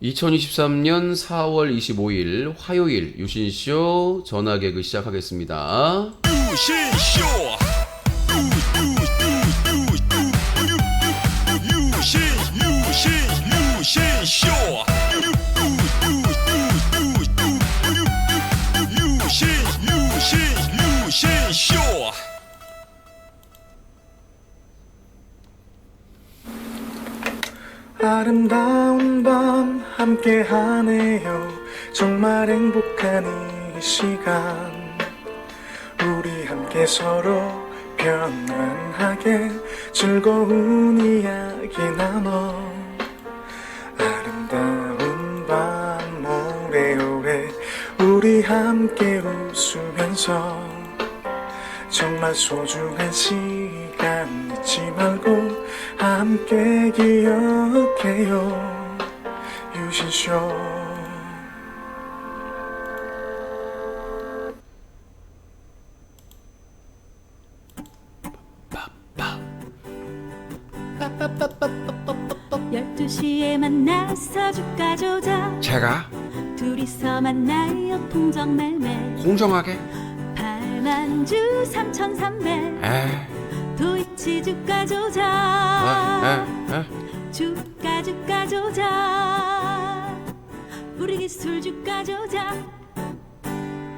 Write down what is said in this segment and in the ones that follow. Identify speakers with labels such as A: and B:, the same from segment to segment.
A: 2023년 4월 25일 화요일 유신쇼 전화개그 시작하겠습니다.
B: 유신쇼 유신쇼 유신쇼
C: 아름다운 밤 함께하네요. 정말 행복한 이 시간 우리 함께 서로 편안하게 즐거운 이야기 나눠 아름다운 밤 오래오래 우리 함께 웃으면서 정말 소중한 시간 잊지 말고 함께 기억해요. 유신쇼.
D: 열두 시에 만나서 주가 조작
A: 제가
D: 둘이서 만나요 통정매매
A: 공정하게
D: 8만주 3,300 도이치 주가 조작 주가 조작 우리 기술 주가 조작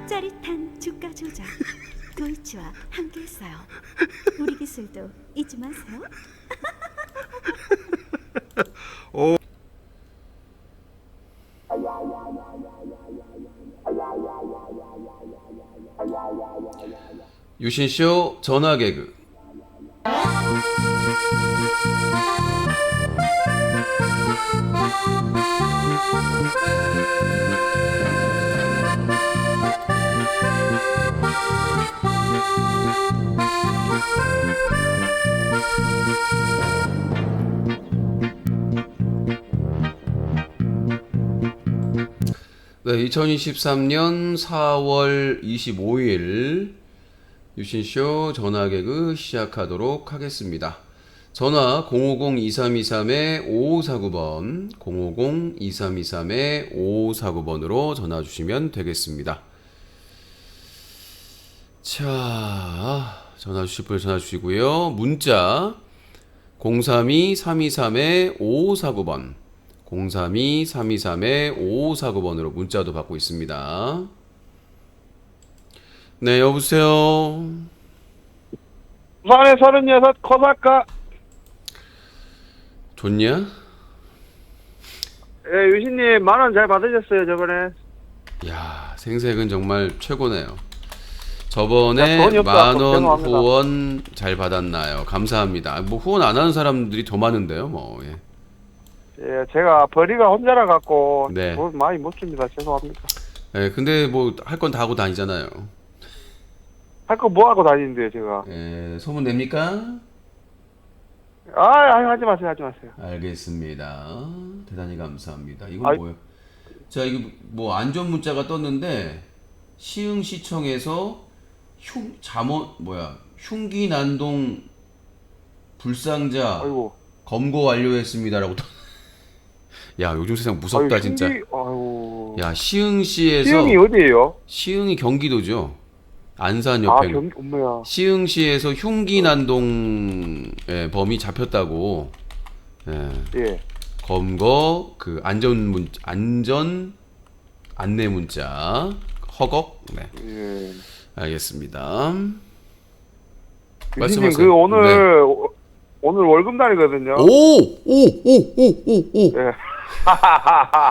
D: 짜릿한 주가 조작 도이치와 함께했어요. 우리 기술도 잊지 마세요.
A: 유신쇼 전화개그. 네, 2023년 4월 25일 유신쇼 전화개그 시작하도록 하겠습니다. 전화 050-2323-5549번 050-2323-5549번으로 전화 주시면 되겠습니다. 자, 전화 주실 분 전화 주시고요. 문자 032-323-5549번 032-323-5549번으로 문자도 받고 있습니다. 네, 여보세요.
E: 부산에 36 코사카.
A: 좋냐?
E: 예, 유신님 만원 잘 받으셨어요 저번에.
A: 야, 생색은 정말 최고네요. 저번에
E: 야, 돈이 없다.
A: 만원
E: 죄송합니다.
A: 후원 잘 받았나요? 감사합니다. 뭐 후원 안 하는 사람들이 더 많은데요, 뭐. 예.
E: 예, 제가 벌이가 혼자라 갖고
A: 네.
E: 돈 많이 못 줍니다. 죄송합니다.
A: 예, 근데 뭐 할 건 다 하고 다니잖아요.
E: 할 거 뭐 하고 다니는데요 제가.
A: 예, 소문 냅니까?
E: 하지 마세요, 하지 마세요.
A: 알겠습니다. 대단히 감사합니다. 이건
E: 아이.
A: 뭐예요? 자, 이거 뭐 안전 문자가 떴는데 시흥시청에서 흉기 난동 불상자
E: 아이고.
A: 검거 완료했습니다라고 야, 요즘 세상 무섭다.
E: 아유,
A: 진짜.
E: 아유.
A: 야, 시흥시에서
E: 시흥이 어디예요?
A: 시흥이 경기도죠. 안산 옆에.
E: 엄마야.
A: 시흥시에서 흉기 난동 범이 잡혔다고. 예.
E: 예.
A: 검거 그 안전 안내 문자 허걱. 네.
E: 예.
A: 알겠습니다.
E: 유신님
A: 말씀하세요.
E: 그 오늘
A: 네.
E: 오늘 월급 날이거든요.
A: 오!
E: 예.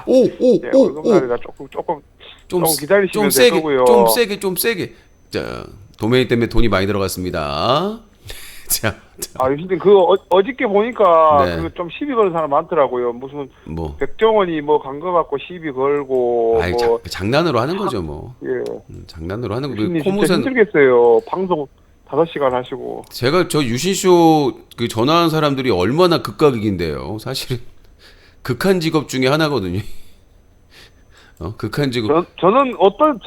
A: 오!
E: 예, 월급 날이라 조금 기다리시면 될 거고요.
A: 좀 세게. 자, 도메인 때문에 돈이 많이 들어갔습니다. 자.
E: 유신님 그 어저께 보니까
A: 네.
E: 그 좀 시비 거는 사람 많더라고요. 무슨
A: 뭐.
E: 백종원이 뭐 간 거 갖고 시비 걸고
A: 아이,
E: 뭐
A: 장난으로 하는 거죠, 뭐.
E: 예.
A: 장난으로 하는 거.
E: 유신님 진짜
A: 코무선
E: 힘들겠어요. 방송 5시간 하시고.
A: 제가 저 유신쇼 그 전화한 사람들이 얼마나 극각이긴데요. 사실은 극한 직업 중에 하나거든요. 극한 직업.
E: 저는 어떤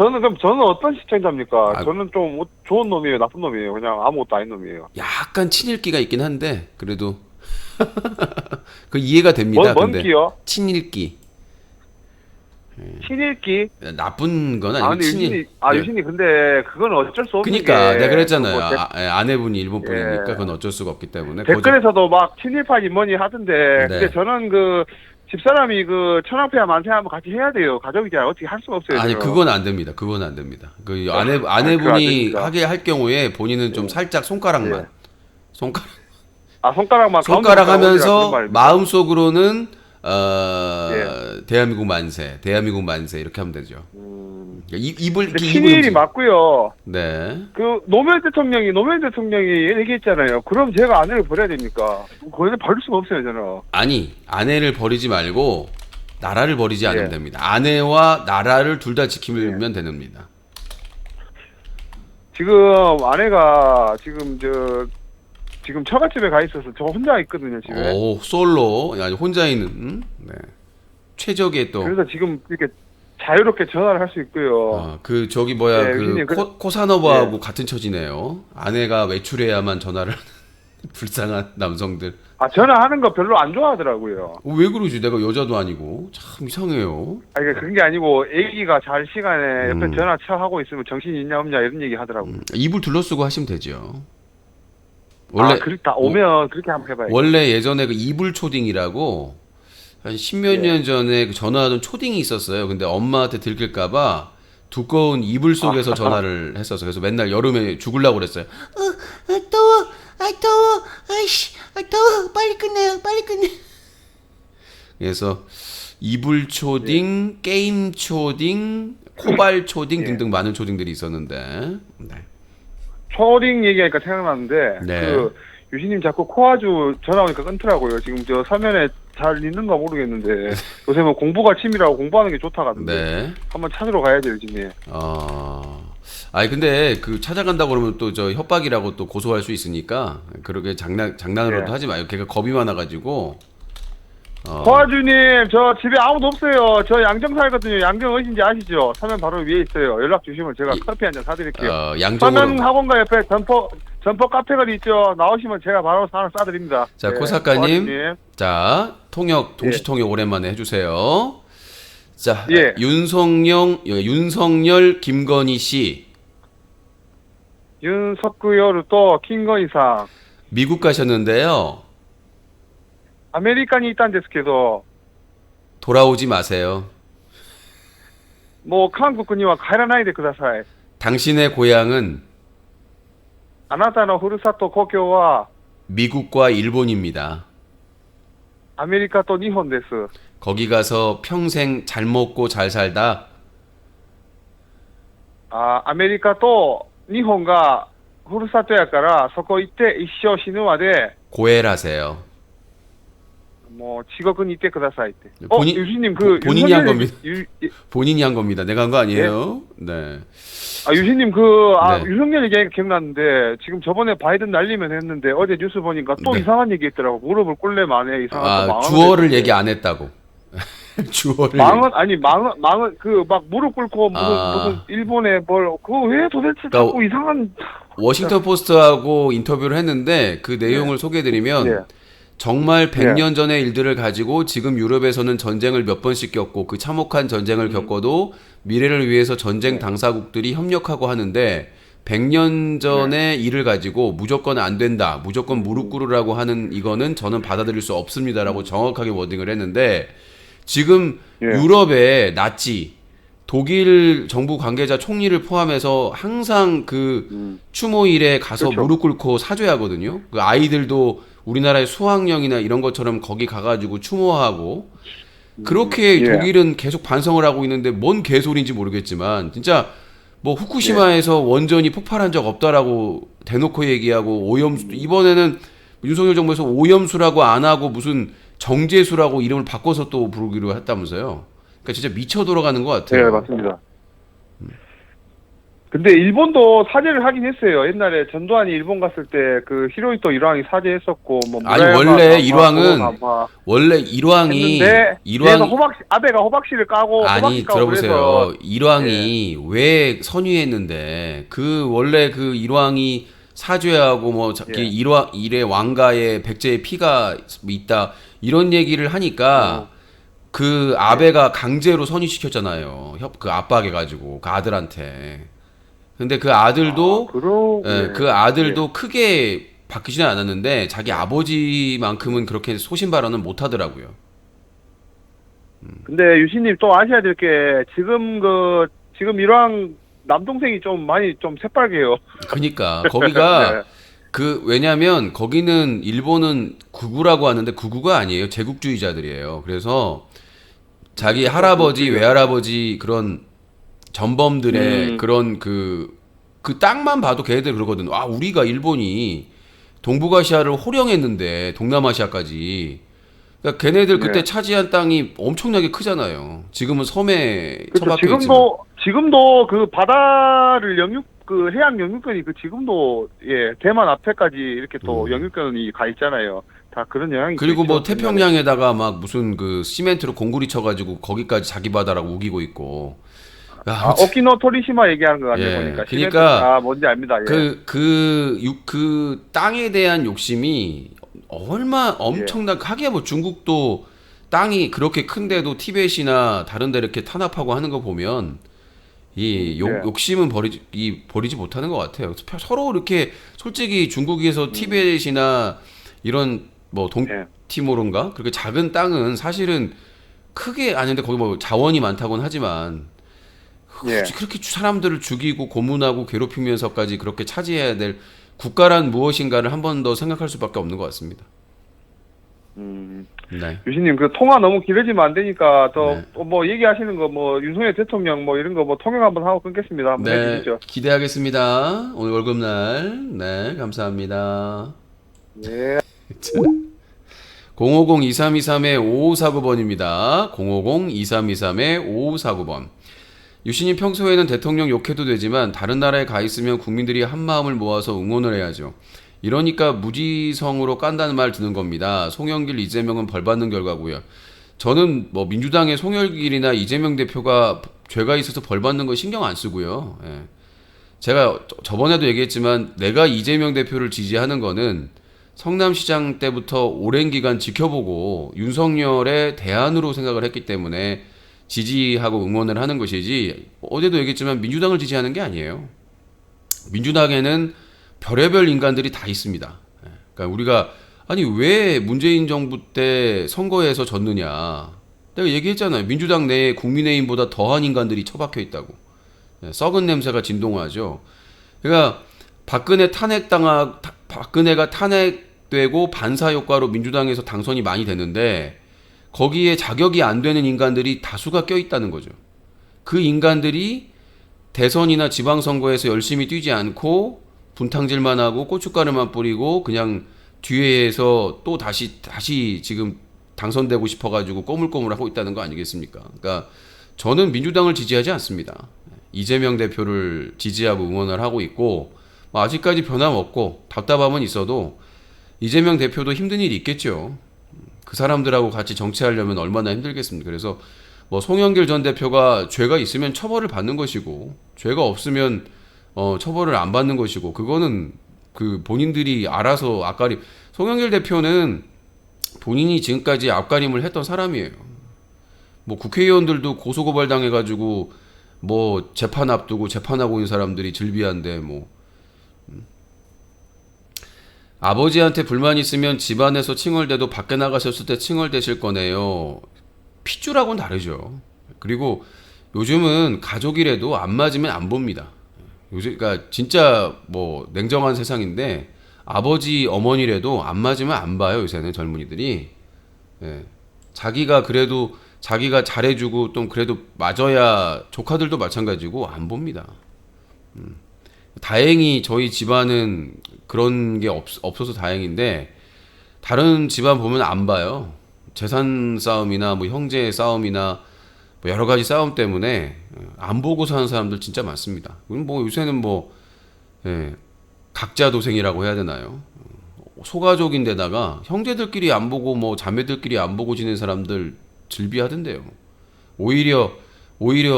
E: 시청자입니까?
A: 아,
E: 저는 좀 좋은 놈이에요, 나쁜 놈이에요. 그냥 아무것도 아닌 놈이에요.
A: 약간 친일기가 있긴 한데 그래도 그 이해가 됩니다.
E: 뭔
A: 근데
E: 끼요?
A: 친일기.
E: 친일기?
A: 나쁜 건
E: 아,
A: 아니고
E: 근데
A: 네.
E: 유신이 근데 그건 어쩔 수 없는
A: 그러니까
E: 게
A: 내가 그랬잖아요.
E: 뭐
A: 아내분이 일본 분이니까
E: 예.
A: 그건 어쩔 수가 없기 때문에
E: 댓글에서도 막 친일파니 뭐니 하던데
A: 네.
E: 근데 저는 그 집사람이 그 천황폐하 만세하면 같이 해야 돼요. 가족이잖아. 어떻게 할 수가 없어요.
A: 아니
E: 저는.
A: 그건 안 됩니다. 그건 안 됩니다. 그
E: 그거 안
A: 아내분이
E: 됩니다.
A: 하게 할 경우에 본인은 좀 살짝 손가락만
E: 예.
A: 손가락
E: 손가락만
A: 손가락
E: 가운데
A: 하면서
E: 그런 말입니다.
A: 마음속으로는
E: 예.
A: 대한민국 만세 이렇게 하면 되죠. 입을
E: 근데
A: 이렇게
E: 친일이 맞고요.
A: 네.
E: 그 노무현 대통령이 얘기했잖아요. 그럼 제가 아내를 버려야 됩니까? 그걸 버릴 수가 없어요, 저는.
A: 아니 아내를 버리지 말고 나라를 버리지 않으면
E: 예.
A: 됩니다. 아내와 나라를 둘 다 지키면 됩니다.
E: 지금 아내가 지금 처갓집에 가 있어서 저 혼자 있거든요, 집에.
A: 오 솔로 아니 혼자 있는 네. 최적의 또
E: 그래서 지금 이렇게 자유롭게 전화를 할 수 있고요.
A: 그 저기 뭐야
E: 네,
A: 그
E: 유진님,
A: 코사노바하고 같은 처지네요. 아내가 외출해야만 전화를 하는 불쌍한 남성들.
E: 전화하는 거 별로 안 좋아하더라고요.
A: 왜 그러지? 내가 여자도 아니고 참 이상해요.
E: 그러니까 그런 게 아니고 애기가 잘 시간에 옆에
A: 음.
E: 전화 하고 있으면 정신이 있냐 없냐 이런 얘기 하더라고요.
A: 이불 둘러쓰고 하시면 되죠. 원래
E: 다 오면 그렇게 한번 해봐요.
A: 원래 예전에 그 이불 초딩이라고 한 십몇 년 전에 그 전화하던 초딩이 있었어요. 근데 엄마한테 들킬까봐 두꺼운 이불 속에서 전화를 했었어. 그래서 맨날 여름에 죽으려고 그랬어요. 더워, 더워, 빨리 끝내요. 그래서 이불 초딩, 게임 초딩, 코발 초딩 등등 많은 초딩들이 있었는데. 네.
E: 초딩 얘기하니까 생각나는데
A: 네.
E: 그 유신님 자꾸 코아주 전화 오니까 끊더라고요. 지금 저 서면에 잘 있는가 모르겠는데 요새 뭐 공부가 취미라고 공부하는 게 좋다 가던데
A: 네.
E: 한번 찾으러 가야죠, 유신님.
A: 아니 근데 그 찾아간다고 그러면 또 저 협박이라고 또 고소할 수 있으니까 그렇게 장난으로도
E: 네.
A: 하지 마요. 걔가 겁이 많아가지고.
E: 코아주님 저 집에 아무도 없어요. 저 양정 살거든요. 양정 어딘지 아시죠? 서면 바로 위에 있어요. 연락 주시면 제가 커피 한 잔 사드릴게요.
A: 양정으로.
E: 서면 학원가 옆에 점포 카페거리 있죠. 나오시면 제가 바로 하나 싸드립니다.
A: 자,
E: 네,
A: 코 작가님.
E: 코아주님.
A: 자, 동시 통역 오랜만에 해주세요. 자,
E: 예.
A: 윤석열, 김건희 씨
E: 윤석열 또 킹건이상
A: 미국 가셨는데요.
E: 아메리칸이 있다는 데스케도
A: 돌아오지 마세요.
E: 뭐 한국군이와 가이라나이데 쿠다사이.
A: 당신의 고향은
E: 아나타노 후르사토 고교와
A: 미국과 일본입니다.
E: 아메리카 또 니혼 데스.
A: 거기 가서 평생 잘 먹고 잘 살다.
E: 아메리카 또 니혼가 후르사토야から そこ行って一生死ぬまで
A: 고해라세요.
E: 뭐 직업은 이때 그다사이 때. 유진님
A: 본인이 한 겁니다.
E: 유,
A: 본인이 한 겁니다. 내가 한 거 아니에요. 네.
E: 유진님
A: 네.
E: 유석열 얘기가 기억났는데 지금 저번에 바이든 날리면 했는데 어제 뉴스 보니까 또
A: 네.
E: 이상한 얘기 했더라고. 무릎을 꿇래 마네 이상한
A: 주어를 얘기 안 했다고. 주어를
E: 망은 그 막 무릎 꿇고 무슨 일본에 그거 왜 도대체 자꾸 이상한
A: 워싱턴 포스트하고 인터뷰를 했는데 그 내용을 소개해드리면
E: 네.
A: 정말 100년 전의 일들을 가지고 지금 유럽에서는 전쟁을 몇 번씩 겪고 그 참혹한 전쟁을 겪어도 미래를 위해서 전쟁 당사국들이 협력하고 하는데 100년 전의 일을 가지고 무조건 안 된다, 무조건 무릎 꿇으라고 하는 이거는 저는 받아들일 수 없습니다라고 정확하게 워딩을 했는데 지금 유럽의 나치, 독일 정부 관계자 총리를 포함해서 항상 그 추모일에 가서
E: 그렇죠.
A: 무릎 꿇고 사죄 하거든요. 그 아이들도 우리나라의 수학여행이나 이런 것처럼 거기 가가지고 추모하고 그렇게 독일은 계속 반성을 하고 있는데 뭔 개소리인지 모르겠지만 진짜 뭐 후쿠시마에서 원전이 폭발한 적 없다라고 대놓고 얘기하고 오염수 이번에는 윤석열 정부에서 오염수라고 안 하고 무슨 정제수라고 이름을 바꿔서 또 부르기로 했다면서요. 그러니까 진짜 미쳐 돌아가는 것 같아요.
E: 네, 맞습니다. 근데 일본도 사죄를 하긴 했어요. 옛날에 전두환이 일본 갔을 때 그 히로히토 일왕이 사죄했었고 뭐
A: 아니 원래 일왕이
E: 아베가 호박씨를 까고
A: 아니 들어보세요. 일왕이
E: 예.
A: 왜 선위했는데 그 원래 그 일왕이 사죄하고 뭐 일의 왕가의 백제의 피가 있다 이런 얘기를 하니까 그 아베가 강제로 선임시켰잖아요. 그 압박해가지고 그 아들한테. 근데 그 아들도 그 아들도 크게 바뀌지는 않았는데 자기 아버지만큼은 그렇게 소신 발언은 못 하더라고요.
E: 근데 유신님 또 아셔야 될 게 지금 이러한 남동생이 좀 많이 좀 새빨개요.
A: 그러니까 거기가
E: 네.
A: 왜냐면 거기는 일본은 구구라고 하는데 구구가 아니에요. 제국주의자들이에요. 그래서 자기 할아버지, 외할아버지 그런 전범들의 그런 그 땅만 봐도 걔네들 그러거든. 아, 우리가 일본이 동북아시아를 호령했는데 동남아시아까지. 그러니까 걔네들 그때
E: 네.
A: 차지한 땅이 엄청나게 크잖아요. 지금은 섬에
E: 그렇죠.
A: 처박혀 있지만.
E: 지금도 그 바다를 그 해양 영유권이 지금도 대만 앞에까지 이렇게 또 영유권이 가 있잖아요. 다 그런 영향이
A: 그리고
E: 있죠.
A: 뭐 태평양에다가 막 무슨 그 시멘트로 공구리 쳐가지고 거기까지 자기 바다라고 우기고 있고. 야,
E: 오키노 토리시마 얘기하는 것 같네요.
A: 예,
E: 보니까.
A: 그러니까
E: 뭔지 압니다. 예.
A: 그 땅에 대한 욕심이 엄청나게 뭐 중국도 땅이 그렇게 큰데도 티벳이나 다른 데 이렇게 탄압하고 하는 거 보면 욕심은 버리지 못하는 것 같아요. 서로 이렇게 솔직히 중국에서 티벳이나 이런 뭐 동티모르인가 그렇게 작은 땅은 사실은 크게 아닌데 거기 뭐 자원이 많다고는 하지만 그렇게 사람들을 죽이고 고문하고 괴롭히면서까지 그렇게 차지해야 될 국가란 무엇인가를 한 번 더 생각할 수밖에 없는 것 같습니다. 네.
E: 유신님 그 통화 너무 길어지면 안 되니까 뭐 얘기하시는 거 뭐 윤석열 대통령 뭐 이런 거 뭐 통역 한번 하고 끊겠습니다. 한번 해주시죠.
A: 기대하겠습니다. 오늘 월급날. 네, 감사합니다.
E: 네.
A: 050-2323-5549번입니다. 050-2323-5549번. 유신님 평소에는 대통령 욕해도 되지만 다른 나라에 가 있으면 국민들이 한 마음을 모아서 응원을 해야죠. 이러니까 무지성으로 깐다는 말 듣는 겁니다. 송영길, 이재명은 벌받는 결과고요. 저는 뭐 민주당의 송영길이나 이재명 대표가 죄가 있어서 벌받는 거 신경 안 쓰고요. 예. 제가 저번에도 얘기했지만 내가 이재명 대표를 지지하는 거는 성남시장 때부터 오랜 기간 지켜보고 윤석열의 대안으로 생각을 했기 때문에 지지하고 응원을 하는 것이지, 어제도 얘기했지만 민주당을 지지하는 게 아니에요. 민주당에는 별의별 인간들이 다 있습니다. 그러니까 우리가 아니 왜 문재인 정부 때 선거에서 졌느냐, 내가 얘기했잖아요. 민주당 내에 국민의힘보다 더한 인간들이 처박혀 있다고. 썩은 냄새가 진동하죠. 그러니까 박근혜가 탄핵되고 반사 효과로 민주당에서 당선이 많이 됐는데 거기에 자격이 안 되는 인간들이 다수가 껴있다는 거죠. 그 인간들이 대선이나 지방선거에서 열심히 뛰지 않고 분탕질만 하고 고춧가루만 뿌리고 그냥 뒤에서 또 다시 지금 당선되고 싶어가지고 꼬물꼬물하고 있다는 거 아니겠습니까? 그러니까 저는 민주당을 지지하지 않습니다. 이재명 대표를 지지하고 응원을 하고 있고, 아직까지 변함없고 답답함은 있어도 이재명 대표도 힘든 일이 있겠죠. 그 사람들하고 같이 정치하려면 얼마나 힘들겠습니까? 그래서 뭐 송영길 전 대표가 죄가 있으면 처벌을 받는 것이고 죄가 없으면 처벌을 안 받는 것이고, 그거는 그 본인들이 알아서 송영길 대표는 본인이 지금까지 앞가림을 했던 사람이에요. 뭐 국회의원들도 고소고발 당해가지고 뭐 재판 앞두고 재판하고 있는 사람들이 즐비한데 뭐. 아버지한테 불만 있으면 집안에서 칭얼대도 밖에 나가셨을 때 칭얼대실 거네요. 핏줄하고는 다르죠. 그리고 요즘은 가족이라도 안 맞으면 안 봅니다. 그러니까 진짜 뭐 냉정한 세상인데 아버지 어머니라도 안 맞으면 안 봐요. 요새는 젊은이들이. 예. 자기가 잘해주고 또 그래도 맞아야, 조카들도 마찬가지고 안 봅니다. 다행히 저희 집안은 그런 게 없어서 다행인데 다른 집안 보면 안 봐요. 재산 싸움이나 뭐 형제 싸움이나 뭐 여러 가지 싸움 때문에 안 보고 사는 사람들 진짜 많습니다. 뭐 요새는 뭐 각자 도생이라고 해야 되나요? 소가족인데다가 형제들끼리 안 보고 뭐 자매들끼리 안 보고 지낸 사람들 즐비하던데요. 오히려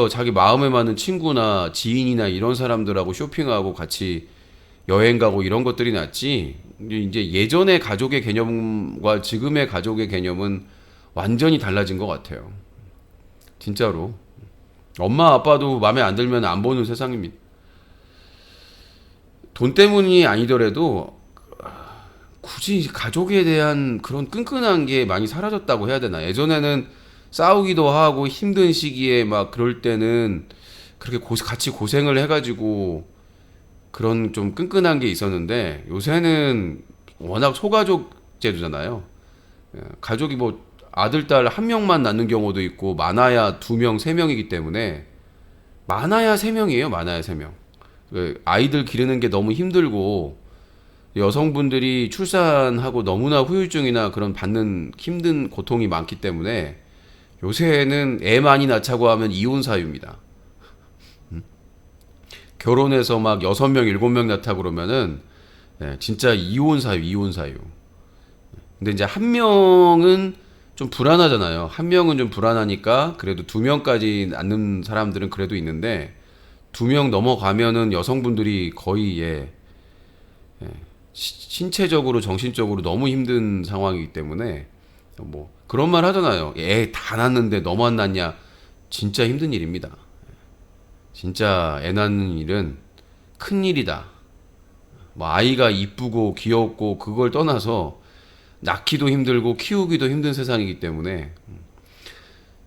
A: 자기 마음에 맞는 친구나 지인이나 이런 사람들하고 쇼핑하고 같이 여행 가고 이런 것들이 낫지, 이제 예전의 가족의 개념과 지금의 가족의 개념은 완전히 달라진 것 같아요. 진짜로. 엄마 아빠도 마음에 안 들면 안 보는 세상입니다. 돈 때문이 아니더라도 굳이 가족에 대한 그런 끈끈한 게 많이 사라졌다고 해야 되나. 예전에는 싸우기도 하고 힘든 시기에 막 그럴 때는 그렇게 같이 고생을 해가지고 그런 좀 끈끈한 게 있었는데 요새는 워낙 소가족 제도잖아요. 가족이 뭐 아들, 딸 한 명만 낳는 경우도 있고 많아야 2명, 3명이기 때문에 많아야 3명이에요. 많아야 3명. 아이들 기르는 게 너무 힘들고 여성분들이 출산하고 너무나 후유증이나 그런 받는 힘든 고통이 많기 때문에 요새는 애 많이 낳자고 하면 이혼 사유입니다. 결혼해서 막 6명, 7명 낳다 그러면은 진짜 이혼 사유. 근데 이제 한 명은 좀 불안하잖아요. 한 명은 좀 불안하니까 그래도 2명까지 낳는 사람들은 그래도 있는데 2명 넘어가면은 여성분들이 거의 신체적으로 정신적으로 너무 힘든 상황이기 때문에 뭐 그런 말 하잖아요. 애 다 낳는데 너만 낳냐? 진짜 힘든 일입니다. 진짜 애 낳는 일은 큰 일이다. 뭐 아이가 이쁘고 귀엽고 그걸 떠나서 낳기도 힘들고 키우기도 힘든 세상이기 때문에.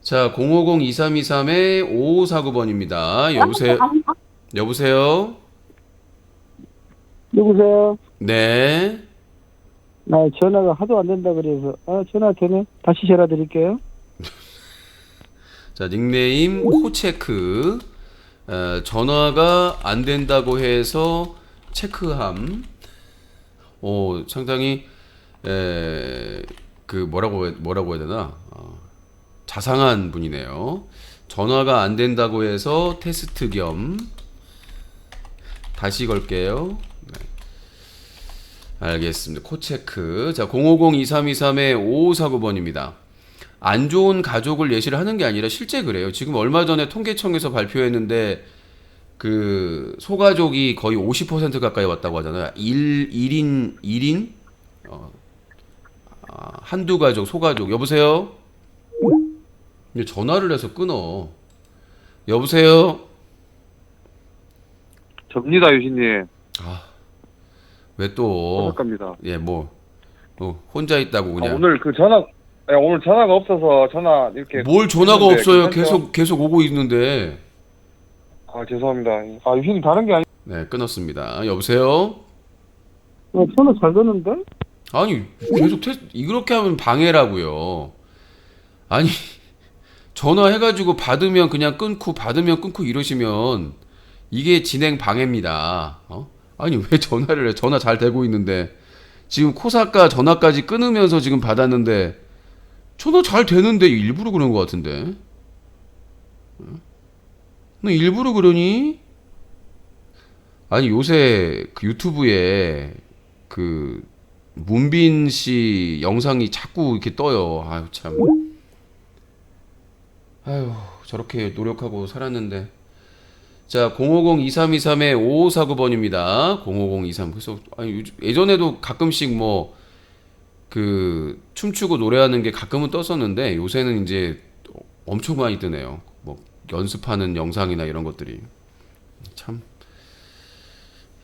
A: 자, 050-2323-5549번입니다. 여보세요? 여보세요?
F: 누구세요?
A: 네.
F: 나 전화가 하도 안 된다 그래서 전화 되네. 다시 전화 드릴게요.
A: 자, 닉네임 코체크. 전화가 안 된다고 해서 체크함. 상당히 그 뭐라고 해야 되나? 자상한 분이네요. 전화가 안 된다고 해서 테스트 겸 다시 걸게요. 네. 알겠습니다. 코체크. 자, 050-2323-5549번입니다. 안 좋은 가족을 예시를 하는 게 아니라 실제 그래요. 지금 얼마 전에 통계청에서 발표했는데 그 소가족이 거의 50% 가까이 왔다고 하잖아요. 1인 한두 가족, 소가족. 여보세요? 근데 전화를 해서 끊어. 여보세요?
E: 접니다, 유신님.
A: 왜 또?
E: 부탁합니다.
A: 혼자 있다고 그냥.
E: 오늘 오늘 전화가 없어서 전화 이렇게.
A: 뭘 전화가
E: 했는데
A: 없어요?
E: 괜찮죠?
A: 계속 오고 있는데.
E: 죄송합니다. 유신님 다른 게 아니.
A: 네, 끊었습니다. 여보세요?
F: 전화 잘 되는데?
A: 아니, 계속 이렇게 하면 방해라고요. 아니, 전화해가지고 받으면 그냥 끊고 이러시면 이게 진행 방해입니다. 아니, 왜 전화를 해? 전화 잘 되고 있는데. 지금 코사카 전화까지 끊으면서 지금 받았는데 전화 잘 되는데 일부러 그런 것 같은데. 너 일부러 그러니? 아니, 요새 그 유튜브에 그 문빈 씨 영상이 자꾸 이렇게 떠요. 아유, 참. 아유, 저렇게 노력하고 살았는데. 자, 050-2323-5549번입니다. 050-23. 그래서 예전에도 가끔씩 뭐 그 춤추고 노래하는 게 가끔은 떴었는데 요새는 이제 엄청 많이 뜨네요. 뭐 연습하는 영상이나 이런 것들이. 참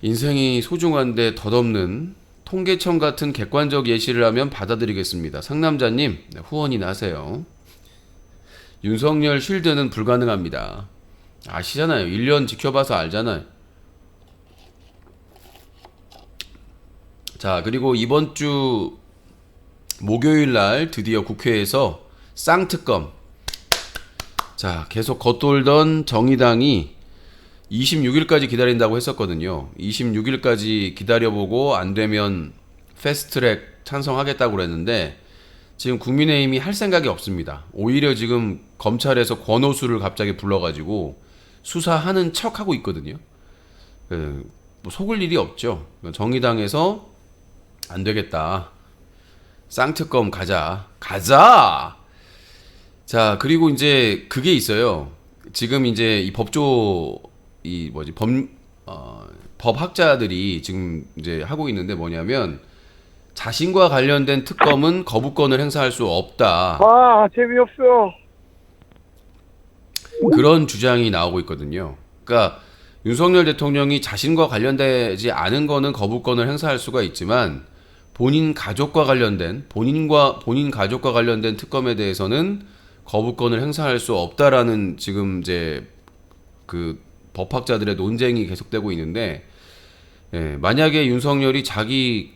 A: 인생이 소중한데 덧없는 통계청 같은 객관적 예시를 하면 받아들이겠습니다. 상남자님, 후원이나 하세요. 윤석열 쉴드는 불가능합니다. 아시잖아요. 1년 지켜봐서 알잖아요. 자, 그리고 이번 주 목요일 날 드디어 국회에서 쌍특검. 자, 계속 겉돌던 정의당이 26일까지 기다린다고 했었거든요. 26일까지 기다려보고 안 되면 패스트트랙 찬성하겠다고 그랬는데 지금 국민의힘이 할 생각이 없습니다. 오히려 지금 검찰에서 권오수를 갑자기 불러가지고 수사하는 척하고 있거든요. 뭐 속을 일이 없죠. 정의당에서 안 되겠다. 쌍특검 가자. 자, 그리고 이제 그게 있어요. 지금 이제 이 법학자들이 지금 이제 하고 있는데 뭐냐면 자신과 관련된 특검은 거부권을 행사할 수 없다.
E: 재미없어.
A: 그런 주장이 나오고 있거든요. 그러니까 윤석열 대통령이 자신과 관련되지 않은 거는 거부권을 행사할 수가 있지만 본인 가족과 관련된 본인 가족과 관련된 특검에 대해서는 거부권을 행사할 수 없다라는 지금 이제 그 법학자들의 논쟁이 계속되고 있는데 만약에 윤석열이 자기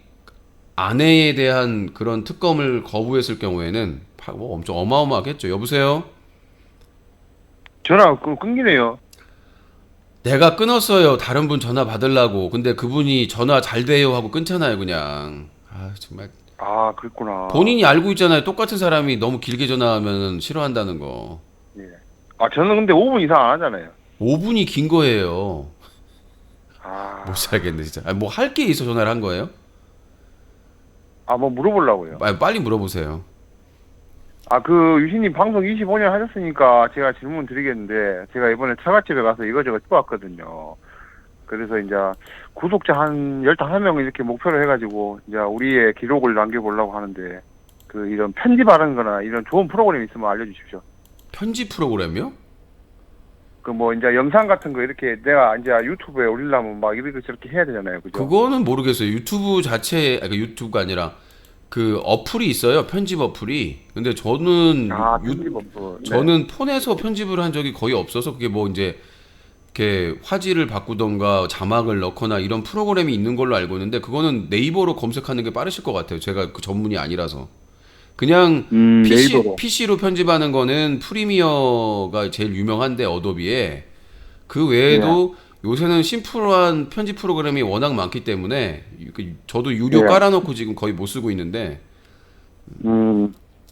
A: 아내에 대한 그런 특검을 거부했을 경우에는 뭐 엄청 어마어마하겠죠. 여보세요?
E: 전화 끊기네요.
A: 내가 끊었어요. 다른 분 전화 받으려고. 근데 그분이 전화 잘 돼요 하고 끊잖아요, 그냥. 아, 정말.
E: 아, 그랬구나.
A: 본인이 알고 있잖아요. 똑같은 사람이 너무 길게 전화하면 싫어한다는 거.
E: 예. 아, 저는 근데 5분 이상 안 하잖아요.
A: 5분이 긴 거예요.
E: 아,
A: 못 살겠네, 진짜. 뭐 할 게 있어 전화를 한 거예요?
E: 뭐 물어보려고요.
A: 빨리 물어보세요.
E: 그 유신님 방송 25년 하셨으니까 제가 질문 드리겠는데, 제가 이번에 처갓집에 가서 이거저거 찍어왔거든요. 그래서 이제 구독자 한 15명 이렇게 목표로 해가지고 이제 우리의 기록을 남겨보려고 하는데, 이런 편집하는 거나 이런 좋은 프로그램 있으면 알려주십시오.
A: 편집 프로그램이요?
E: 이제 영상 같은 거 이렇게 내가 이제 유튜브에 올리려면 막 이렇게 저렇게 해야 되잖아요. 그죠?
A: 그거는 모르겠어요. 유튜브 자체에, 그러니까 유튜브가 아니라 그 어플이 있어요. 편집 어플이. 근데 저는
E: 편집 어플. 네.
A: 저는 폰에서 편집을 한 적이 거의 없어서 그게 뭐 이제 이렇게 화질을 바꾸던가 자막을 넣거나 이런 프로그램이 있는 걸로 알고 있는데 그거는 네이버로 검색하는 게 빠르실 것 같아요. 제가 그 전문이 아니라서. 그냥
E: 네이버로.
A: PC로 편집하는 거는 프리미어가 제일 유명한데 어도비에 그 외에도 요새는 심플한 편집 프로그램이 워낙 많기 때문에 저도 유료 깔아놓고 지금 거의 못 쓰고 있는데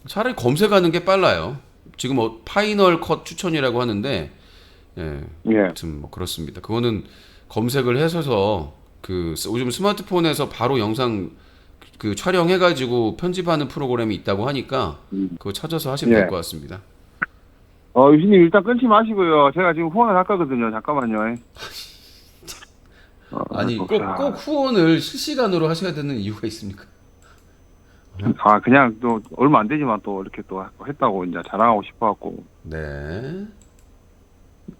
A: 차라리 검색하는 게 빨라요. 지금 파이널 컷 추천이라고 하는데 아무튼 뭐 그렇습니다. 그거는 검색을 해서 요즘 스마트폰에서 바로 영상 촬영해가지고 편집하는 프로그램이 있다고 하니까 그거 찾아서 하시면 될 것 같습니다.
E: 유신님 일단 끊지 마시고요. 제가 지금 후원을 할 거거든요. 잠깐만요.
A: 아니 꼭 후원을 실시간으로 하셔야 되는 이유가 있습니까?
E: 그냥 또 얼마 안 되지만 또 이렇게 또 했다고 이제 자랑하고 싶어갖고.
A: 네.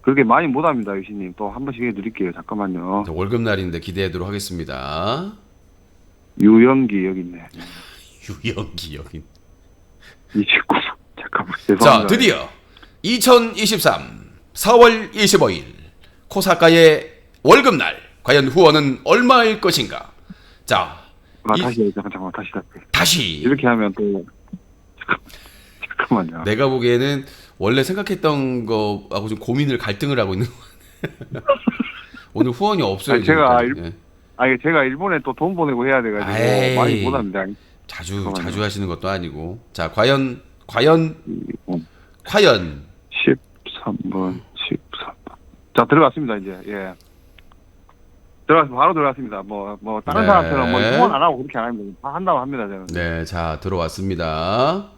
E: 그렇게 많이 못합니다, 유신님. 또 한 번씩 해드릴게요. 잠깐만요.
A: 월급날인데 기대하도록 하겠습니다.
E: 유영기 여기 있네.
A: 유영기 여기.
E: 29. 잠깐만. 죄송합니다.
A: 자, 드디어 2023 4월 25일 코사카의 월급날. 과연 후원은 얼마일 것인가? 자,
E: 잠깐만 다시 이렇게 하면 또 잠깐만요.
A: 내가 보기에는 원래 생각했던 거하고 좀 갈등을 하고 있는 거. 오늘 후원이 없어요.
E: 제가 일본에 또 돈 보내고 해야 돼가지고 많이 못합니다.
A: 자주 하시는 것도 아니고. 자, 과연
E: 13번. 자, 들어갔습니다 이제. 바로 들어갔습니다. 다른 사람처럼 후원 안 하고 그렇게 안 합니다. 다 한다고 합니다 저는.
A: 네, 자 들어왔습니다.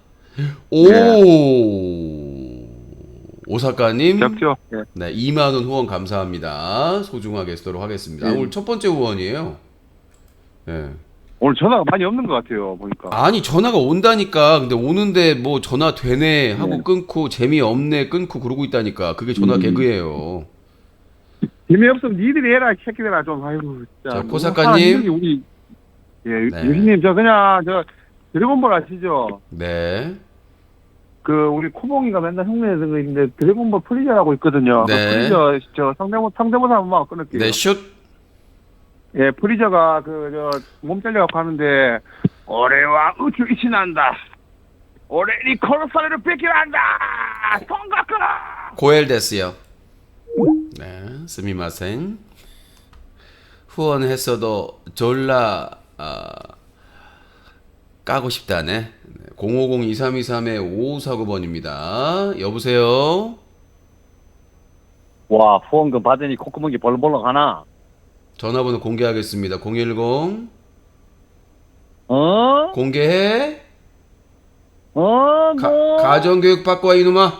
A: 오사카님,
E: 적죠.
A: 네, 2만 원 후원 감사합니다. 소중하게 쓰도록 하겠습니다. 오늘 첫 번째 후원이에요. 네.
E: 오늘 전화가 많이 없는 것 같아요 보니까.
A: 아니 전화가 온다니까. 근데 오는데 뭐 전화 되네 하고 끊고 재미없네 끊고 그러고 있다니까. 그게 전화 개그예요.
E: 재미없으면 니들이 해라 이 새끼들아 좀. 아이고 진짜.
A: 자, 코사카님.
E: 우리 유신님 저 드래곤볼 아시죠?
A: 네.
E: 우리 코봉이가 맨날 흉내내는 거 있는데 드래곤볼 프리저라고 있거든요.
A: 네.
E: 프리저 상대모사 한번 끊을게요.
A: 네, 슛.
E: 예, 프리저가 몸 잘려갖고 하는데 올해와 우주 이치 난다. 올해 니 코르사를 뺏기라 한다. 성각하라.
A: 고엘데스요. 네, 스미마생. 후원했어도 졸라 까고 싶다네. 050-2323-5549번입니다. 여보세요?
G: 와, 후원금 받으니 콧구멍이 벌렁벌렁 하나?
A: 전화번호 공개하겠습니다. 010.
G: 어?
A: 공개해?
G: 뭐?
A: 가정교육 받고 와, 이놈아.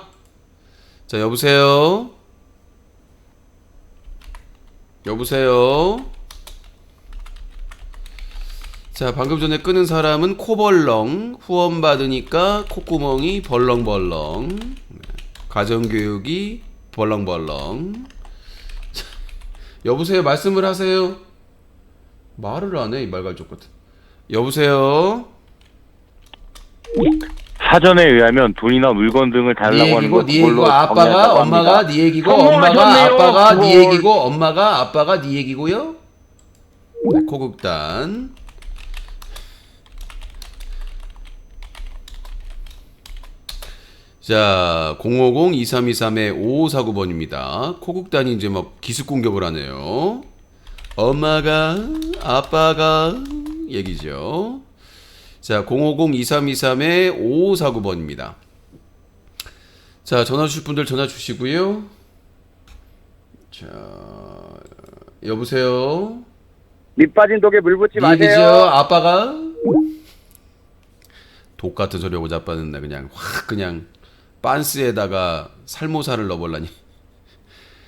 A: 자, 여보세요? 자, 방금 전에 끊은 사람은 코벌렁. 후원 받으니까 콧구멍이 벌렁벌렁. 가정교육이 벌렁벌렁. 여보세요. 말씀을 하세요. 말을 안 해. 이 말갈족 같은. 여보세요.
E: 사전에 의하면 돈이나 물건 등을 달라고
A: 네
E: 하는
A: 얘기고
E: 것
A: 네 얘기고
E: 그걸로
A: 아빠가
E: 정리한다고
A: 엄마가
E: 합니다.
A: 네 얘기고
E: 성공하셨네요,
A: 엄마가 아빠가 네
E: 그걸.
A: 얘기고 엄마가 아빠가 네 얘기고요. 네, 코국단. 자, 050-2323-5549번입니다. 코국단이 이제 막 기습 공격을 하네요. 엄마가 아빠가 얘기죠. 자, 050-2323-5549번입니다. 자, 전화 주실 분들 전화 주시고요. 자, 여보세요.
G: 밑 빠진 독에 물 붓지
A: 네 얘기죠.
G: 마세요.
A: 아빠가 독 같은 소리 하고 자빠졌네. 그냥 확 그냥 빤스에다가 살모사를 넣어볼라니.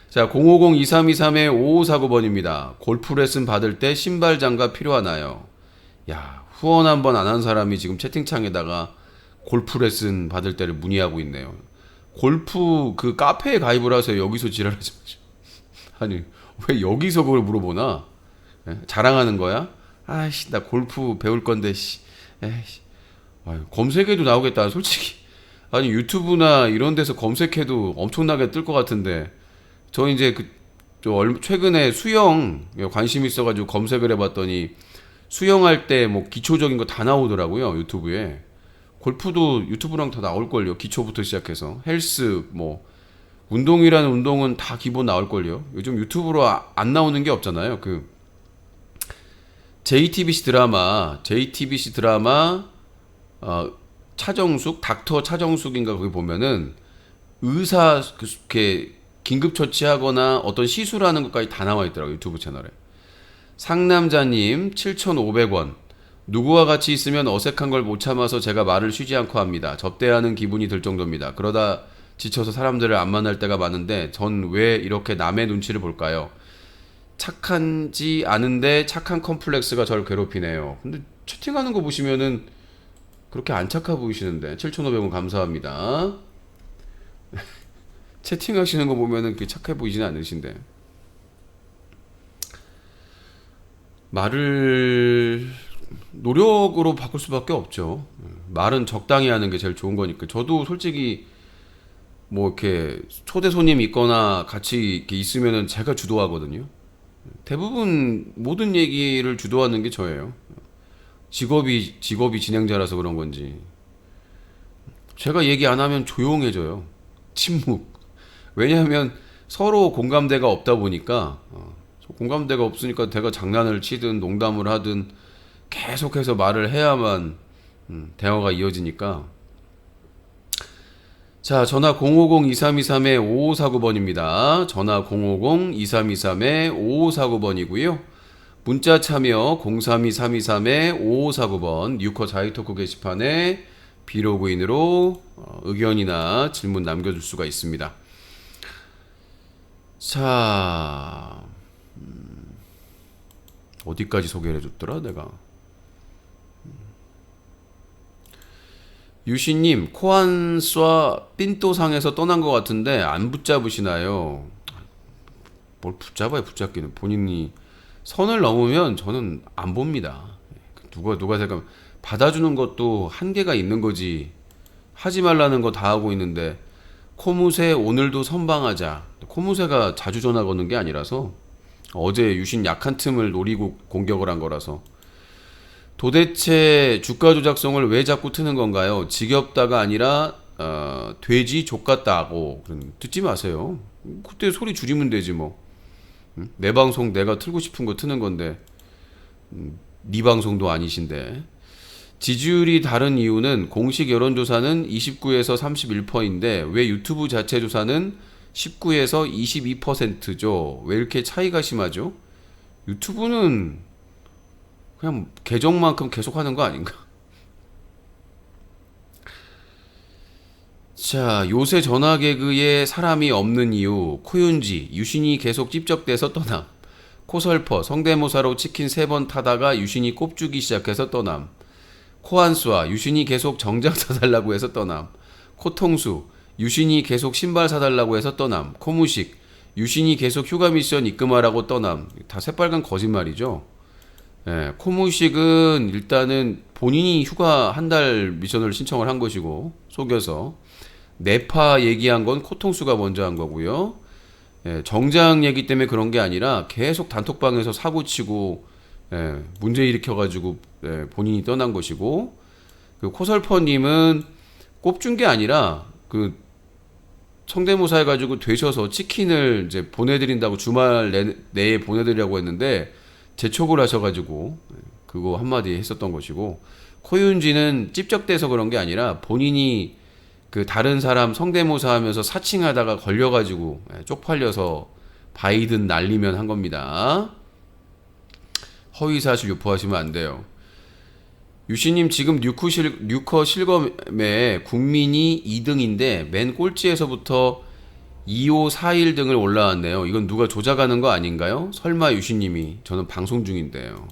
A: 자, 050-2323-5549번입니다. 골프 레슨 받을 때 신발 장갑 필요하나요? 야, 후원 한 번 안 한 사람이 지금 채팅창에다가 골프 레슨 받을 때를 문의하고 있네요. 골프 그 카페에 가입을 하세요. 여기서 지랄하지 마시고. 아니, 왜 여기서 그걸 물어보나? 예? 자랑하는 거야? 아이씨, 나 골프 배울 건데, 씨. 에이씨. 아유, 검색해도 나오겠다, 솔직히. 아니, 유튜브나 이런 데서 검색해도 엄청나게 뜰 것 같은데, 저 이제 최근에 수영 관심 있어가지고 검색을 해봤더니, 수영할 때 뭐 기초적인 거 다 나오더라고요, 유튜브에. 골프도 유튜브랑 다 나올걸요, 기초부터 시작해서. 헬스, 뭐, 운동이라는 운동은 다 기본 나올걸요. 요즘 유튜브로 안 나오는 게 없잖아요. JTBC 드라마, 차정숙, 닥터 차정숙인가 거기 보면은 의사 이렇게 긴급 처치하거나 어떤 시술하는 것까지 다 나와 있더라고요, 유튜브 채널에. 상남자님 7,500원. 누구와 같이 있으면 어색한 걸 못 참아서 제가 말을 쉬지 않고 합니다. 접대하는 기분이 들 정도입니다. 그러다 지쳐서 사람들을 안 만날 때가 많은데 전 왜 이렇게 남의 눈치를 볼까요? 착한지 아는데 착한 컴플렉스가 저를 괴롭히네요. 근데 채팅하는 거 보시면은 그렇게 안 착해 보이시는데. 7,500원 감사합니다. 채팅하시는 거 보면은 그렇게 착해 보이지는 않으신데. 말을 노력으로 바꿀 수밖에 없죠. 말은 적당히 하는 게 제일 좋은 거니까. 저도 솔직히 뭐 이렇게 초대 손님 있거나 같이 이렇게 있으면은 제가 주도하거든요. 대부분 모든 얘기를 주도하는 게 저예요. 직업이 진행자라서 그런 건지. 제가 얘기 안 하면 조용해져요. 침묵. 왜냐하면 서로 공감대가 없다 보니까, 공감대가 없으니까 제가 장난을 치든 농담을 하든 계속해서 말을 해야만 대화가 이어지니까. 자, 전화 050-2323-5549번입니다. 전화 050-2323-5549번이고요. 문자 참여 032-323-5549번 뉴커 자유토크 게시판에 비로그인으로 의견이나 질문 남겨줄 수가 있습니다. 자, 어디까지 소개를 해줬더라 내가. 유신님, 코안쏴 삔또상에서 떠난 것 같은데 안 붙잡으시나요? 뭘 붙잡아요, 붙잡기는. 본인이 선을 넘으면 저는 안 봅니다. 누가 잠깐 받아주는 것도 한계가 있는 거지. 하지 말라는 거 다 하고 있는데, 코무새 오늘도 선방하자. 코무새가 자주 전화 거는 게 아니라서, 어제 유신 약한 틈을 노리고 공격을 한 거라서. 도대체 주가 조작성을 왜 자꾸 트는 건가요? 지겹다가 아니라 돼지 족같다고. 듣지 마세요. 그때 소리 줄이면 되지 뭐. 내 방송 내가 틀고 싶은 거 트는 건데, 네 방송도 아니신데. 지지율이 다른 이유는 공식 여론조사는 29에서 31%인데 왜 유튜브 자체 조사는 19에서 22%죠? 왜 이렇게 차이가 심하죠? 유튜브는 그냥 계정만큼 계속하는 거 아닌가? 자, 요새 전화 개그에 사람이 없는 이유. 코윤지, 유신이 계속 찝적대서 떠남. 코설퍼, 성대모사로 치킨 3번 타다가 유신이 꼽주기 시작해서 떠남. 코안수아, 유신이 계속 정장 사달라고 해서 떠남. 코통수, 유신이 계속 신발 사달라고 해서 떠남. 코무식, 유신이 계속 휴가 미션 입금하라고 떠남. 다 새빨간 거짓말이죠. 예, 코무식은 일단은 본인이 휴가 한 달 미션을 신청을 한 것이고 속여서 네파 얘기한 건 코통수가 먼저 한 거고요. 예, 정장 얘기 때문에 그런 게 아니라 계속 단톡방에서 사고치고 문제 일으켜가지고 본인이 떠난 것이고 그 코설퍼님은 꼽준 게 아니라 그 성대모사 해가지고 되셔서 치킨을 이제 보내드린다고 주말 내에 보내드리라고 했는데 재촉을 하셔가지고 그거 한마디 했었던 것이고 코윤지는 찝적대서 그런 게 아니라 본인이 그 다른 사람 성대모사 하면서 사칭하다가 걸려가지고 쪽팔려서 바이든 날리면 한 겁니다. 허위사실 유포하시면 안 돼요. 유시님 지금 뉴커 실검에 국민이 2등인데 맨 꼴찌에서부터 2호 4일 등을 올라왔네요. 이건 누가 조작하는 거 아닌가요? 설마 유시님이. 저는 방송 중인데요.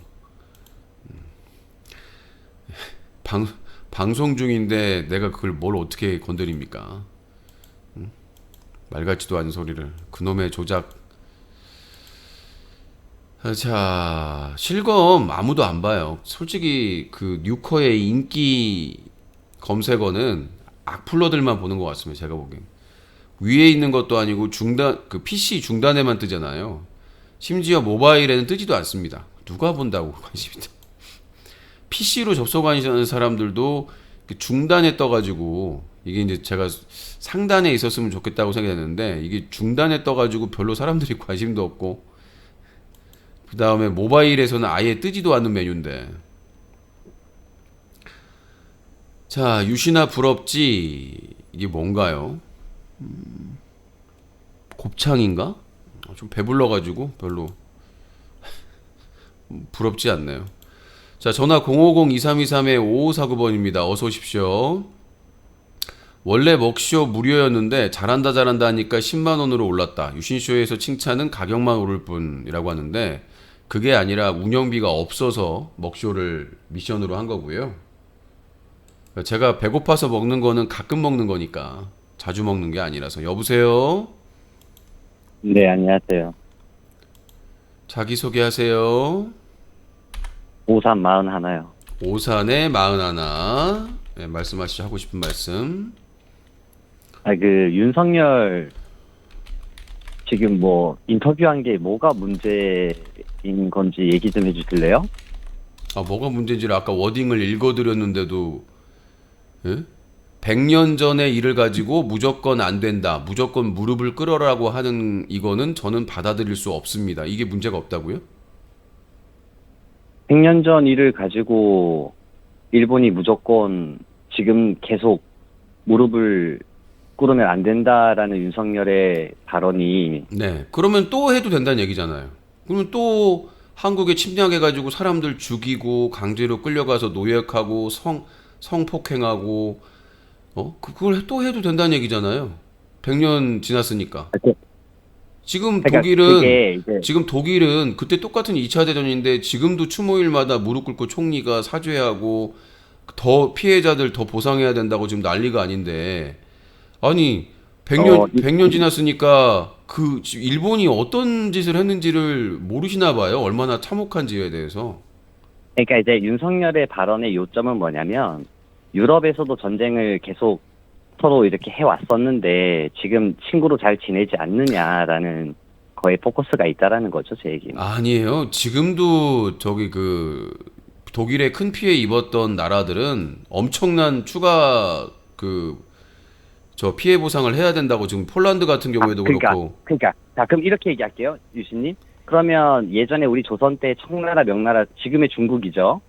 A: 방송 중인데 내가 그걸 뭘 어떻게 건드립니까? 말 같지도 않은 소리를. 그놈의 조작. 자, 실검 아무도 안 봐요. 솔직히 그 뉴커의 인기 검색어는 악플러들만 보는 것 같습니다. 제가 보기엔. 위에 있는 것도 아니고 그 PC 중단에만 뜨잖아요. 심지어 모바일에는 뜨지도 않습니다. 누가 본다고 관심이 있다. PC로 접속하는 사람들도 중단에 떠가지고 이게 이제 제가 상단에 있었으면 좋겠다고 생각했는데 이게 중단에 떠가지고 별로 사람들이 관심도 없고 그 다음에 모바일에서는 아예 뜨지도 않는 메뉴인데. 자, 유신아 부럽지. 이게 뭔가요? 곱창인가? 좀 배불러가지고 별로 부럽지 않네요. 자, 전화 050-2323-5549번입니다. 어서 오십시오. 원래 먹쇼 무료였는데 잘한다 하니까 10만원으로 올랐다. 유신쇼에서 칭찬은 가격만 오를 뿐이라고 하는데 그게 아니라 운영비가 없어서 먹쇼를 미션으로 한 거고요. 제가 배고파서 먹는 거는 가끔 먹는 거니까 자주 먹는 게 아니라서. 여보세요?
H: 네, 안녕하세요.
A: 자기소개하세요.
H: 오산 41요.
A: 오산의 41. 네, 말씀하시죠. 하고 싶은 말씀.
H: 윤석열 지금 뭐 인터뷰한 게 뭐가 문제인 건지 얘기 좀 해주실래요?
A: 아, 뭐가 문제인지를 아까 워딩을 읽어드렸는데도 100년 전의 일을 가지고 무조건 안 된다. 무조건 무릎을 꿇어라고 하는 이거는 저는 받아들일 수 없습니다. 이게 문제가 없다고요?
H: 100년 전 일을 가지고 일본이 무조건 지금 계속 무릎을 꿇으면 안 된다라는 윤석열의 발언이
A: 네. 그러면 또 해도 된다는 얘기잖아요. 그러면 또 한국에 침략해가지고 사람들 죽이고 강제로 끌려가서 노역하고 성폭행하고 그걸 또 해도 된다는 얘기잖아요. 100년 지났으니까. 지금 독일은 그때 똑같은 2차 대전인데 지금도 추모일마다 무릎 꿇고 총리가 사죄하고 더 피해자들 더 보상해야 된다고 지금 난리가 아닌데 아니 100년 지났으니까 그 일본이 어떤 짓을 했는지를 모르시나 봐요. 얼마나 참혹한지에 대해서.
H: 그러니까 이제 윤석열의 발언의 요점은 뭐냐면 유럽에서도 전쟁을 계속 서로 이렇게 해왔었는데 지금 친구로 잘 지내지 않느냐라는 거에 포커스가 있다라는 거죠, 제 얘기는.
A: 아니에요. 지금도 저기 그 독일에 큰 피해 입었던 나라들은 엄청난 추가 저 피해 보상을 해야 된다고 지금 폴란드 같은 경우에도 그렇고.
H: 자, 그럼 이렇게 얘기할게요, 유신님. 그러면 예전에 우리 조선 때 청나라, 명나라, 지금의 중국이죠.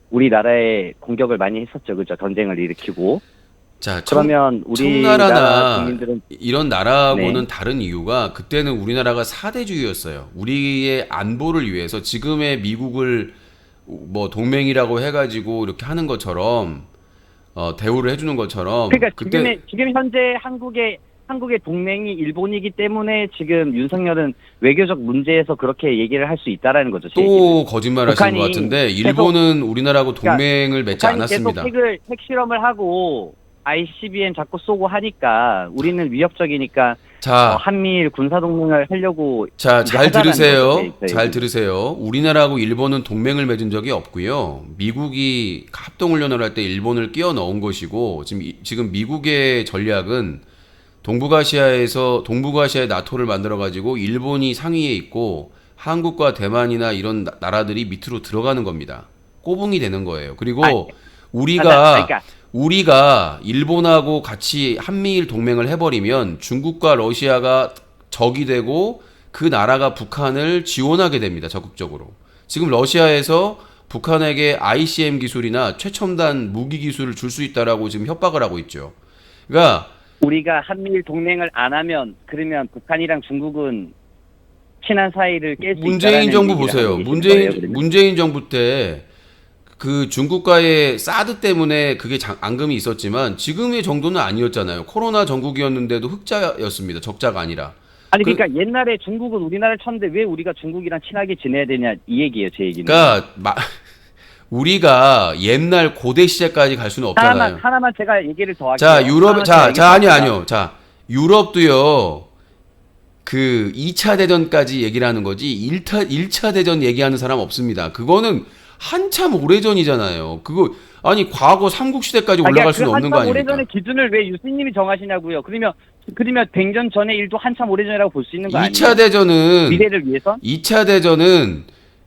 H: 우리나라에 공격을 많이 했었죠, 그죠? 전쟁을 일으키고.
A: 자,
H: 그러면 우리나라 국민들은
A: 이런 나라하고는
H: 네.
A: 다른 이유가 그때는 우리나라가 사대주의였어요. 우리의 안보를 위해서 지금의 미국을 뭐 동맹이라고 해가지고 이렇게 하는 것처럼 대우를 해주는 것처럼.
H: 그러니까
A: 그때
H: 지금 현재 한국의 동맹이 일본이기 때문에 지금 윤석열은 외교적 문제에서 그렇게 얘기를 할 수 있다라는 거죠.
A: 또 거짓말하시는 것 같은데 일본은 우리나라하고 동맹을 맺지 않았습니다.
H: 계속 핵 실험을 하고 ICBM 자꾸 쏘고 하니까 우리는 위협적이니까
A: 자,
H: 한미일 군사 동맹을 하려고
A: 자,
H: 이제
A: 잘
H: 하자라는
A: 들으세요.
H: 거죠, 저희.
A: 잘 들으세요. 우리나라하고 일본은 동맹을 맺은 적이 없고요. 미국이 합동훈련을 할 때 일본을 끼워 넣은 것이고, 지금 미국의 전략은 동북아시아의 나토를 만들어가지고 일본이 상위에 있고, 한국과 대만이나 이런 나라들이 밑으로 들어가는 겁니다. 꼬붕이 되는 거예요. 그리고
H: 그러니까
A: 우리가 일본하고 같이 한미일 동맹을 해버리면 중국과 러시아가 적이 되고 그 나라가 북한을 지원하게 됩니다. 적극적으로. 지금 러시아에서 북한에게 ICM 기술이나 최첨단 무기 기술을 줄 수 있다라고 지금 협박을 하고 있죠. 그러니까
H: 우리가 한미일 동맹을 안 하면 그러면 북한이랑 중국은 친한 사이를 깰 수 있다는
A: 문재인 정부
H: 얘기를
A: 보세요.
H: 하고 계신 거예요, 그러면?
A: 문재인 정부 때 그 중국과의 사드 때문에 그게 앙금이 있었지만 지금의 정도는 아니었잖아요. 코로나 전국이었는데도 흑자였습니다. 적자가 아니라.
H: 아니 그러니까 옛날에 중국은 우리나라를 쳤는데 왜 우리가 중국이랑 친하게 지내야 되냐 이 얘기예요, 제 얘기는.
A: 그러니까 우리가 옛날 고대 시대까지 갈 수는 없잖아요.
H: 하나만 제가 얘기를 더 할게요.
A: 자, 유럽,
H: 하나만 제가
A: 아니요. 자, 유럽도요, 그 2차 대전까지 얘기를 하는 거지, 1차 대전 얘기하는 사람 없습니다. 그거는 한참 오래전이잖아요. 아니, 과거 삼국시대까지 올라갈 수는 없는 거 아닙니까?
H: 한참 오래전의 기준을 왜 유스님이 정하시냐고요. 그러면 100년 전의 일도 한참 오래전이라고 볼 수 있는 거 아니에요?
A: 2차 대전은,
H: 미래를 위해서?
A: 2차 대전은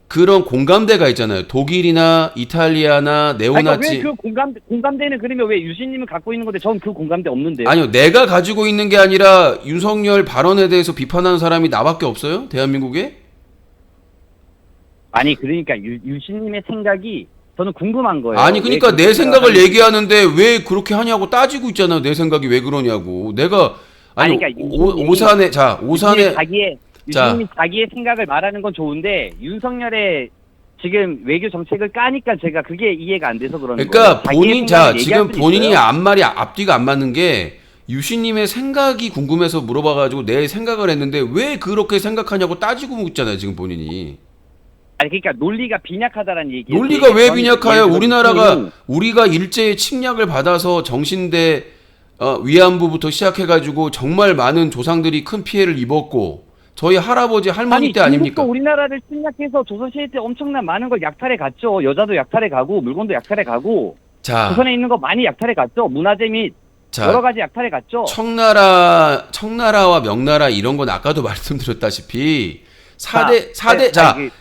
A: 그런 공감대가 있잖아요. 독일이나 이탈리아나 네오나치.
H: 왜 그 공감대는 그러면 왜 유신님은 갖고 있는 건데 전 그 공감대 없는데요?
A: 아니요, 내가 가지고 있는 게 아니라 윤석열 발언에 대해서 비판하는 사람이 나밖에 없어요? 대한민국에?
H: 아니 그러니까 유신님의 생각이 저는 궁금한 거예요.
A: 아니 그러니까 내 생각을 얘기하는데 왜 그렇게 하냐고 따지고 있잖아요. 내 생각이 왜 그러냐고. 내가 아니
H: 그러니까
A: 오산에
H: 유신님이 자기의 생각을 말하는 건 좋은데 윤석열의 지금 외교 정책을 까니까 제가 그게 이해가 안 돼서 그러는
A: 그러니까
H: 거예요.
A: 지금 본인이 앞뒤가 안 맞는 게 유신님의 생각이 궁금해서 물어봐가지고 내 생각을 했는데 왜 그렇게 생각하냐고 따지고 묻잖아요. 지금 본인이.
H: 아니 그러니까 논리가 빈약하다라는 얘기예요.
A: 논리가 왜 빈약해요? 우리가 일제의 침략을 받아서 정신대 위안부부터 시작해가지고 정말 많은 조상들이 큰 피해를 입었고 저희 할아버지 할머니 때 아닙니까?
H: 중국도 우리나라를 침략해서 조선시대 때 엄청난 많은 걸 약탈해 갔죠. 여자도 약탈해 가고 물건도 약탈해 가고 조선에 있는 거 많이 약탈해 갔죠. 문화재 및 여러 가지 약탈해 갔죠.
A: 청나라와 명나라 이런 건 아까도 말씀드렸다시피 4대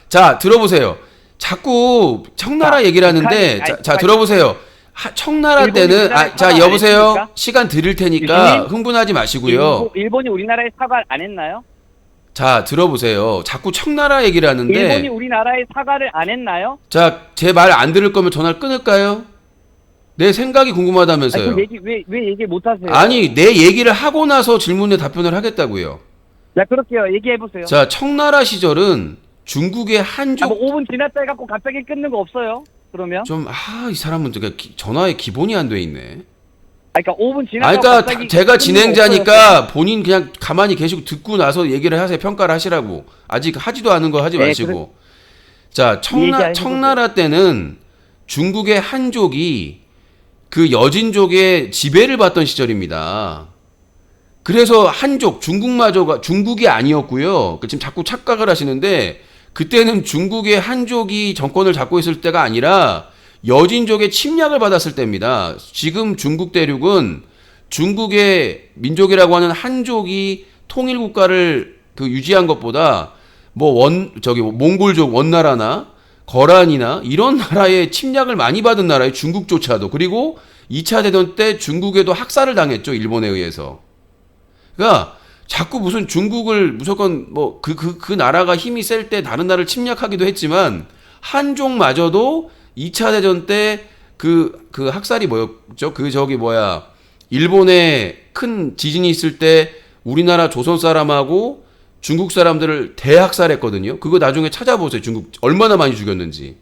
A: 자 들어보세요. 자꾸 청나라 얘기를 하는데 들어보세요. 청나라 때는 여보세요. 시간 드릴 테니까 흥분하지 마시고요.
H: 일본이 우리나라에 사과를 안 했나요?
A: 자 들어보세요. 자꾸 청나라 얘기를 하는데
H: 일본이 우리나라에 사과를 안 했나요?
A: 자 제 말 안 들을 거면 전화를 끊을까요? 내 생각이 궁금하다면서요.
H: 왜 얘기 못 하세요?
A: 아니 내 얘기를 하고 나서 질문에 답변을 하겠다고요.
H: 자 그렇게요. 얘기해 보세요.
A: 자 청나라 시절은 중국의 한족.
H: 5분 지났다 해갖고 갑자기 끊는 거 없어요? 그러면?
A: 이 사람은 전화에 기본이 안 돼 있네.
H: 그러니까 5분 지났다.
A: 그러니까 제가 진행자니까 본인 그냥 가만히 계시고 듣고 나서 얘기를 하세요. 평가를 하시라고. 아직 하지도 않은 거 하지 마시고. 자 청나라 때는 중국의 한족이 그 여진족의 지배를 받던 시절입니다. 그래서 한족, 중국이 아니었고요. 지금 자꾸 착각을 하시는데 그때는 중국의 한족이 정권을 잡고 있을 때가 아니라 여진족의 침략을 받았을 때입니다. 지금 중국 대륙은 중국의 민족이라고 하는 한족이 통일 국가를 유지한 것보다 몽골족 원나라나 거란이나 이런 나라의 침략을 많이 받은 나라의 중국조차도. 그리고 2차 대전 때 중국에도 학살을 당했죠. 일본에 의해서. 그러니까 자꾸 무슨 중국을 무조건 그 나라가 힘이 셀 때 다른 나라를 침략하기도 했지만 한족마저도 2차 대전 때 그 학살이 뭐였죠? 일본에 큰 지진이 있을 때 우리나라 조선 사람하고 중국 사람들을 대학살했거든요. 그거 나중에 찾아보세요. 중국 얼마나 많이 죽였는지.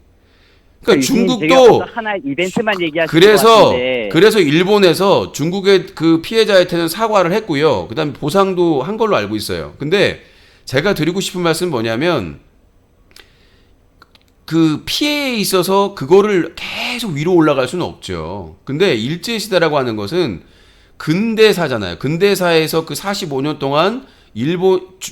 A: 그러니까 중국도
H: 하나의 이벤트만 얘기하시는 것 같은데.
A: 그래서 일본에서 중국의 그 피해자한테는 사과를 했고요. 그다음에 보상도 한 걸로 알고 있어요. 근데 제가 드리고 싶은 말씀은 뭐냐면 그 피해에 있어서 그거를 계속 위로 올라갈 수는 없죠. 근데 일제시대라고 하는 것은 근대사잖아요. 근대사에서 그 45년 동안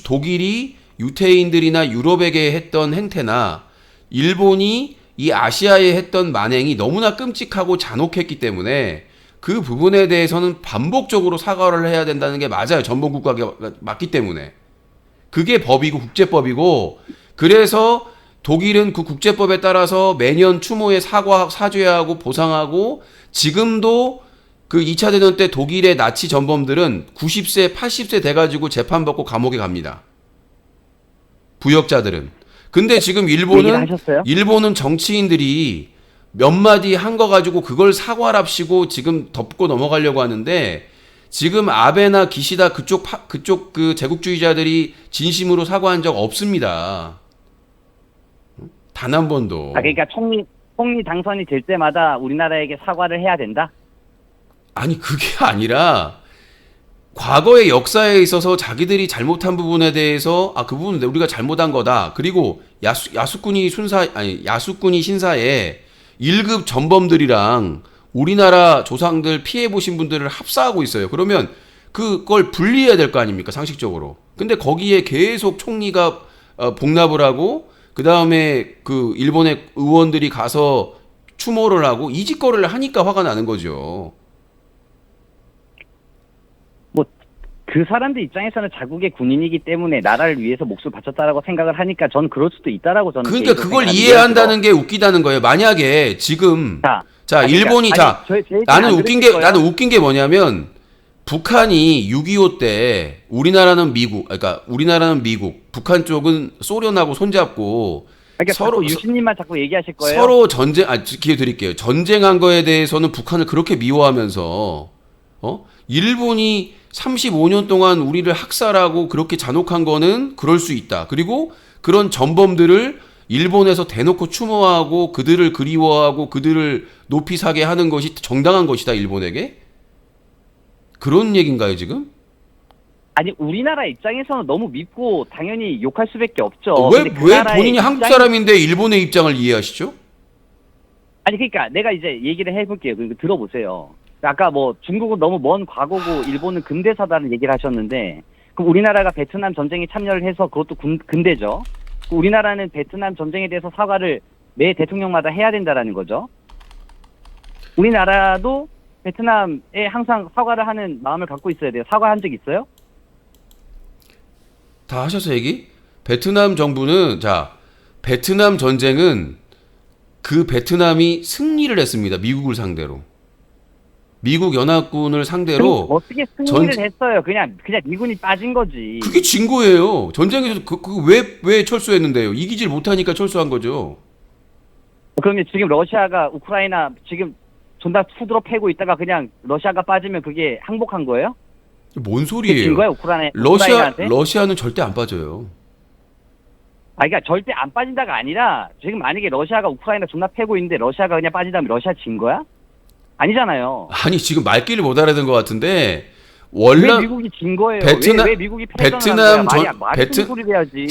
A: 독일이 유태인들이나 유럽에게 했던 행태나 일본이 이 아시아에 했던 만행이 너무나 끔찍하고 잔혹했기 때문에 그 부분에 대해서는 반복적으로 사과를 해야 된다는 게 맞아요. 전범국가가 맞기 때문에. 그게 법이고 국제법이고, 그래서 독일은 그 국제법에 따라서 매년 추모에 사죄하고 보상하고, 지금도 그 2차 대전 때 독일의 나치 전범들은 90세, 80세 돼가지고 재판받고 감옥에 갑니다. 부역자들은. 근데 지금
H: 얘기를 하셨어요?
A: 일본은 정치인들이 몇 마디 한 거 가지고 그걸 사과랍시고 지금 덮고 넘어가려고 하는데, 지금 아베나 기시다 그쪽 그 제국주의자들이 진심으로 사과한 적 없습니다. 단 한 번도.
H: 아, 그러니까 총리 당선이 될 때마다 우리나라에게 사과를 해야 된다?
A: 아니, 그게 아니라 과거의 역사에 있어서 자기들이 잘못한 부분에 대해서 그 부분은 우리가 잘못한 거다. 그리고 야수꾼이 신사에 1급 전범들이랑 우리나라 조상들 피해 보신 분들을 합사하고 있어요. 그러면 그걸 분리해야 될 거 아닙니까? 상식적으로. 근데 거기에 계속 총리가 복납을 하고, 그 다음에 그 일본의 의원들이 가서 추모를 하고 이 짓거리를 하니까 화가 나는 거죠.
H: 그 사람들 입장에서는 자국의 군인이기 때문에 나라를 위해서 목숨을 바쳤다라고 생각을 하니까 전 그럴 수도 있다라고 저는.
A: 그러니까 그걸 이해한다는 게 웃기다는 거예요. 만약에 지금 일본이 나는 웃긴 게 뭐냐면, 북한이 6.25 때 우리나라는 미국, 북한 쪽은 소련하고 손잡고
H: 그러니까 서로 유신님만 자꾸 얘기하실 거예요.
A: 서로 기회 드릴게요. 전쟁한 거에 대해서는 북한을 그렇게 미워하면서 일본이 35년 동안 우리를 학살하고 그렇게 잔혹한 거는 그럴 수 있다. 그리고 그런 전범들을 일본에서 대놓고 추모하고 그들을 그리워하고 그들을 높이 사게 하는 것이 정당한 것이다, 일본에게? 그런 얘기인가요, 지금?
H: 아니, 우리나라 입장에서는 너무 밉고 당연히 욕할 수밖에 없죠.
A: 왜 본인이 한국 사람인데 일본의 입장을 이해하시죠?
H: 아니, 그러니까 내가 이제 얘기를 해볼게요. 그러니까 들어보세요. 아까 뭐 중국은 너무 먼 과거고 일본은 근대사다는 얘기를 하셨는데, 그럼 우리나라가 베트남 전쟁에 참여를 해서 그것도 근대죠. 우리나라는 베트남 전쟁에 대해서 사과를 매 대통령마다 해야 된다라는 거죠. 우리나라도 베트남에 항상 사과를 하는 마음을 갖고 있어야 돼요. 사과한 적 있어요?
A: 다 하셔서 얘기? 베트남 정부는, 베트남 전쟁은 그 베트남이 승리를 했습니다. 미국을 상대로. 미국 연합군을 상대로.
H: 어떻게 승리를 했어요? 그냥 미군이 빠진 거지.
A: 그게 진 거예요. 전쟁에서 왜 철수했는데요? 이기질 못하니까 철수한 거죠.
H: 그러면 지금 러시아가 우크라이나 지금 존나 후드러 패고 있다가 그냥 러시아가 빠지면 그게 항복한 거예요?
A: 뭔 소리예요?
H: 진 거야, 우크라이나한테?
A: 러시아는 절대 안 빠져요.
H: 그러니까 절대 안 빠진다가 아니라, 지금 만약에 러시아가 우크라이나 존나 패고 있는데 러시아가 그냥 빠진다면 러시아 진 거야? 아니잖아요.
A: 아니, 지금 말귀를 못 알아듣은 것 같은데, 원래
H: 왜 미국이 진 거예요? 왜 미국이 패전을 한 거야? 말이 소리를 해야지.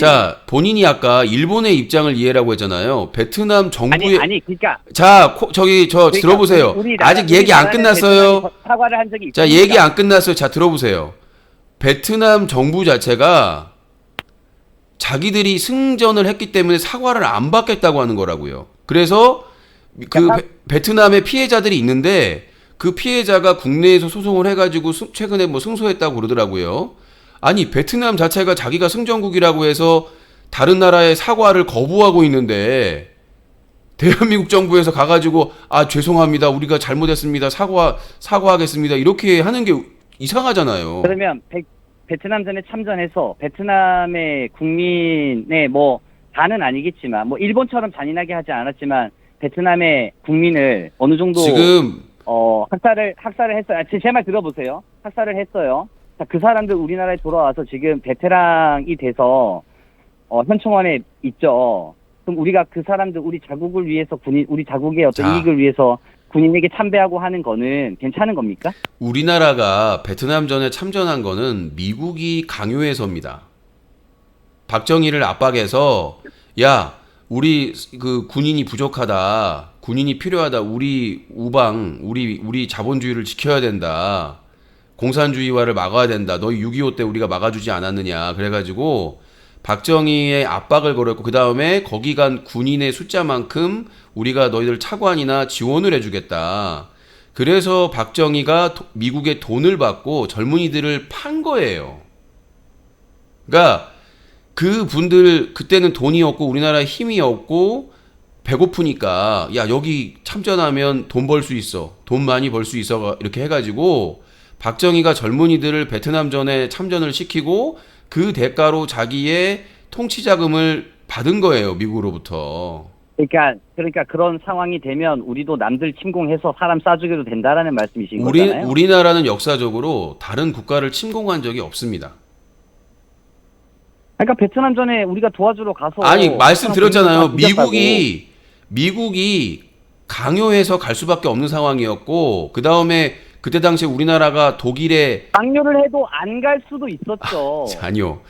A: 본인이 아까 일본의 입장을 이해라고 했잖아요. 베트남 정부의
H: 그러니까
A: 들어보세요. 아직 얘기 안 끝났어요.
H: 사과를 한 적이
A: 있습니다. 얘기 안 끝났어요. 들어보세요. 베트남 정부 자체가 자기들이 승전을 했기 때문에 사과를 안 받겠다고 하는 거라고요. 그래서 베트남의 피해자들이 있는데, 그 피해자가 국내에서 소송을 해가지고 최근에 승소했다고 그러더라고요. 아니, 베트남 자체가 자기가 승전국이라고 해서 다른 나라의 사과를 거부하고 있는데, 대한민국 정부에서 가가지고 죄송합니다, 우리가 잘못했습니다, 사과하겠습니다, 이렇게 하는 게 이상하잖아요.
H: 그러면 베트남전에 참전해서 베트남의 국민의 다는 아니겠지만 일본처럼 잔인하게 하지 않았지만 베트남의 국민을 어느 정도
A: 지금
H: 학살을 했어요. 제 말 들어보세요. 학살을 했어요. 그 사람들 우리나라에 돌아와서 지금 베테랑이 돼서 현충원에 있죠. 그럼 우리가 그 사람들 우리 자국을 위해서 우리 자국의 어떤 이익을 위해서 군인에게 참배하고 하는 거는 괜찮은 겁니까?
A: 우리나라가 베트남전에 참전한 거는 미국이 강요해서입니다. 박정희를 압박해서 우리 그 군인이 부족하다. 군인이 필요하다. 우리 우방, 우리 자본주의를 지켜야 된다. 공산주의화를 막아야 된다. 너희 6.25 때 우리가 막아주지 않았느냐. 그래가지고 박정희의 압박을 걸었고 그 다음에 거기 간 군인의 숫자만큼 우리가 너희들 차관이나 지원을 해주겠다. 그래서 박정희가 미국의 돈을 받고 젊은이들을 판 거예요. 그러니까 그 분들 그때는 돈이 없고 우리나라에 힘이 없고 배고프니까 야 여기 참전하면 돈 벌 수 있어. 돈 많이 벌 수 있어. 이렇게 해가지고 박정희가 젊은이들을 베트남전에 참전을 시키고 그 대가로 자기의 통치 자금을 받은 거예요. 미국으로부터.
H: 그러니까 그런 상황이 되면 우리도 남들 침공해서 사람 쏴죽여도 된다라는 말씀이신 거잖아요.
A: 우리나라는 역사적으로 다른 국가를 침공한 적이 없습니다.
H: 그러니까 베트남전에 우리가 도와주러 가서
A: 아니 말씀드렸잖아요.
H: 베트남
A: 미국이 강요해서 갈 수밖에 없는 상황이었고 그 다음에 그때 당시에 우리나라가 독일에
H: 강요를 해도 안 갈 수도 있었죠.
A: 아니요.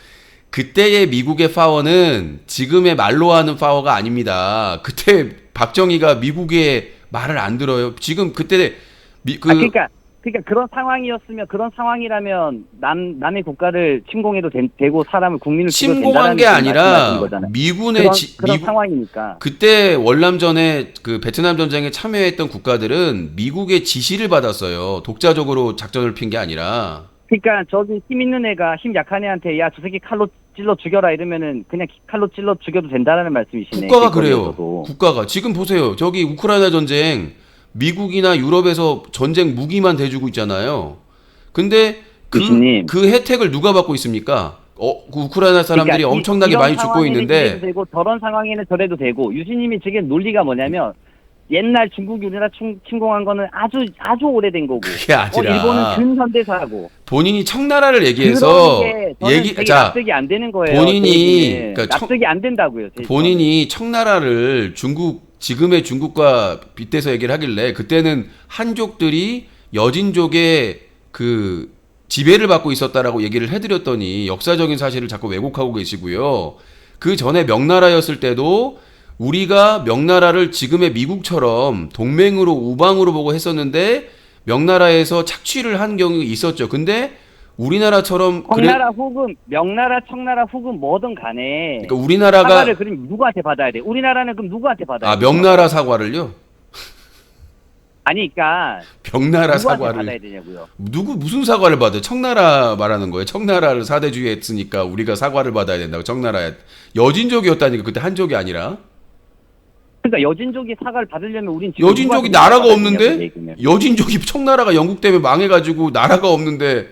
A: 그때의 미국의 파워는 지금의 말로 하는 파워가 아닙니다. 그때 박정희가 미국의 말을 안 들어요. 지금 그때
H: 그러니까 그런 상황이었으면 그런 상황이라면 남의 국가를 침공해도 되고 사람을 국민을
A: 침공한 게 아니라 미군의
H: 그런 상황이니까.
A: 그때 월남전에 그 베트남 전쟁에 참여했던 국가들은 미국의 지시를 받았어요. 독자적으로 작전을 핀 게 아니라.
H: 그러니까 저기 힘 있는 애가 힘 약한 애한테 야 저 새끼 칼로 찔러 죽여라 이러면은 그냥 칼로 찔러 죽여도 된다라는 말씀이시네.
A: 국가가 그래요. 국가가 지금 보세요. 저기 우크라이나 전쟁 미국이나 유럽에서 전쟁 무기만 대주고 있잖아요. 근데 그 혜택을 누가 받고 있습니까? 그 우크라이나 사람들이 그러니까 엄청나게 많이 죽고 있는데
H: 되고 저런 상황에는 저래도 되고 유신님이 지금 논리가 뭐냐면 옛날 중국이 우리나라 침공한 거는 아주 오래된 거고
A: 그게 아니라
H: 일본은 근현대사고
A: 본인이 청나라를 얘기해서
H: 납득이 안 되는 거예요.
A: 본인이 그러니까
H: 납득이 안 된다고요.
A: 본인이 청나라를 지금의 중국과 빗대서 얘기를 하길래 그때는 한족들이 여진족의 그 지배를 받고 있었다라고 얘기를 해드렸더니 역사적인 사실을 자꾸 왜곡하고 계시고요. 그 전에 명나라였을 때도 우리가 명나라를 지금의 미국처럼 동맹으로 우방으로 보고 했었는데 명나라에서 착취를 한 경우가 있었죠. 근데 우리나라처럼
H: 명나라, 청나라 혹은 뭐든 간에
A: 그러니까 우리나라가
H: 사과를 그럼 누구한테 받아야 돼? 우리나라는 그럼 누구한테 받아야 돼?
A: 명나라 사과를요?
H: 아니, 그러니까
A: 명나라 사과를
H: 받아야 되냐고요?
A: 무슨 사과를 받아요? 청나라 말하는 거예요. 청나라를 사대주의했으니까 우리가 사과를 받아야 된다고. 청나라 여진족이었다니까 그때 한족이 아니라.
H: 그러니까 여진족이 사과를 받으려면 우린 지금
A: 여진족이 나라가 없는데 여진족이 청나라가 영국 때문에 망해가지고 나라가 없는데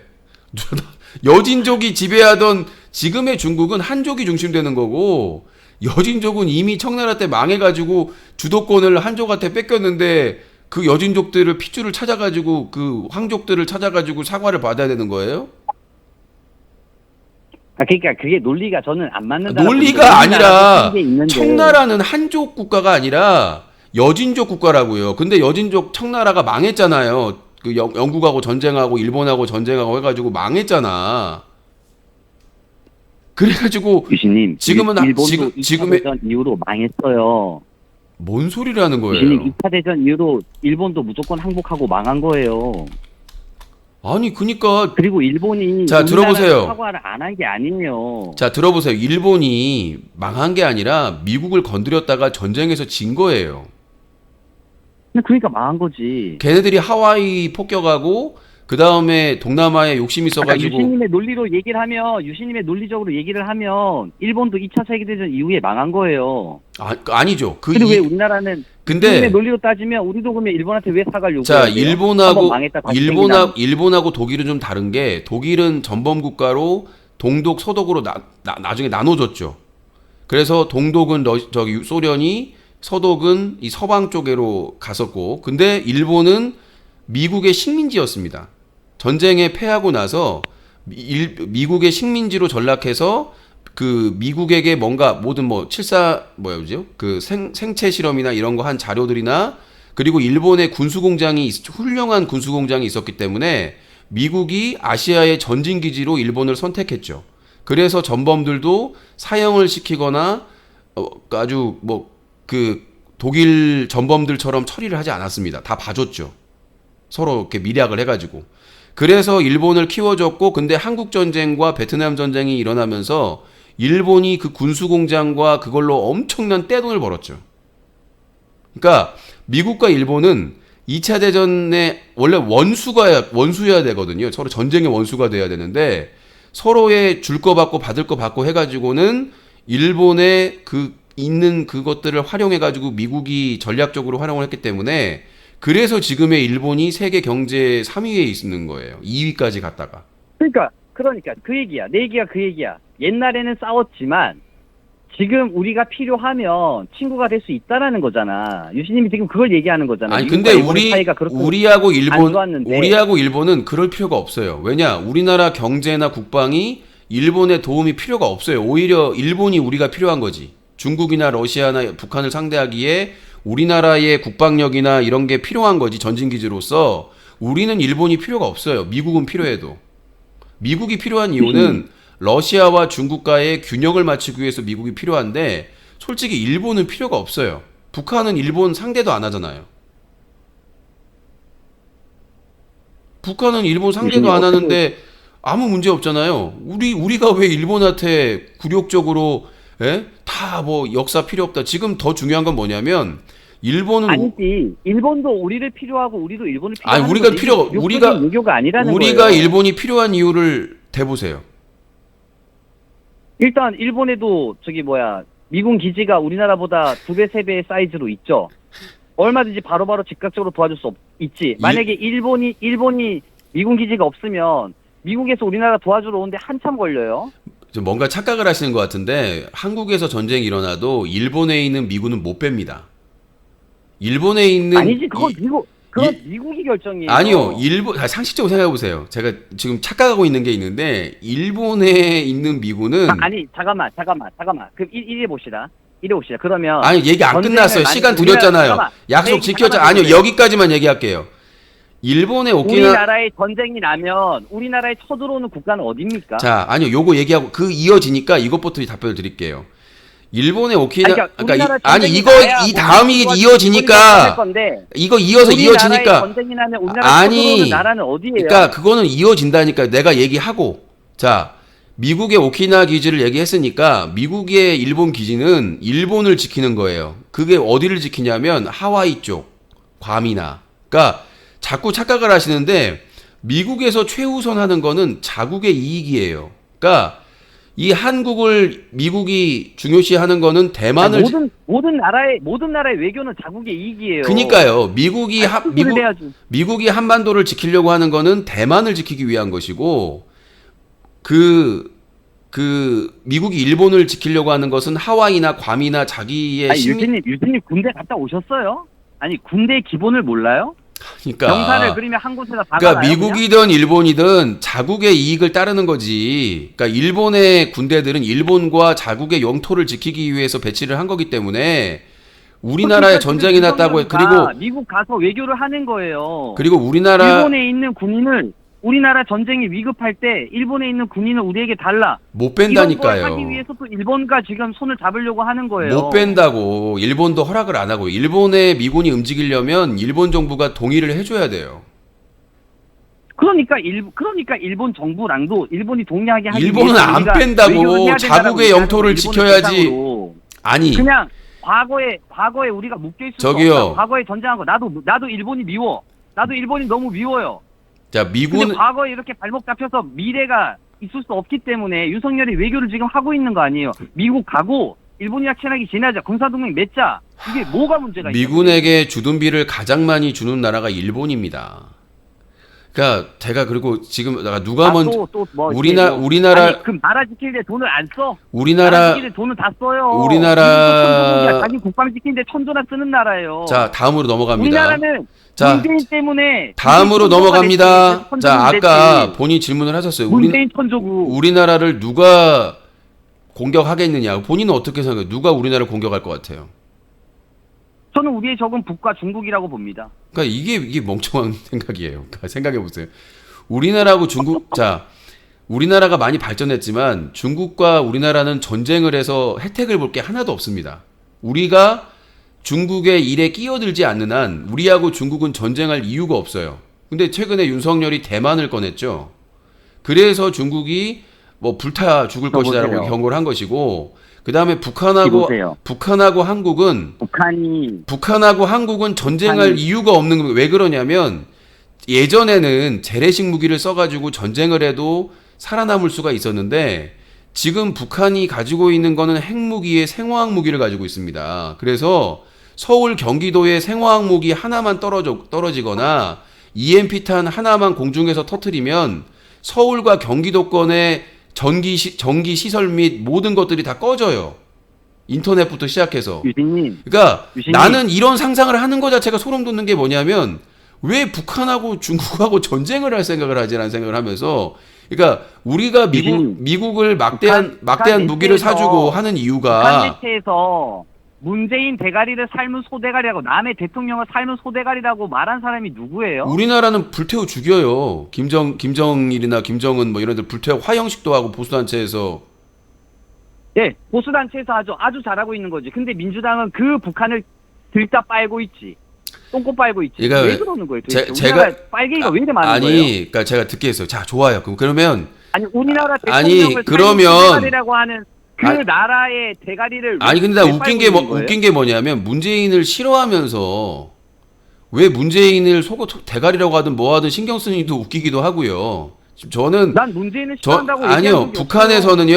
A: 여진족이 지배하던 지금의 중국은 한족이 중심되는 거고 여진족은 이미 청나라 때 망해가지고 주도권을 한족한테 뺏겼는데 그 여진족들을 핏줄을 찾아가지고 그 황족들을 찾아가지고 사과를 받아야 되는 거예요?
H: 그러니까 그게 논리가 저는 안 맞는다.
A: 논리가 아니라 청나라는 한족 국가가 아니라 여진족 국가라고요. 근데 여진족 청나라가 망했잖아요. 그 영국하고 전쟁하고 일본하고 전쟁하고 해가지고 망했잖아. 그래가지고
H: 유신님
A: 지금은
H: 일본도 2차 대전 이후로 망했어요.
A: 뭔 소리를 하는 거예요?
H: 유신님 2차 대전 이후로 일본도 무조건 항복하고 망한 거예요.
A: 아니 그니까
H: 그리고 일본이
A: 자 들어보세요.
H: 사과를 안 한 게 아니에요.
A: 자 들어보세요. 일본이 망한 게 아니라 미국을 건드렸다가 전쟁에서 진 거예요.
H: 그러니까 망한 거지.
A: 걔네들이 하와이 폭격하고 그 다음에 동남아에 욕심이 있어가지고
H: 유신님의 논리로 얘기를 하면 유신님의 논리적으로 얘기를 하면 일본도 2차 세계대전 이후에 망한 거예요.
A: 아니죠.
H: 근데 왜 우리나라는 유신님의 논리로 따지면 우리도 그러면 일본한테 왜 사과를 요구해요?
A: 자 일본하고 독일은 좀 다른 게 독일은 전범 국가로 동독 서독으로 나중에 나눠졌죠. 그래서 동독은 저기 소련이 서독은 이 서방 쪽으로 갔었고 근데 일본은 미국의 식민지였습니다. 전쟁에 패하고 나서 미국의 식민지로 전락해서 그 미국에게 뭔가 모든 그 생체 실험이나 이런 거 한 자료들이나 그리고 일본의 훌륭한 군수공장이 있었기 때문에 미국이 아시아의 전진기지로 일본을 선택했죠. 그래서 전범들도 사형을 시키거나 아주 뭐 그 독일 전범들처럼 처리를 하지 않았습니다. 다 봐줬죠. 서로 이렇게 밀약을 해가지고. 그래서 일본을 키워줬고, 근데 한국 전쟁과 베트남 전쟁이 일어나면서 일본이 그 군수 공장과 그걸로 엄청난 떼돈을 벌었죠. 그러니까 미국과 일본은 2차 대전에 원래 원수여야 되거든요. 서로 전쟁의 원수가 돼야 되는데 서로의 줄 거 받고 받을 거 받고 해가지고는 일본의 그 있는 그것들을 활용해가지고 미국이 전략적으로 활용을 했기 때문에 그래서 지금의 일본이 세계 경제 3위에 있는 거예요. 2위까지 갔다가.
I: 그러니까 그 얘기야. 내 얘기가 그 얘기야. 옛날에는 싸웠지만 지금 우리가 필요하면 친구가 될 수 있다라는 거잖아. 유신님이 지금 그걸 얘기하는 거잖아.
A: 아니 근데 우리하고
I: 좋았는데.
A: 우리하고 일본은 그럴 필요가 없어요. 왜냐? 우리나라 경제나 국방이 일본의 도움이 필요가 없어요. 오히려 일본이 우리가 필요한 거지. 중국이나 러시아나 북한을 상대하기에 우리나라의 국방력이나 이런 게 필요한 거지. 전진기지로서 우리는 일본이 필요가 없어요. 미국은 필요해도. 미국이 필요한 이유는 러시아와 중국과의 균형을 맞추기 위해서 미국이 필요한데 솔직히 일본은 필요가 없어요. 북한은 일본 상대도 안 하잖아요. 북한은 일본 상대도 안 하는데 아무 문제 없잖아요. 우리가 왜 일본한테 굴욕적으로 다 뭐 역사 필요 없다. 지금 더 중요한 건 뭐냐면 일본은
I: 아니지. 일본도 우리를 필요하고 우리도 일본을 필요하는
A: 아니 우리가
I: 외교가 아니라는
A: 우리가
I: 거예요.
A: 일본이 필요한 이유를 대보세요.
I: 일단 일본에도 미군 기지가 우리나라보다 2배, 3배의 사이즈로 있죠. 얼마든지 바로바로 즉각적으로 도와줄 수 있지. 만약에 일본이 미군 기지가 없으면 미국에서 우리나라 도와주러 오는데 한참 걸려요.
A: 좀 뭔가 착각을 하시는 것 같은데 한국에서 전쟁이 일어나도 일본에 있는 미군은 못 뺍니다. 일본에 있는
I: 아니지. 그건 미국이 결정이에요.
A: 아니요. 상식적으로 생각해 보세요. 제가 지금 착각하고 있는 게 있는데 일본에 있는 미군은
I: 잠깐만. 그럼 이래 봅시다. 그러면
A: 아니 얘기 안 끝났어요. 시간 드렸잖아요. 약속 지켰잖아요. 아니요. 여기까지만 얘기할게요. 일본의
I: 우리나라의 전쟁이 나면 우리나라에 쳐들어오는 국가는 어디입니까?
A: 자, 아니요. 요거 얘기하고 이어지니까 이것부터 답변을 드릴게요. 일본의 이 다음이 이어지니까 이거 이어지니까
I: 전쟁이 나면 우리나라에 쳐들어오는 나라는 어디예요?
A: 그러니까 그거는 이어진다니까 내가 얘기하고 자, 미국의 오키나와 기지를 얘기했으니까 미국의 일본 기지는 일본을 지키는 거예요. 그게 어디를 지키냐면 하와이 쪽, 괌이나. 그러니까 자꾸 착각을 하시는데 미국에서 최우선 하는 거는 자국의 이익이에요. 그러니까 이 한국을 미국이 중요시하는 거는 대만을
I: 모든 나라의 외교는 자국의 이익이에요.
A: 그러니까요. 미국이 한반도를 지키려고 하는 거는 대만을 지키기 위한 것이고 미국이 일본을 지키려고 하는 것은 하와이나 괌이나 자기의
I: 유진님 군대 갔다 오셨어요? 아니 군대의 기본을 몰라요?
A: 그러니까
I: 병사를 그리면 한 곳에다 박아놔요.
A: 그러니까 미국이든 일본이든 자국의 이익을 따르는 거지. 그러니까 일본의 군대들은 일본과 자국의 영토를 지키기 위해서 배치를 한 거기 때문에 우리나라에 전쟁이 났다고 그리고
I: 미국 가서 외교를 하는 거예요.
A: 그리고
I: 일본에 있는 군인을 우리나라 전쟁이 위급할 때 일본에 있는 군인을 우리에게 달라.
A: 못 뺀다니까요.
I: 이런 걸 하기 위해서 또 일본과 지금 손을 잡으려고 하는 거예요.
A: 못 뺀다고. 일본도 허락을 안 하고. 일본의 미군이 움직이려면 일본 정부가 동의를 해줘야 돼요.
I: 그러니까 일본 정부랑도 일본이 동의하게 하기 위해서
A: 일본은 안 뺀다고. 자국의 영토를 지켜야지. 아니.
I: 그냥 과거에 우리가 묶여 있을 수 없다. 과거에 전쟁한 거 나도 일본이 미워. 나도 일본이 너무 미워요.
A: 자,
I: 근데 과거에 이렇게 발목 잡혀서 미래가 있을 수 없기 때문에 윤석열이 외교를 지금 하고 있는 거 아니에요. 미국 가고 일본이랑 친하게 지내자. 군사동맹 맺자. 이게 뭐가 문제가 있어요?
A: 미군에게 주둔비를 가장 많이 주는 나라가 일본입니다. 그러니까 제가 그리고 지금 누가 먼저 우리나라
I: 아니, 그럼 나라 지킬 때 돈을 안 써?
A: 나라
I: 지킬 때 돈을 다 써요.
A: 우리나라
I: 자기 국방 지킬 때 천조나 쓰는 나라예요.
A: 자, 다음으로 넘어갑니다.
I: 우리나라는 문재인 때문에
A: 다음으로 넘어갑니다. 자, 아까 본인 질문을 하셨어요.
I: 문재인 천조국.
A: 우리나라를 누가 공격하겠느냐? 본인은 어떻게 생각해요? 누가 우리나라를 공격할 것 같아요?
I: 저는 우리의 적은 북과 중국이라고 봅니다.
A: 그러니까 이게 멍청한 생각이에요. 그러니까 생각해 보세요. 우리나라하고 중국 자, 우리나라가 많이 발전했지만 중국과 우리나라는 전쟁을 해서 혜택을 볼 게 하나도 없습니다. 우리가 중국의 일에 끼어들지 않는 한 우리하고 중국은 전쟁할 이유가 없어요. 근데 최근에 윤석열이 대만을 꺼냈죠. 그래서 중국이 뭐 불타 죽을 것이다라고
I: 보세요.
A: 경고를 한 것이고, 그 다음에
I: 보세요.
A: 북한하고 한국은 전쟁할 이유가 없는 거예요. 왜 그러냐면 예전에는 재래식 무기를 써가지고 전쟁을 해도 살아남을 수가 있었는데 지금 북한이 가지고 있는 거는 핵무기에 생화학 무기를 가지고 있습니다. 그래서 서울 경기도에 생화학 무기 하나만 떨어지거나 EMP탄 하나만 공중에서 터뜨리면 서울과 경기도권의 전기 시설 및 모든 것들이 다 꺼져요. 인터넷부터 시작해서.
I: 유진님.
A: 그러니까
I: 유신님.
A: 나는 이런 상상을 하는 것 자체가 소름 돋는 게 뭐냐면 왜 북한하고 중국하고 전쟁을 할 생각을 하지라는 생각을 하면서, 그러니까 우리가 미국을 막대한 무기를 사주고 하는
I: 북한
A: 이유가
I: 매체에서 문재인 대가리를 삶은 소대가리라고, 남의 대통령을 삶은 소대가리라고 말한 사람이 누구예요?
A: 우리나라는 불태워 죽여요. 김정일이나 김정은 뭐 이런 데 불태워 화형식도 하고 보수단체에서.
I: 네, 보수단체에서 아주 잘하고 있는 거지. 근데 민주당은 그 북한을 들다 빨고 있지. 똥꼬 빨고 있지.
A: 그러니까
I: 왜 그러는 거예요? 도대체?
A: 제가
I: 우리나라 빨갱이가 왜 이렇게 많은 거예요?
A: 그러니까 제가 듣게 했어요. 자, 좋아요. 그러면
I: 아니, 우리나라
A: 아니,
I: 대통령을
A: 그러면-
I: 삶은 소대가리라고 하는 그
A: 아니,
I: 나라의 대가리를
A: 근데 나 웃긴 게 뭐냐면 문재인을 싫어하면서 왜 문재인을 대가리라고 하든 뭐 하든 신경 쓰는지도 웃기기도 하고요. 지금 저는
I: 난 문재인을 싫어한다고
A: 아니요. 북한에서는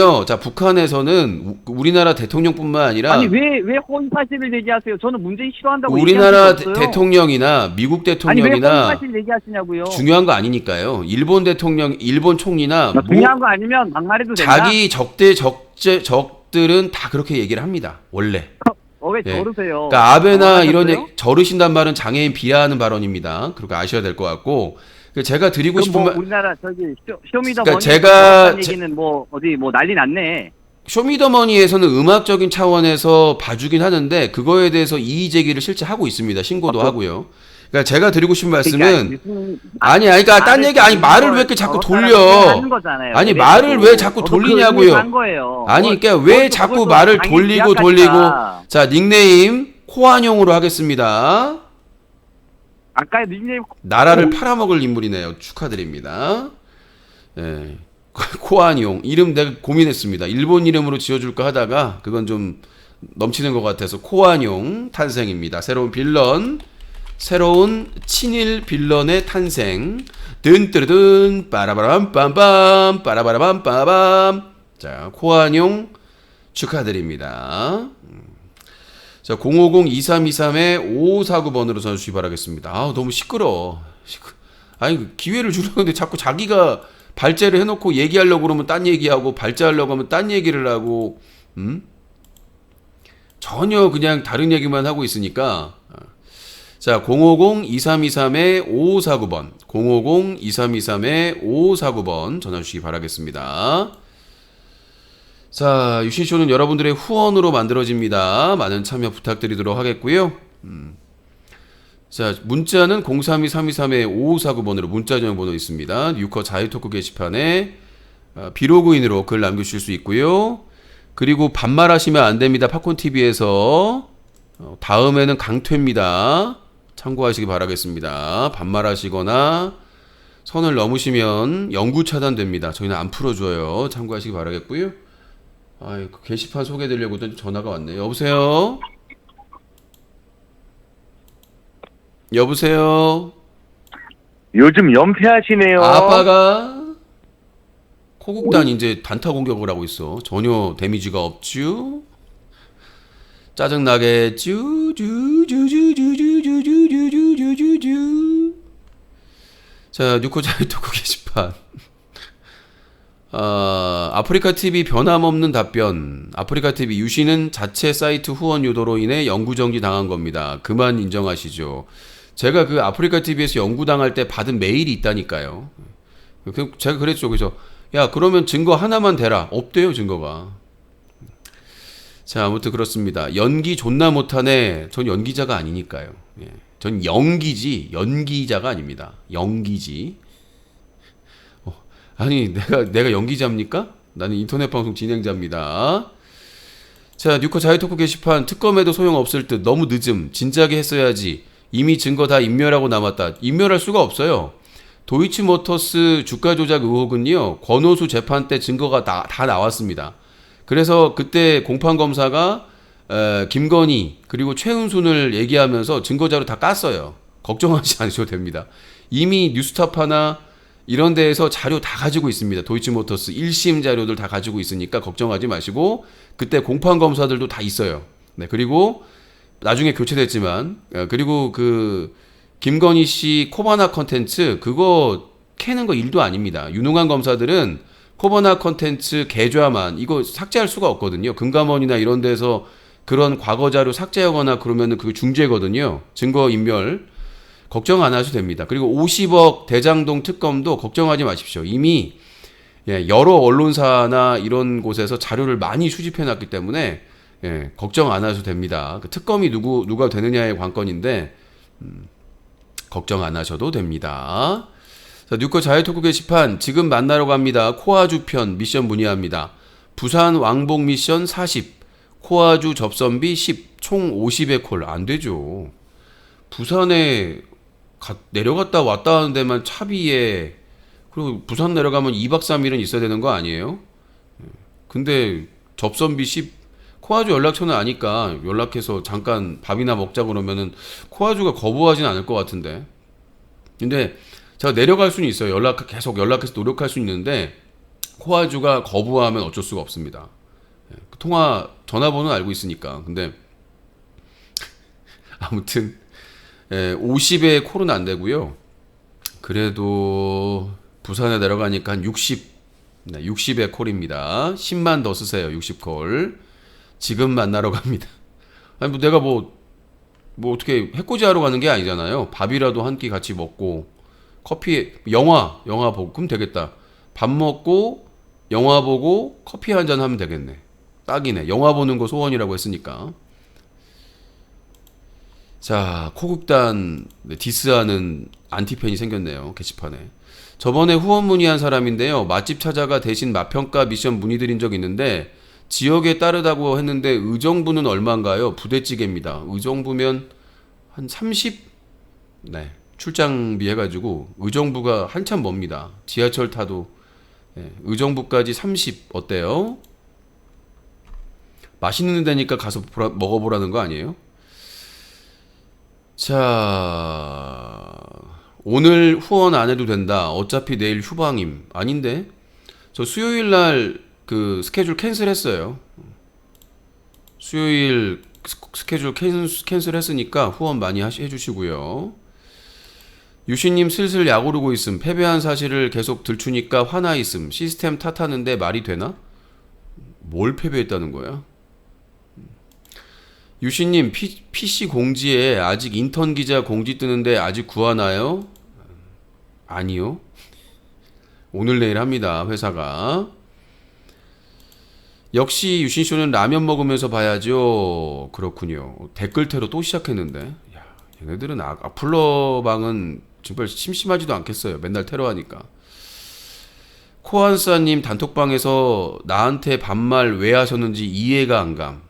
A: 우리나라 대통령뿐만 아니라
I: 아니 왜 허위 사실을 얘기하세요? 저는 문재인 싫어한다고
A: 우리나라
I: 얘기한 적이 없어요.
A: 대통령이나 미국
I: 아니 왜 허위
A: 대통령이나
I: 사실 얘기하시냐고요?
A: 중요한 거 아니니까요. 일본 대통령, 일본 총리나
I: 중요한 거 아니면 막말해도 된다.
A: 자기 적들은 다 그렇게 얘기를 합니다. 원래.
I: 왜
A: 예.
I: 저러세요?
A: 그러니까 아베나 이런
I: 하셨어요?
A: 얘기, 저르신단 말은 장애인 비하하는 발언입니다. 그렇게 아셔야 될 것 같고, 제가 드리고 싶은
I: 뭐
A: 말,
I: 우리나라 쇼미더머니
A: 그러니까 제가
I: 얘기는 뭐 어디 뭐 난리 났네.
A: 쇼미더머니에서는 음악적인 차원에서 봐주긴 하는데 그거에 대해서 이의 제기를 실제 하고 있습니다. 신고도 하고요. 그러니까 제가 드리고 싶은 말씀은 그러니까 딴 얘기 말을 왜 이렇게 자꾸 돌려? 아니 말을 왜 자꾸 돌리냐고요? 아니 그러니까 왜 자꾸 말을 돌리고 자 닉네임 코안용으로 하겠습니다.
I: 아까 닉네임
A: 나라를 팔아먹을 인물이네요. 축하드립니다. 예. 코안용 이름 내가 고민했습니다. 일본 이름으로 지어줄까 하다가 그건 좀 넘치는 것 같아서 코안용 탄생입니다. 새로운 친일 빌런의 탄생. 든뜨르든 빠라바람빰빰 빠라바라밤빰빰. 자, 코안용 축하드립니다. 자, 050-2323-5549번으로 전화주시기 바라겠습니다. 너무 시끄러워. 아니, 기회를 주려는데 자꾸 자기가 발제를 해놓고 얘기하려고 그러면 딴 얘기하고, 발제하려고 하면 딴 얘기를 하고, 전혀 그냥 다른 얘기만 하고 있으니까. 자, 050-2323-5549번. 050-2323-5549번 전화주시기 바라겠습니다. 자, 유신쇼는 여러분들의 후원으로 만들어집니다. 많은 참여 부탁드리도록 하겠고요. 자, 문자는 032-323-5549번으로 문자 전화번호 있습니다. 뉴커 자유토크 게시판에 비로그인으로 글 남겨주실 수 있고요. 그리고 반말하시면 안됩니다. 팝콘TV에서 다음에는 강퇴입니다. 참고하시기 바라겠습니다. 반말하시거나 선을 넘으시면 영구 차단됩니다. 저희는 안 풀어줘요. 참고하시기 바라겠고요. 그 게시판 소개해드리려고 전화가 왔네요. 여보세요? 여보세요?
E: 요즘 연패하시네요.
A: 아빠가 코국단 이제 단타 공격을 하고 있어. 전혀 데미지가 없쥬. 짜증나겠쥬. 자, 뉴코 자유토크 게시판. 아프리카TV 변함없는 답변. 아프리카TV 유씨는 자체 사이트 후원 유도로 인해 영구정지 당한 겁니다. 그만 인정하시죠. 제가 그 아프리카TV에서 영구당할 때 받은 메일이 있다니까요. 제가 그랬죠. 그래서 야, 그러면 증거 하나만 대라. 없대요, 증거가. 자, 아무튼 그렇습니다. 연기 존나 못하네. 전 연기자가 아니니까요. 예. 전 연기지 연기자가 아닙니다. 연기지. 아니 내가 연기자입니까? 나는 인터넷 방송 진행자입니다. 자, 뉴커 자유토크 게시판 특검에도 소용없을 듯 너무 늦음 진작에 했어야지 이미 증거 다 인멸하고 남았다. 인멸할 수가 없어요. 도이치모터스 주가 조작 의혹은요 권오수 재판 때 증거가 다 나왔습니다. 그래서 그때 공판검사가 김건희 그리고 최은순을 얘기하면서 증거자료 다 깠어요. 걱정하지 않으셔도 됩니다. 이미 뉴스타파나 이런 데에서 자료 다 가지고 있습니다. 도이치모터스 1심 자료들 다 가지고 있으니까 걱정하지 마시고 그때 공판검사들도 다 있어요. 네, 그리고 나중에 교체됐지만 그리고 그 김건희 씨 코바나 컨텐츠 그거 캐는 거 일도 아닙니다. 유능한 검사들은 코바나 컨텐츠 계좌만 이거 삭제할 수가 없거든요. 금감원이나 이런 데서 그런 과거 자료 삭제하거나 그러면은 그게 중죄거든요. 증거 인멸 걱정 안 하셔도 됩니다. 그리고 50억 대장동 특검도 걱정하지 마십시오. 이미 여러 언론사나 이런 곳에서 자료를 많이 수집해 놨기 때문에 걱정 안 하셔도 됩니다. 그 특검이 누가 되느냐의 관건인데 걱정 안 하셔도 됩니다. 자, 뉴커 자유토크 게시판 지금 만나러 갑니다. 코아주 편 미션 문의합니다. 부산 왕복 미션 40, 코아주 접선비 10, 총 50의 콜. 안 되죠. 부산에 내려갔다 왔다 하는 데만 차비에 그리고 부산 내려가면 2박 3일은 있어야 되는 거 아니에요? 근데 접선비 10 코아주 연락처는 아니까 연락해서 잠깐 밥이나 먹자 그러면은 코아주가 거부하진 않을 것 같은데. 근데 제가 내려갈 수는 있어요. 계속 연락해서 노력할 수 있는데 코아주가 거부하면 어쩔 수가 없습니다. 전화번호는 알고 있으니까. 근데 아무튼 50의 콜은 안 되고요. 그래도 부산에 내려가니까 한 60의 콜입니다. 10만 더 쓰세요. 60콜. 지금 만나러 갑니다. 아니 뭐 내가 뭐 어떻게 해코지 하러 가는 게 아니잖아요. 밥이라도 한 끼 같이 먹고 커피 영화 보고 그럼 되겠다. 밥 먹고 영화 보고 커피 한 잔 하면 되겠네. 딱이네. 영화 보는 거 소원이라고 했으니까. 자, 코국단 디스하는 안티팬이 생겼네요. 게시판에. 저번에 후원 문의한 사람인데요. 맛집 찾아가 대신 맛평가 미션 문의드린 적 있는데 지역에 따르다고 했는데 의정부는 얼마인가요? 부대찌개입니다. 의정부면 한 30? 네. 출장비 해가지고 의정부가 한참 멉니다. 지하철 타도 의정부까지 30 어때요? 맛있는 데니까 가서 먹어보라는 거 아니에요? 자, 오늘 후원 안 해도 된다. 어차피 내일 휴방임. 아닌데? 저 수요일 날 그 스케줄 캔슬했어요. 수요일 스케줄 캔슬했으니까 후원 많이 해주시고요. 유신님 슬슬 약 오르고 있음. 패배한 사실을 계속 들추니까 화나 있음. 시스템 탓하는데 말이 되나? 뭘 패배했다는 거야? 유신님 PC 공지에 아직 인턴 기자 공지 뜨는데 아직 구하나요? 아니요. 오늘 내일 합니다. 회사가. 역시 유신쇼는 라면 먹으면서 봐야죠. 그렇군요. 댓글 테러 또 시작했는데. 야, 얘네들은 악플러방은 정말 심심하지도 않겠어요. 맨날 테러하니까. 코안사님 단톡방에서 나한테 반말 왜 하셨는지 이해가 안 감.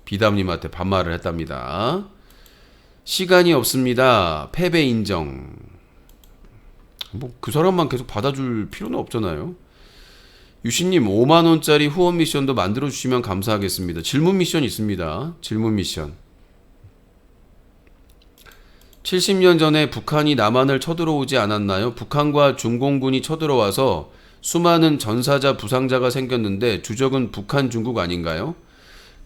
A: 비담님한테 반말을 했답니다. 시간이 없습니다. 패배 인정. 뭐 그 사람만 계속 받아줄 필요는 없잖아요. 유신님 5만원짜리 후원 미션도 만들어주시면 감사하겠습니다. 질문 미션 있습니다. 질문 미션. 70년 전에 북한이 남한을 쳐들어오지 않았나요? 북한과 중공군이 쳐들어와서 수많은 전사자 부상자가 생겼는데 주적은 북한 중국 아닌가요?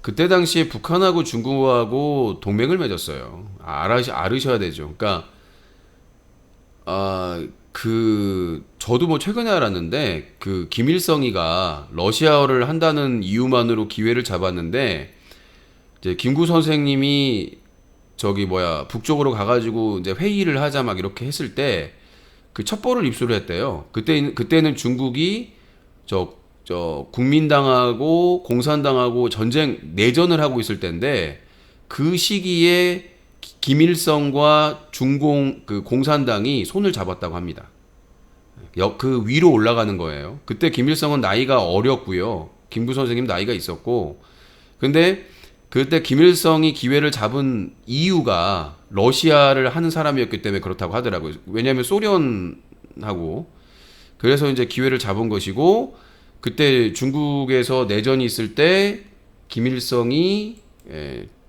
A: 그때 당시에 북한하고 중국하고 동맹을 맺었어요. 알으셔야 되죠. 그러니까 저도 뭐 최근에 알았는데 그 김일성이가 러시아어를 한다는 이유만으로 기회를 잡았는데 이제 김구 선생님이 북쪽으로 가가지고 이제 회의를 하자 막 이렇게 했을 때 그 첩보를 입수를 했대요. 그때는 중국이 국민당하고 공산당하고 내전을 하고 있을 때인데 그 시기에 김일성과 공산당이 손을 잡았다고 합니다. 그 위로 올라가는 거예요. 그때 김일성은 나이가 어렸고요. 김구 선생님 나이가 있었고. 근데 그때 김일성이 기회를 잡은 이유가 러시아를 하는 사람이었기 때문에 그렇다고 하더라고요. 왜냐하면 소련하고 그래서 이제 기회를 잡은 것이고 그때 중국에서 내전이 있을 때 김일성이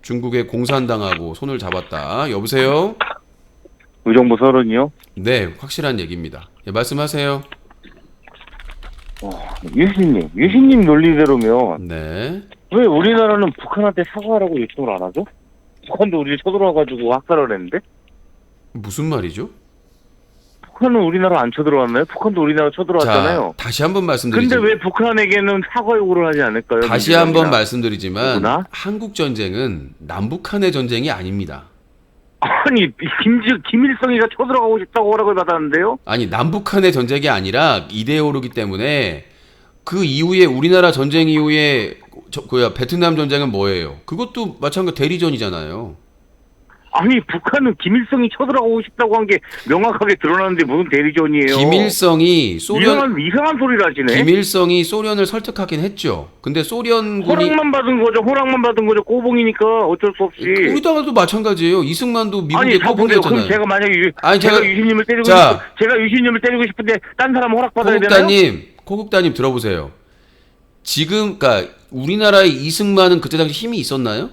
A: 중국에 공산당하고 손을 잡았다. 여보세요?
E: 의정부 서른이요?
A: 네, 확실한 얘기입니다. 예, 말씀하세요.
E: 유신님 논리대로면
A: 네.
E: 왜 우리나라는 북한한테 사과하라고 요청을 안 하죠? 북한도 우리를 쳐들어와가지고 학살을 했는데?
A: 무슨 말이죠?
E: 북한은 우리나라 안 쳐들어왔나요? 북한도 우리나라 쳐들어왔잖아요.
A: 자, 다시 한번 말씀드리지만
E: 근데 왜 북한에게는 사과 요구를 하지 않을까요?
A: 다시 한번 말씀드리지만
E: 누구나?
A: 한국 전쟁은 남북한의 전쟁이 아닙니다.
E: 아니 김일성이가 쳐들어가고 싶다고 허락을 받았는데요?
A: 아니 남북한의 전쟁이 아니라 이데올로기 때문에 그 이후에 우리나라 전쟁 이후에 베트남 전쟁은 뭐예요? 그것도 마찬가지 대리전이잖아요.
E: 아니 북한은 김일성이 쳐들어가고 싶다고 한 게 명확하게 드러나는데 무슨 대리전이에요?
A: 김일성이
E: 이상한 소리를 하시네.
A: 김일성이 소련을 설득하긴 했죠. 근데 소련군이
E: 허락만 받은 거죠. 꼬봉이니까 어쩔 수 없이.
A: 우리나라도 마찬가지예요. 이승만도 미국의
E: 다 보세요. 그럼
A: 꼬봉이었잖아요.
E: 제가 만약에
A: 아니,
E: 제가
A: 제가-
E: 유신님을 때리고
A: 자.
E: 제가 유신님을 때리고 싶은데 딴 사람 허락 받아야 되나요?
A: 코국다님 들어보세요. 지금 그러니까 우리나라의 이승만은 그때 당시 힘이 있었나요?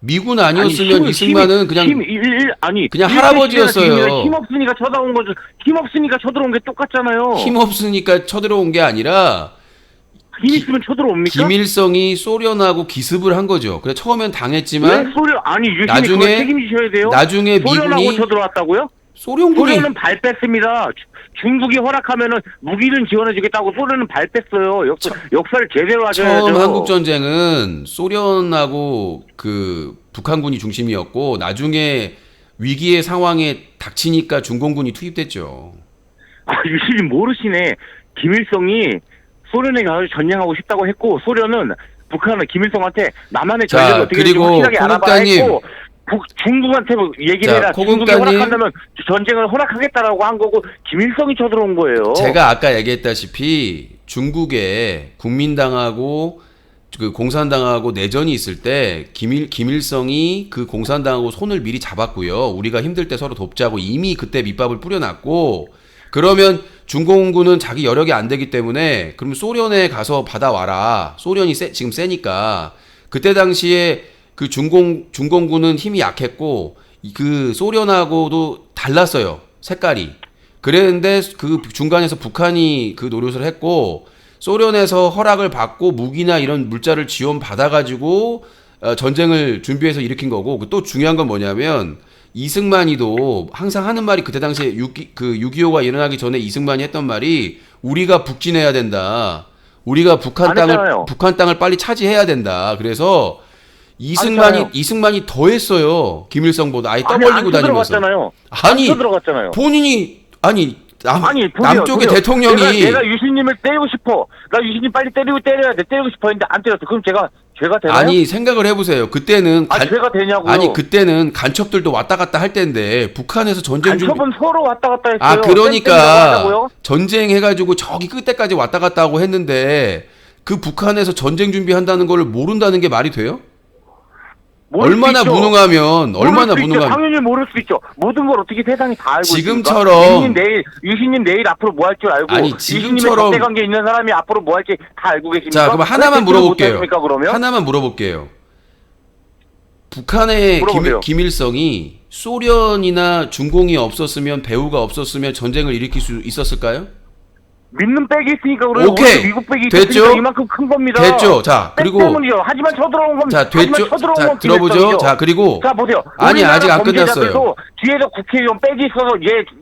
A: 미군 아니었으면 이승만은 그냥 그냥 할아버지였어요.
E: 힘 없으니까 쳐다온 거죠. 힘 없으니까 쳐들어온 게 똑같잖아요.
A: 힘 없으니까 쳐들어온 게 아니라
E: 힘 있으면 쳐들어옵니까?
A: 김일성이 소련하고 기습을 한 거죠. 그래 처음엔 당했지만
E: 왜 소련 유신이
A: 나중에-
E: 그걸 책임지셔야 돼요.
A: 나중에
E: 소련하고
A: 미군이
E: 쳐들어왔다고요?
A: 소련군이
E: 소련은 발 뺐습니다. 중국이 허락하면은 무기는 지원해주겠다고 소련은 발 뺐어요. 역사를 제대로 하셔야죠.
A: 처음 한국 전쟁은 소련하고 그 북한군이 중심이었고 나중에 위기의 상황에 닥치니까 중공군이 투입됐죠.
E: 유신이 모르시네. 김일성이 소련에 가서 전쟁하고 싶다고 했고 소련은 북한은 김일성한테 남한의
A: 자,
E: 전쟁을 어떻게
A: 그리고
E: 확실하게 알아봐야
A: 코국가님.
E: 했고 중국한테 뭐 얘기를
A: 자,
E: 해라. 중국이
A: 코국가님.
E: 허락한다면 전쟁을 허락하겠다라고 한 거고 김일성이 쳐들어온 거예요.
A: 제가 아까 얘기했다시피 중국에 국민당하고 그 공산당하고 내전이 있을 때 김일성이 그 공산당하고 손을 미리 잡았고요. 우리가 힘들 때 서로 돕자고 이미 그때 밑밥을 뿌려놨고 그러면 중공군은 자기 여력이 안 되기 때문에 그럼 소련에 가서 받아와라. 소련이 지금 세니까 그때 당시에 그 중공군은 힘이 약했고 그 소련하고도 달랐어요. 색깔이. 그랬는데 그 중간에서 북한이 그 노릇을 했고 소련에서 허락을 받고 무기나 이런 물자를 지원 받아가지고 전쟁을 준비해서 일으킨 거고 또 중요한 건 뭐냐면 이승만이도 항상 하는 말이 그때 당시에 6.25가 일어나기 전에 이승만이 했던 말이 우리가 북진해야 된다. 우리가 북한 땅을 빨리 차지해야 된다. 그래서 이승만이 더 했어요. 김일성보다 아예 떠벌리고 다니면서. 아니
E: 들어갔잖아요.
A: 본인이
E: 보세요,
A: 남쪽의
E: 보세요.
A: 대통령이
E: 내가 유신님을 때리고 싶어. 나 유신님 빨리 때려야 돼. 때리고 싶어 했는데 안 때렸어. 그럼 제가 되나요?
A: 아니 생각을 해보세요. 그때는
E: 죄가 되냐고요?
A: 아니 그때는 간첩들도 왔다 갔다 할 때인데 북한에서 전쟁 준비
E: 간첩은 서로 왔다 갔다 했어요.
A: 아 그러니까 전쟁해가지고 저기 끝에까지 왔다 갔다 하고 했는데 그 북한에서 전쟁 준비한다는 걸 모른다는 게 말이 돼요? 얼마나 무능하면
E: 당연히 모를 수 있죠. 모든 걸 어떻게 세상이 다 알고
A: 지금처럼
E: 유신님 내일 앞으로 뭐 할 줄 알고
A: 아니 지금처럼
E: 적대관계 있는 사람이 앞으로 뭐 할지 다 알고 계십니까?
A: 자 그럼 하나만 물어볼게요.
E: 그러면?
A: 하나만 물어볼게요. 북한의 김일성이 소련이나 중공이 없었으면 배후가 없었으면 전쟁을 일으킬 수 있었을까요?
E: 믿는 백이 있으니까 그래요.
A: 오케이.
E: 미국 백이
A: 됐죠?
E: 있으니까 이만큼 큰 겁니다.
A: 됐죠. 자 그리고
E: 때문이죠. 하지만 쳐들어온 건
A: 자 됐죠. 자 들어보죠. 자 그리고
E: 자 보세요.
A: 아니 아직 안 끝났어요.
E: 뒤에서 국회의원 백이 있어서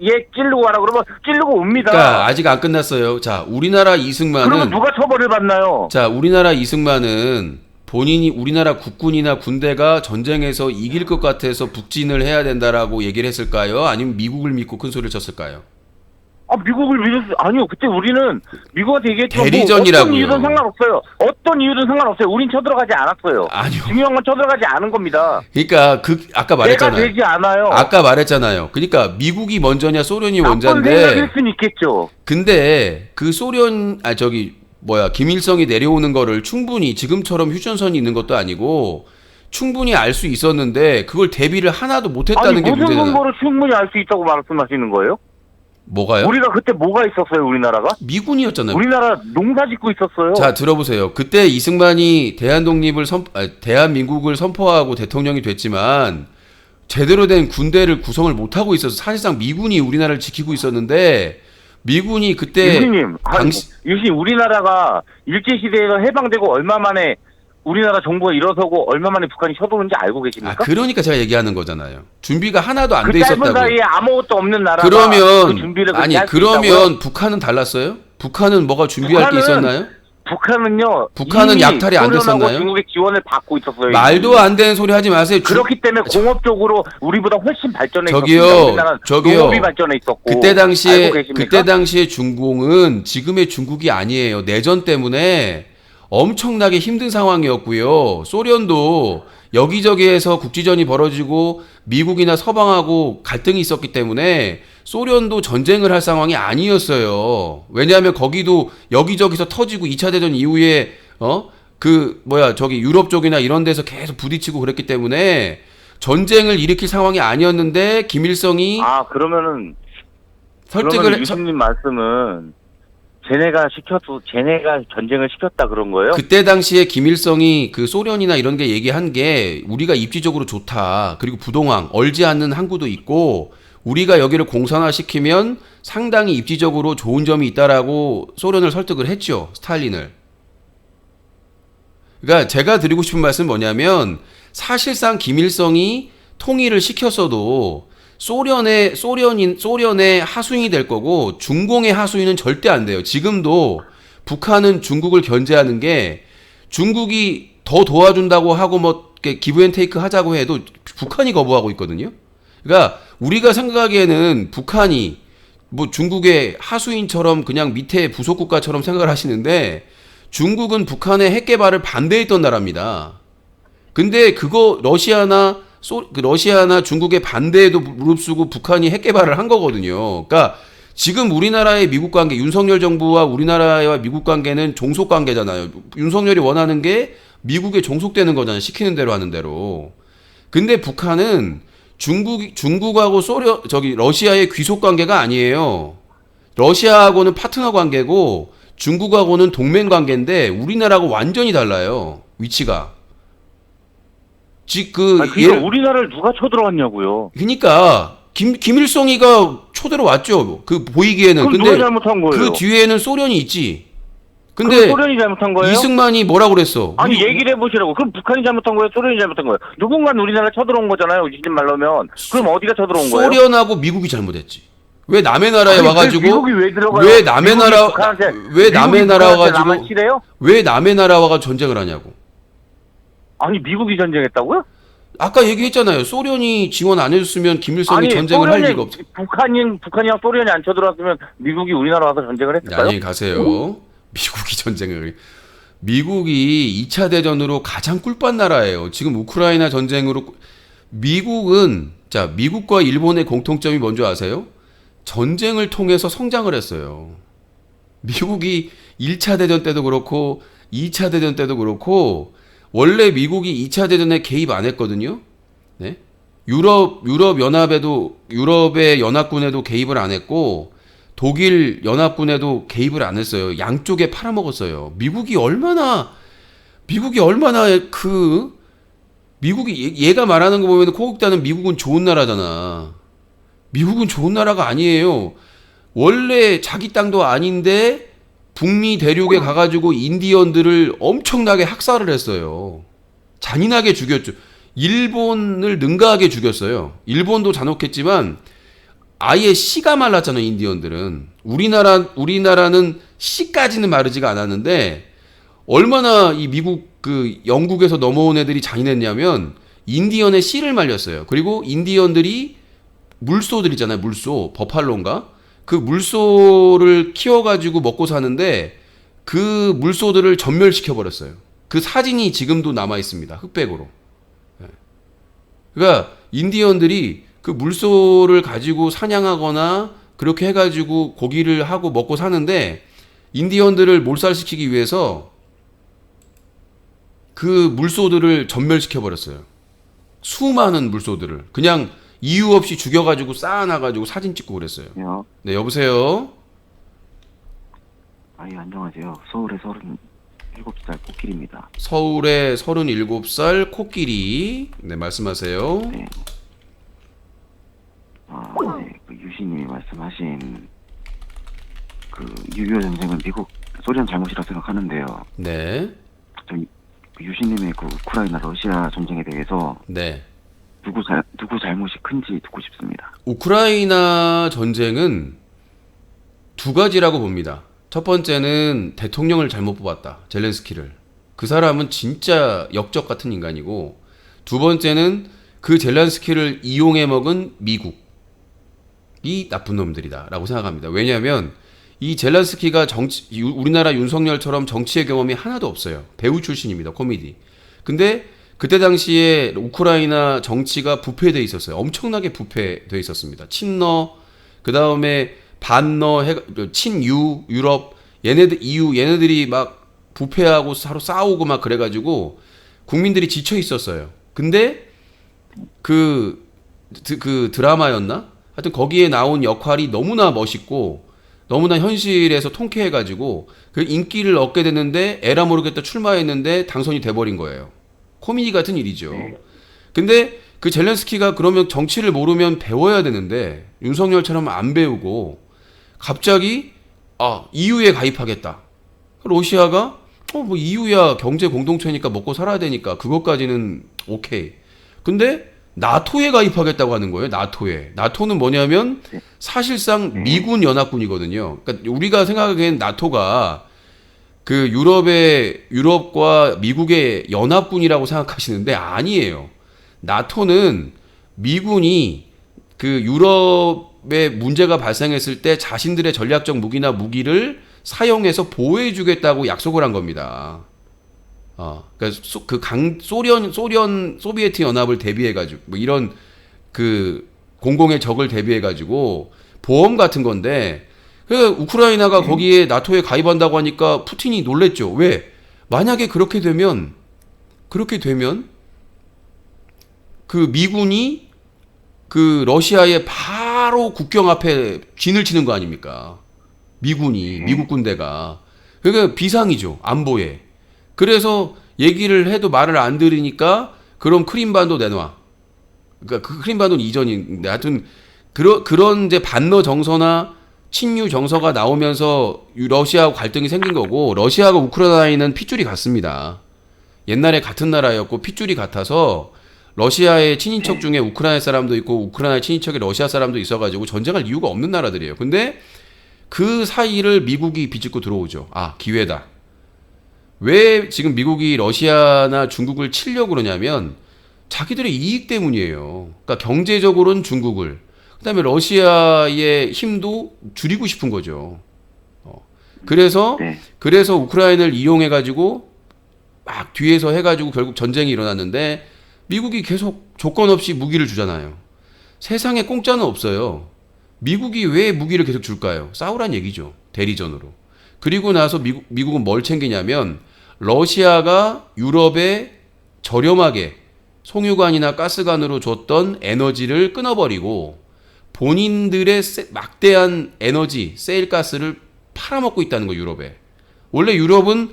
E: 얘 찌르고 가라 그러면 찌르고 옵니다.
A: 그러니까 아직 안 끝났어요. 자 우리나라 이승만은
E: 그러면 누가 처벌을 받나요?
A: 자 우리나라 이승만은 본인이 우리나라 국군이나 군대가 전쟁에서 이길 것 같아서 북진을 해야 된다라고 얘기를 했을까요? 아니면 미국을 믿고 큰 소리를 쳤을까요?
E: 미국을 아니요. 그때 우리는 미국한테 얘기했죠.
A: 대리전이라고요.
E: 어떤 이유든 상관없어요. 어떤 이유든 상관없어요. 우린 쳐들어가지 않았어요.
A: 아니요.
E: 중요한 건 쳐들어가지 않은 겁니다.
A: 그러니까 아까 말했잖아요.
E: 내가 되지 않아요.
A: 아까 말했잖아요. 그러니까 미국이 먼저냐 소련이
E: 나쁜
A: 먼저인데.
E: 생각일 수는 있겠죠.
A: 근데 그 김일성이 내려오는 거를 충분히 지금처럼 휴전선이 있는 것도 아니고 충분히 알 수 있었는데 그걸 대비를 하나도 못했다는 게
E: 무슨
A: 문제잖아요.
E: 근거로 충분히 알 수 있다고 말씀하시는 거예요?
A: 뭐가요?
E: 우리가 그때 뭐가 있었어요, 우리나라가?
A: 미군이었잖아요.
E: 우리나라 농사 짓고 있었어요.
A: 자, 들어보세요. 그때 이승만이 대한민국을 선포하고 대통령이 됐지만 제대로 된 군대를 구성을 못하고 있어서 사실상 미군이 우리나라를 지키고 있었는데 미군이 그때
E: 유신님, 유신 우리나라가 일제시대에서 해방되고 얼마 만에 우리나라 정부가 일어서고 얼마 만에 북한이 쳐들어오는지 알고 계십니까?
A: 그러니까 제가 얘기하는 거잖아요. 준비가 하나도 안 돼
E: 그 짧은
A: 있었다고.
E: 사이에 아무것도 없는 나라가
A: 그러면
E: 그 준비를
A: 아니
E: 할수
A: 그러면
E: 있다고요?
A: 북한은 달랐어요? 북한은 뭐가 준비할 게 있었나요?
E: 북한은
A: 이미 약탈이 안
E: 소련하고
A: 됐었나요?
E: 중국의 지원을 받고 있었어요.
A: 말도 안 되는 소리 하지 마세요.
E: 그렇기 때문에 공업적으로 우리보다 훨씬 발전해
A: 저기요,
E: 있었습니다. 우리나라는
A: 저기요.
E: 농업이 발전해 있었고.
A: 그때 당시에
E: 알고 계십니까?
A: 중공은 지금의 중국이 아니에요. 내전 때문에 엄청나게 힘든 상황이었고요. 소련도 여기저기에서 국지전이 벌어지고 미국이나 서방하고 갈등이 있었기 때문에 소련도 전쟁을 할 상황이 아니었어요. 왜냐하면 거기도 여기저기서 터지고 2차 대전 이후에 유럽 쪽이나 이런 데서 계속 부딪히고 그랬기 때문에 전쟁을 일으킬 상황이 아니었는데 김일성이
E: 그러면은
A: 설득을
E: 유신님 말씀은 쟤네가 전쟁을 시켰다 그런 거예요?
A: 그때 당시에 김일성이 그 소련이나 이런 게 얘기한 게 우리가 입지적으로 좋다. 그리고 부동항, 얼지 않는 항구도 있고 우리가 여기를 공산화시키면 상당히 입지적으로 좋은 점이 있다라고 소련을 설득을 했죠. 스탈린을. 그러니까 제가 드리고 싶은 말씀은 뭐냐면 사실상 김일성이 통일을 시켰어도 소련의 하수인이 될 거고 중공의 하수인은 절대 안 돼요. 지금도 북한은 중국을 견제하는 게 중국이 더 도와준다고 하고 기브앤테이크 하자고 해도 북한이 거부하고 있거든요. 그러니까 우리가 생각하기에는 북한이 중국의 하수인처럼 그냥 밑에 부속 국가처럼 생각을 하시는데 중국은 북한의 핵 개발을 반대했던 나라입니다. 근데 그거 러시아나 중국의 반대에도 무릅쓰고 북한이 핵 개발을 한 거거든요. 그러니까 지금 우리나라의 미국 관계, 윤석열 정부와 우리나라와 미국 관계는 종속 관계잖아요. 윤석열이 원하는 게 미국에 종속되는 거잖아요. 시키는 대로 하는 대로. 근데 북한은 중국하고 러시아의 귀속 관계가 아니에요. 러시아하고는 파트너 관계고 중국하고는 동맹 관계인데 우리나라하고 완전히 달라요. 위치가.
E: 우리나라를 누가 쳐들어왔냐고요.
A: 그러니까 김일성이가 초들어왔죠. 그 보이기에는.
E: 그럼
A: 근데
E: 누가 잘못한 거예요?
A: 그 뒤에는 소련이 있지.
E: 그럼
A: 근데
E: 소련이 잘못한 거예요?
A: 이승만이 뭐라고 그랬어?
E: 얘기를 해보시라고. 그럼 북한이 잘못한 거예요? 소련이 잘못한 거예요? 누군가는 우리나라 쳐들어온 거잖아요. 유신 말로면. 그럼 어디가 쳐들어온 거예요?
A: 소련하고 미국이 잘못했지. 왜 남의 나라에 와가지고
E: 미국이 왜 들어가요?
A: 왜 남의 나라 와가지고 왜 남의 나라 와가 전쟁을 하냐고.
E: 미국이 전쟁했다고요?
A: 아까 얘기했잖아요. 소련이 지원 안 해줬으면 김일성이 전쟁을 할 리가 없어.
E: 북한이랑 소련이 안 쳐들어왔으면 미국이 우리나라 와서 전쟁을 했을까요?
A: 안녕히 가세요. 미국이 2차 대전으로 가장 꿀빤 나라예요. 지금 우크라이나 전쟁으로 미국과 일본의 공통점이 뭔지 아세요? 전쟁을 통해서 성장을 했어요. 미국이 1차 대전 때도 그렇고 2차 대전 때도 그렇고 원래 미국이 2차 대전에 개입 안 했거든요. 네? 유럽의 연합군에도 개입을 안 했고 독일 연합군에도 개입을 안 했어요. 양쪽에 팔아먹었어요. 미국이 얼마나 얘가 말하는 거 보면 코국다는 미국은 좋은 나라잖아. 미국은 좋은 나라가 아니에요. 원래 자기 땅도 아닌데 북미 대륙에 가가지고 인디언들을 엄청나게 학살을 했어요. 잔인하게 죽였죠. 일본을 능가하게 죽였어요. 일본도 잔혹했지만 아예 씨가 말랐잖아요. 인디언들은. 우리나라는 씨까지는 마르지가 않았는데 얼마나 이 영국에서 넘어온 애들이 잔인했냐면 인디언의 씨를 말렸어요. 그리고 인디언들이 물소들 있잖아요. 물소, 버팔로인가? 그 물소를 키워가지고 먹고 사는데 그 물소들을 전멸시켜 버렸어요. 그 사진이 지금도 남아 있습니다. 흑백으로. 그러니까 인디언들이 그 물소를 가지고 사냥하거나 그렇게 해가지고 고기를 하고 먹고 사는데 인디언들을 몰살시키기 위해서 그 물소들을 전멸시켜 버렸어요. 수많은 물소들을 그냥 이유 없이 죽여가지고 쌓아놔가지고 사진 찍고 그랬어요. 네, 여보세요?
J: 예, 안녕하세요. 서울의 37살 코끼리입니다.
A: 서울의 37살 코끼리. 네, 말씀하세요.
J: 네. 그 유시님이 말씀하신 그 6.25 전쟁은 미국, 소련 잘못이라고 생각하는데요.
A: 네.
J: 그 유시님의 그 우크라이나 러시아 전쟁에 대해서
A: 네.
J: 누구 잘못이 큰지 듣고 싶습니다.
A: 우크라이나 전쟁은 두 가지라고 봅니다. 첫 번째는 대통령을 잘못 뽑았다. 젤렌스키를. 그 사람은 진짜 역적 같은 인간이고, 두 번째는 그 젤렌스키를 이용해 먹은 미국이 나쁜 놈들이다 라고 생각합니다. 왜냐하면 이 젤렌스키가 우리나라 윤석열처럼 정치의 경험이 하나도 없어요. 배우 출신입니다. 코미디. 근데 그때 당시에 우크라이나 정치가 부패돼 있었어요. 엄청나게 부패돼 있었습니다. 친러, 그 다음에 반러, 친유, 유럽, 얘네들이 막 부패하고 서로 싸우고 막 그래가지고 국민들이 지쳐 있었어요. 근데 그 드라마였나? 하여튼 거기에 나온 역할이 너무나 멋있고 너무나 현실에서 통쾌해가지고 그 인기를 얻게 됐는데 에라 모르겠다 출마했는데 당선이 돼버린 거예요. 코미디 같은 일이죠. 근데 그 젤렌스키가 그러면 정치를 모르면 배워야 되는데 윤석열처럼 안 배우고 갑자기 EU에 가입하겠다. 러시아가 뭐 EU야 경제 공동체니까 먹고 살아야 되니까 그것까지는 오케이. 근데 나토에 가입하겠다고 하는 거예요. 나토에. 나토는 뭐냐면 사실상 미군 연합군이거든요. 그러니까 우리가 생각하기엔 나토가 그 유럽과 미국의 연합군이라고 생각하시는데 아니에요. 나토는 미군이 그 유럽에 문제가 발생했을 때 자신들의 전략적 무기나 무기를 사용해서 보호해 주겠다고 약속을 한 겁니다. 그러니까 소비에트 연합을 대비해 가지고 뭐 이런 그 공공의 적을 대비해 가지고 보험 같은 건데 그러니까 우크라이나가 거기에 나토에 가입한다고 하니까 푸틴이 놀랬죠. 왜? 만약에 그렇게 되면 그 미군이 그 러시아의 바로 국경 앞에 진을 치는 거 아닙니까? 미국 군대가. 그러니까 비상이죠. 안보에. 그래서 얘기를 해도 말을 안 들으니까 그럼 크림반도 내놔. 그러니까 그 크림반도는 이전인데 하여튼 그런 이제 반러 정서나 친유 정서가 나오면서 러시아하고 갈등이 생긴 거고 러시아하고 우크라이나는 핏줄이 같습니다. 옛날에 같은 나라였고 핏줄이 같아서 러시아의 친인척 중에 우크라이나 사람도 있고 우크라이나 친인척에 러시아 사람도 있어가지고 전쟁할 이유가 없는 나라들이에요. 근데 그 사이를 미국이 비집고 들어오죠. 기회다. 왜 지금 미국이 러시아나 중국을 치려고 그러냐면 자기들의 이익 때문이에요. 그러니까 경제적으로는 중국을, 그다음에 러시아의 힘도 줄이고 싶은 거죠. 그래서 우크라이나를 이용해 가지고 막 뒤에서 해가지고 결국 전쟁이 일어났는데 미국이 계속 조건 없이 무기를 주잖아요. 세상에 공짜는 없어요. 미국이 왜 무기를 계속 줄까요? 싸우란 얘기죠. 대리전으로. 그리고 나서 미국은 뭘 챙기냐면 러시아가 유럽에 저렴하게 송유관이나 가스관으로 줬던 에너지를 끊어버리고 본인들의 막대한 에너지, 세일가스를 팔아먹고 있다는 거, 유럽에. 원래 유럽은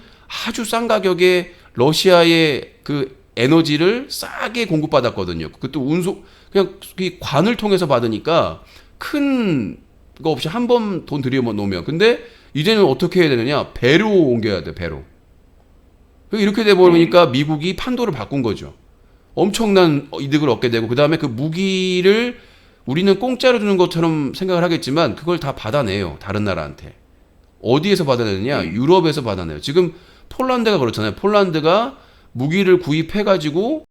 A: 아주 싼 가격에 러시아의 그 에너지를 싸게 공급받았거든요. 그것도 그냥 이 관을 통해서 받으니까 큰 거 없이 한 번 돈 들여놓으면. 근데 이제는 어떻게 해야 되느냐? 배로 옮겨야 돼, 배로. 이렇게 돼버리니까 미국이 판도를 바꾼 거죠. 엄청난 이득을 얻게 되고, 그 다음에 그 무기를 우리는 공짜로 주는 것처럼 생각을 하겠지만 그걸 다 받아내요. 다른 나라한테. 어디에서 받아내느냐? 유럽에서 받아내요. 지금 폴란드가 그렇잖아요. 폴란드가 무기를 구입해가지고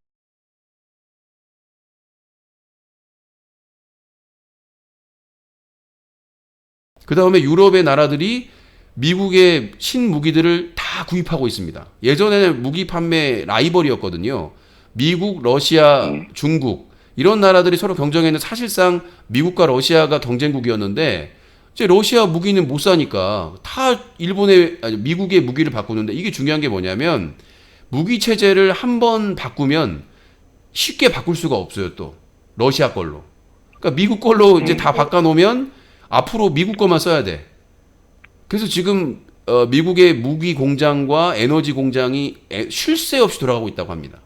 A: 그 다음에 유럽의 나라들이 미국의 신무기들을 다 구입하고 있습니다. 예전에는 무기 판매 라이벌이었거든요. 미국, 러시아, 중국 이런 나라들이 서로 경쟁했는 사실상 미국과 러시아가 경쟁국이었는데 이제 러시아 무기는 못 사니까 다 미국의 무기를 바꾸는데 이게 중요한 게 뭐냐면 무기 체제를 한번 바꾸면 쉽게 바꿀 수가 없어요. 또 러시아 걸로. 그러니까 미국 걸로 이제 다 바꿔놓으면 앞으로 미국 것만 써야 돼. 그래서 지금 미국의 무기 공장과 에너지 공장이 쉴 새 없이 돌아가고 있다고 합니다.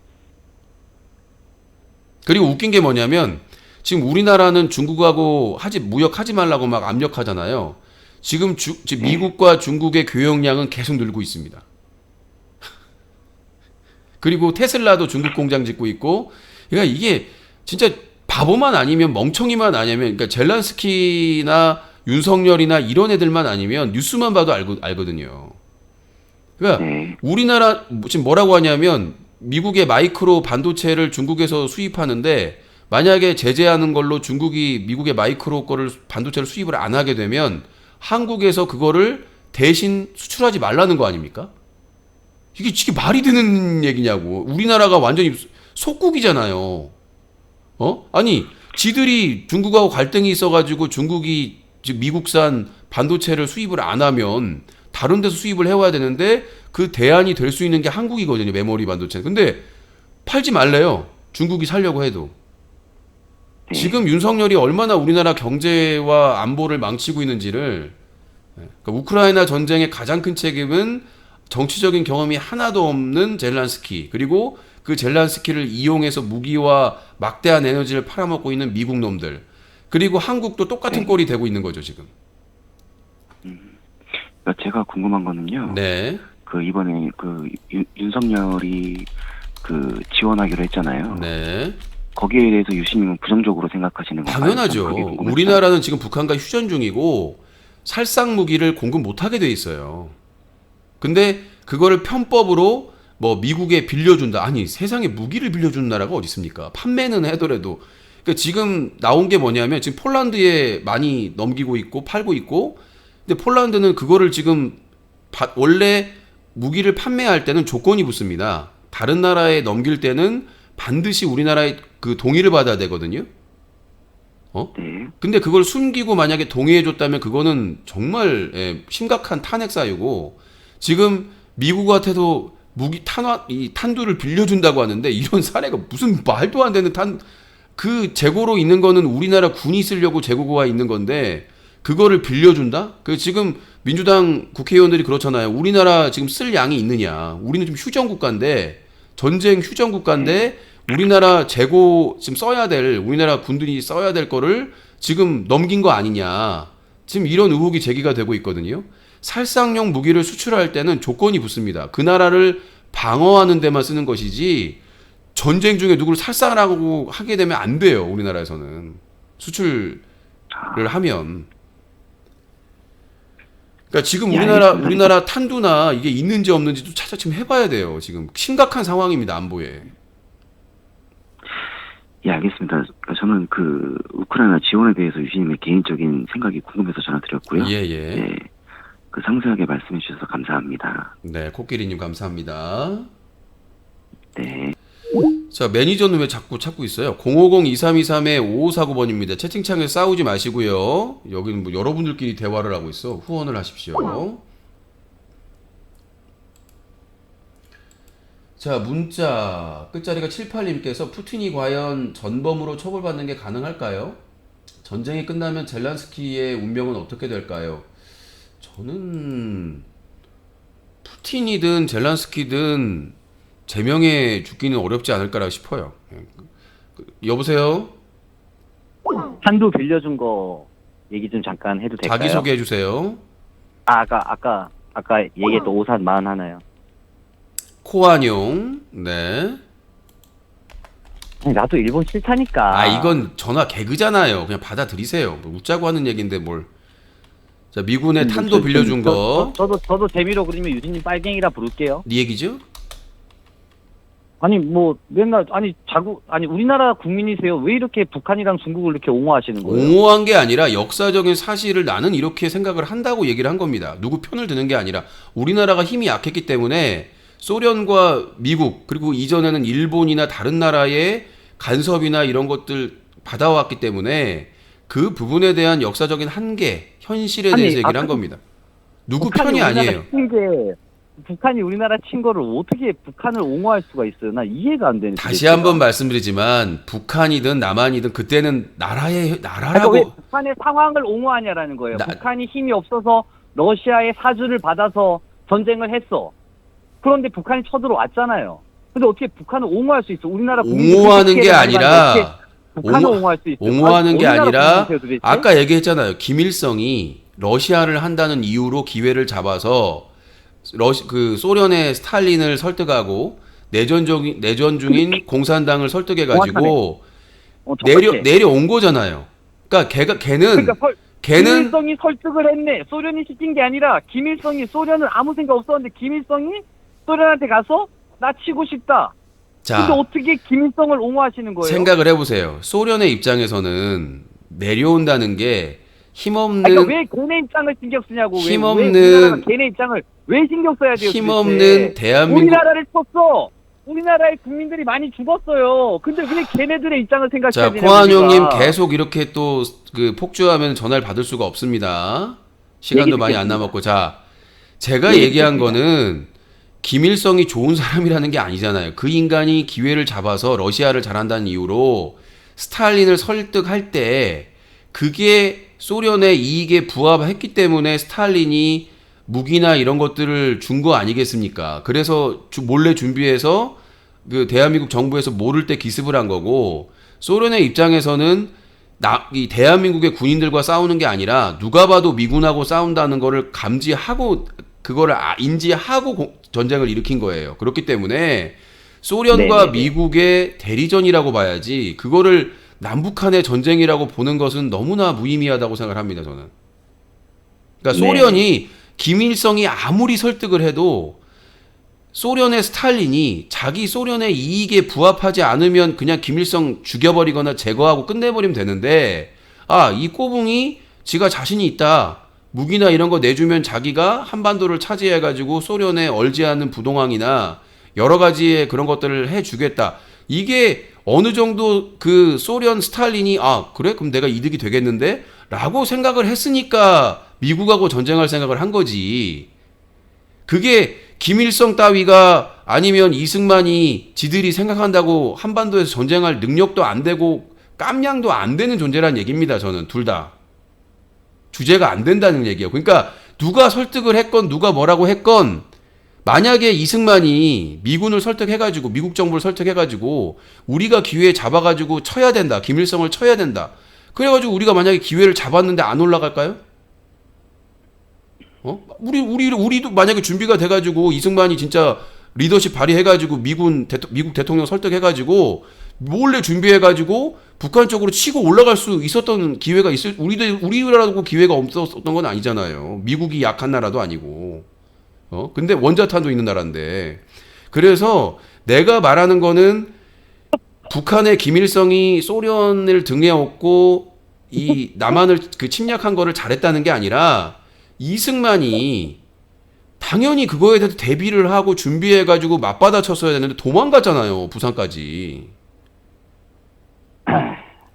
A: 그리고 웃긴 게 뭐냐면 지금 우리나라는 중국하고 무역하지 말라고 막 압력하잖아요. 지금 미국과 중국의 교역량은 계속 늘고 있습니다. 그리고 테슬라도 중국 공장 짓고 있고, 그러니까 이게 진짜 바보만 아니면 멍청이만 아니면, 그러니까 젤란스키나 윤석열이나 이런 애들만 아니면 뉴스만 봐도 알거든요. 그러니까 우리나라 지금 뭐라고 하냐면 미국의 마이크로 반도체를 중국에서 수입하는데 만약에 제재하는 걸로 중국이 미국의 마이크로 거를 반도체를 수입을 안 하게 되면 한국에서 그거를 대신 수출하지 말라는 거 아닙니까? 이게 말이 되는 얘기냐고. 우리나라가 완전히 속국이잖아요. 아니 지들이 중국하고 갈등이 있어가지고 중국이 지금 미국산 반도체를 수입을 안 하면 다른 데서 수입을 해와야 되는데 그 대안이 될 수 있는 게 한국이거든요. 메모리 반도체. 근데 팔지 말래요. 중국이 살려고 해도. 지금 윤석열이 얼마나 우리나라 경제와 안보를 망치고 있는지를, 그러니까 우크라이나 전쟁의 가장 큰 책임은 정치적인 경험이 하나도 없는 젤란스키, 그리고 그 젤란스키를 이용해서 무기와 막대한 에너지를 팔아먹고 있는 미국 놈들, 그리고 한국도 똑같은 꼴이 되고 있는 거죠 지금.
J: 제가 궁금한 거는요.
A: 네.
J: 그 이번에 그 윤석열이 그 지원하기로 했잖아요.
A: 네.
J: 거기에 대해서 유신님은 부정적으로 생각하시는 건가요?
A: 당연하죠. 우리나라는 지금 북한과 휴전 중이고 살상 무기를 공급 못하게 돼 있어요. 근데 그거를 편법으로 뭐 미국에 빌려준다. 아니 세상에 무기를 빌려주는 나라가 어디 있습니까? 판매는 하더라도. 그러니까 지금 나온 게 뭐냐면 지금 폴란드에 많이 넘기고 있고 팔고 있고, 근데 폴란드는 그거를 지금 원래 무기를 판매할 때는 조건이 붙습니다. 다른 나라에 넘길 때는 반드시 우리나라의 그 동의를 받아야 되거든요. 근데 그걸 숨기고 만약에 동의해줬다면 그거는 정말 심각한 탄핵 사유고, 지금 미국한테도 이 탄두를 빌려준다고 하는데 이런 사례가 무슨 말도 안 되는 그 재고로 있는 거는 우리나라 군이 쓰려고 재고가 있는 건데 그거를 빌려준다? 지금 민주당 국회의원들이 그렇잖아요. 우리나라 지금 쓸 양이 있느냐. 우리는 지금 휴전국가인데, 전쟁 휴전국가인데 우리나라 재고 지금 우리나라 군들이 써야 될 거를 지금 넘긴 거 아니냐. 지금 이런 의혹이 제기가 되고 있거든요. 살상용 무기를 수출할 때는 조건이 붙습니다. 그 나라를 방어하는 데만 쓰는 것이지 전쟁 중에 누구를 살상하고 하게 되면 안 돼요. 우리나라에서는 수출을 하면. 그러니까 지금 우리나라 탄두나 이게 있는지 없는지도 차차침 해봐야 돼요. 지금 심각한 상황입니다. 안보에.
J: 예, 알겠습니다. 저는 그 우크라이나 지원에 대해서 유신님의 개인적인 생각이 궁금해서 전화드렸고요.
A: 예.
J: 네, 그 상세하게 말씀해 주셔서 감사합니다.
A: 네, 코끼리님 감사합니다.
J: 네.
A: 자, 매니저는 왜 자꾸 찾고 있어요? 050-2323-5549번입니다. 채팅창에서 싸우지 마시고요. 여기는 뭐 여러분들끼리 대화를 하고 있어. 후원을 하십시오. 자, 문자 끝자리가 78님께서 푸틴이 과연 전범으로 처벌받는 게 가능할까요? 전쟁이 끝나면 젤란스키의 운명은 어떻게 될까요? 저는 푸틴이든 젤란스키든 제명에 죽기는 어렵지 않을까라 싶어요. 여보세요?
I: 한두 빌려준 거 얘기 좀 잠깐 해도 될까요?
A: 자기 소개해 주세요.
I: 아까 얘기했던 오산 41요.
A: 코안용. 네.
I: 아니, 나도 일본 싫다니까.
A: 이건 전화 개그잖아요. 그냥 받아들이세요. 뭐 웃자고 하는 얘기인데 뭘. 자, 미군의 탄도 빌려준 거.
I: 저도 재미로 그리면 유진님 빨갱이라 부를게요.
A: 네 얘기죠?
I: 아니 뭐 맨날 아니 우리나라 국민이세요. 왜 이렇게 북한이랑 중국을 이렇게 옹호하시는 거예요?
A: 옹호한 게 아니라 역사적인 사실을 나는 이렇게 생각을 한다고 얘기를 한 겁니다. 누구 편을 드는 게 아니라 우리나라가 힘이 약했기 때문에 소련과 미국 그리고 이전에는 일본이나 다른 나라의 간섭이나 이런 것들 받아왔기 때문에 그 부분에 대한 역사적인 한계, 현실에 대해서 얘기를 한 겁니다. 누구 편이 아니에요.
I: 북한이 우리나라 친 거를 어떻게 북한을 옹호할 수가 있어요? 나 이해가 안 되는.
A: 다시 한번 말씀드리지만 북한이든 남한이든 그때는 나라라고.
I: 그러니까 왜 북한의 상황을 옹호하냐라는 거예요. 북한이 힘이 없어서 러시아의 사주를 받아서 전쟁을 했어. 그런데 북한이 쳐들어왔잖아요. 근데 어떻게 북한을 옹호할 수 있어? 우리나라
A: 옹호하는 게 아니라
I: 북한을 옹호할 수 있어?
A: 옹호하는 게 아니라
I: 도대체?
A: 아까 얘기했잖아요. 김일성이 러시아를 한다는 이유로 기회를 잡아서 그 소련의 스탈린을 설득하고 내전 중인 공산당을 설득해가지고 내려온 거잖아요. 그러니까 걔는
I: 김일성이 설득을 했네. 소련이 시킨 게 아니라 김일성이 소련은 아무 생각 없었는데 김일성이 소련한테 가서 나 치고 싶다.
A: 자,
I: 근데 어떻게 김일성을 옹호하시는 거예요?
A: 생각을 해보세요. 소련의 입장에서는 내려온다는 게 힘없는.
I: 그러니까 왜 걔네 입장을 신경 쓰냐고.
A: 힘없는.
I: 왜 우리나라가 걔네 입장을 왜 신경 써야 돼요?
A: 힘없는 대한민국.
I: 우리나라를 쳤어. 우리나라의 국민들이 많이 죽었어요. 근데 왜 걔네들의 입장을 생각해야 되냐고.
A: 자, 포한용님 계속 이렇게 또 그 폭주하면 전화를 받을 수가 없습니다. 시간도 많이 안 남았고. 자, 제가 얘기한 거는 김일성이 좋은 사람이라는 게 아니잖아요. 그 인간이 기회를 잡아서 러시아를 잘한다는 이유로 스탈린을 설득할 때 그게 소련의 이익에 부합했기 때문에 스탈린이 무기나 이런 것들을 준 거 아니겠습니까? 그래서 몰래 준비해서 그 대한민국 정부에서 모를 때 기습을 한 거고, 소련의 입장에서는 이 대한민국의 군인들과 싸우는 게 아니라 누가 봐도 미군하고 싸운다는 거를 감지하고 그거를 인지하고 전쟁을 일으킨 거예요. 그렇기 때문에 소련과 미국의 대리전이라고 봐야지 그거를 남북한의 전쟁이라고 보는 것은 너무나 무의미하다고 생각합니다. 저는. 그러니까 소련이 김일성이 아무리 설득을 해도 소련의 스탈린이 자기 소련의 이익에 부합하지 않으면 그냥 김일성 죽여버리거나 제거하고 끝내버리면 되는데, 이 꼬붕이 지가 자신이 있다. 무기나 이런 거 내주면 자기가 한반도를 차지해가지고 소련에 얼지 않는 부동항이나 여러 가지의 그런 것들을 해주겠다. 이게 어느 정도 그 소련 스탈린이 그래? 그럼 내가 이득이 되겠는데? 라고 생각을 했으니까 미국하고 전쟁할 생각을 한 거지. 그게 김일성 따위가 아니면 이승만이 지들이 생각한다고 한반도에서 전쟁할 능력도 안 되고 깜냥도 안 되는 존재란 얘기입니다. 저는 둘 다. 주제가 안 된다는 얘기예요. 그러니까 누가 설득을 했건 누가 뭐라고 했건 만약에 이승만이 미군을 설득해가지고 미국 정부를 설득해가지고 우리가 기회 잡아가지고 쳐야 된다. 김일성을 쳐야 된다. 그래가지고 우리가 만약에 기회를 잡았는데 안 올라갈까요? 우리도 만약에 준비가 돼가지고 이승만이 진짜 리더십 발휘해가지고 미국 대통령 설득해가지고 몰래 준비해가지고 북한 쪽으로 치고 올라갈 수 있었던 기회가 우리라도 기회가 없었던 건 아니잖아요. 미국이 약한 나라도 아니고. 근데 원자탄도 있는 나라인데. 그래서 내가 말하는 거는 북한의 김일성이 소련을 등에 업고 이 남한을 침략한 거를 잘했다는 게 아니라 이승만이 당연히 그거에 대해서 대비를 하고 준비해가지고 맞받아 쳤어야 되는데 도망갔잖아요. 부산까지.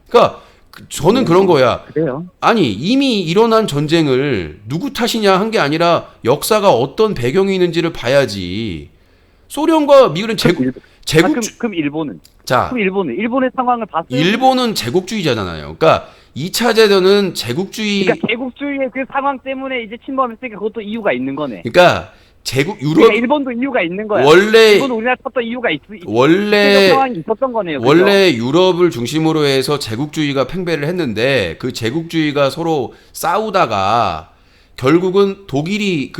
A: 그러니까 저는 그런 거야.
I: 그래요?
A: 아니 이미 일어난 전쟁을 누구 탓이냐 한 게 아니라 역사가 어떤 배경이 있는지를 봐야지. 소련과 미국은
I: 그럼 일본은?
A: 자,
I: 그럼 일본의 상황을 봤어요.
A: 일본은 제국주의자잖아요. 그러니까 2차 대전은 제국주의.
I: 그러니까 제국주의의 그 상황 때문에 이제 침범했으니까 그것도 이유가 있는 거네.
A: 그러니까
I: 그러니까 일본도 이유가 있는 거야.
A: 원래
I: 일본은 우리나라 쳤던 이유가
A: 원래
I: 상황이 있었던 거네요. 그죠?
A: 원래 유럽을 중심으로 해서 제국주의가 팽배를 했는데 그 제국주의가 서로 싸우다가 결국은 독일이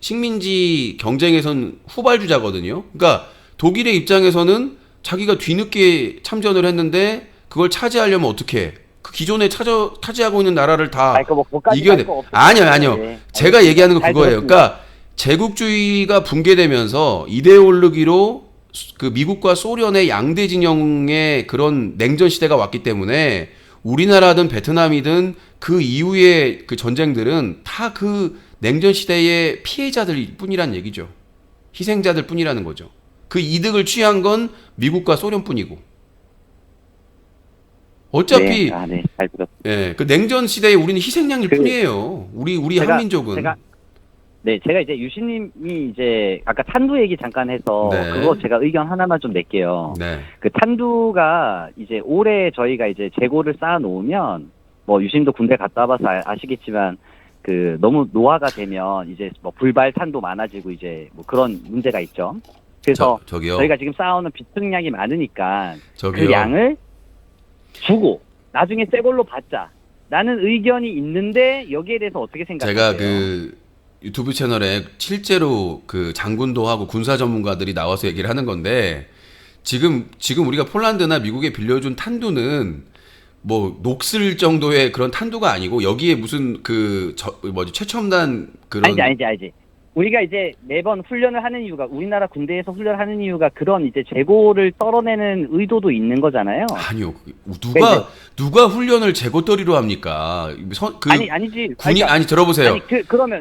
A: 식민지 경쟁에선 후발주자거든요. 그러니까 독일의 입장에서는 자기가 뒤늦게 참전을 했는데 그걸 차지하려면 어떻게 해? 그 기존에 차지하고 있는 나라를 다 이겨내. 아니요. 제가 얘기하는 거 그거예요. 그러니까 제국주의가 붕괴되면서 이데올로기로 그 미국과 소련의 양대 진영의 그런 냉전 시대가 왔기 때문에 우리나라든 베트남이든 그 이후의 그 전쟁들은 다 그 냉전 시대의 피해자들 뿐이란 얘기죠. 희생자들 뿐이라는 거죠. 그 이득을 취한 건 미국과 소련뿐이고. 어차피
H: 네, 잘 들었습니다.
A: 예, 그 냉전 시대에 우리는 희생양일 뿐이에요. 우리 한민족은.
H: 제가 이제 유신님이 이제 아까 탄두 얘기 잠깐 해서
A: 네.
H: 그거 제가 의견 하나만 좀 낼게요.
A: 네.
H: 그 탄두가 이제 올해 저희가 이제 재고를 쌓아 놓으면 뭐 유신도 군대 갔다 와봐서 아시겠지만 그 너무 노화가 되면 이제 뭐 불발 탄도 많아지고 이제 뭐 그런 문제가 있죠. 그래서
A: 저기요.
H: 저희가 지금 쌓아오는 비축량이 많으니까
A: 저기요.
H: 그 양을 주고 나중에 새 걸로 받자라는 의견이 있는데 여기에 대해서 어떻게 생각하세요?
A: 제가 그 유튜브 채널에 실제로 그 장군도 하고 군사 전문가들이 나와서 얘기를 하는 건데 지금 우리가 폴란드나 미국에 빌려준 탄두는 뭐 녹슬 정도의 그런 탄두가 아니고 여기에 무슨 최첨단 그런
H: 알지. 우리가 이제 매번 훈련을 하는 이유가 우리나라 군대에서 훈련하는 이유가 그런 이제 재고를 떨어내는 의도도 있는 거잖아요.
A: 아니요. 누가 훈련을 재고떨이로 합니까?
H: 아니지.
A: 군이 들어보세요.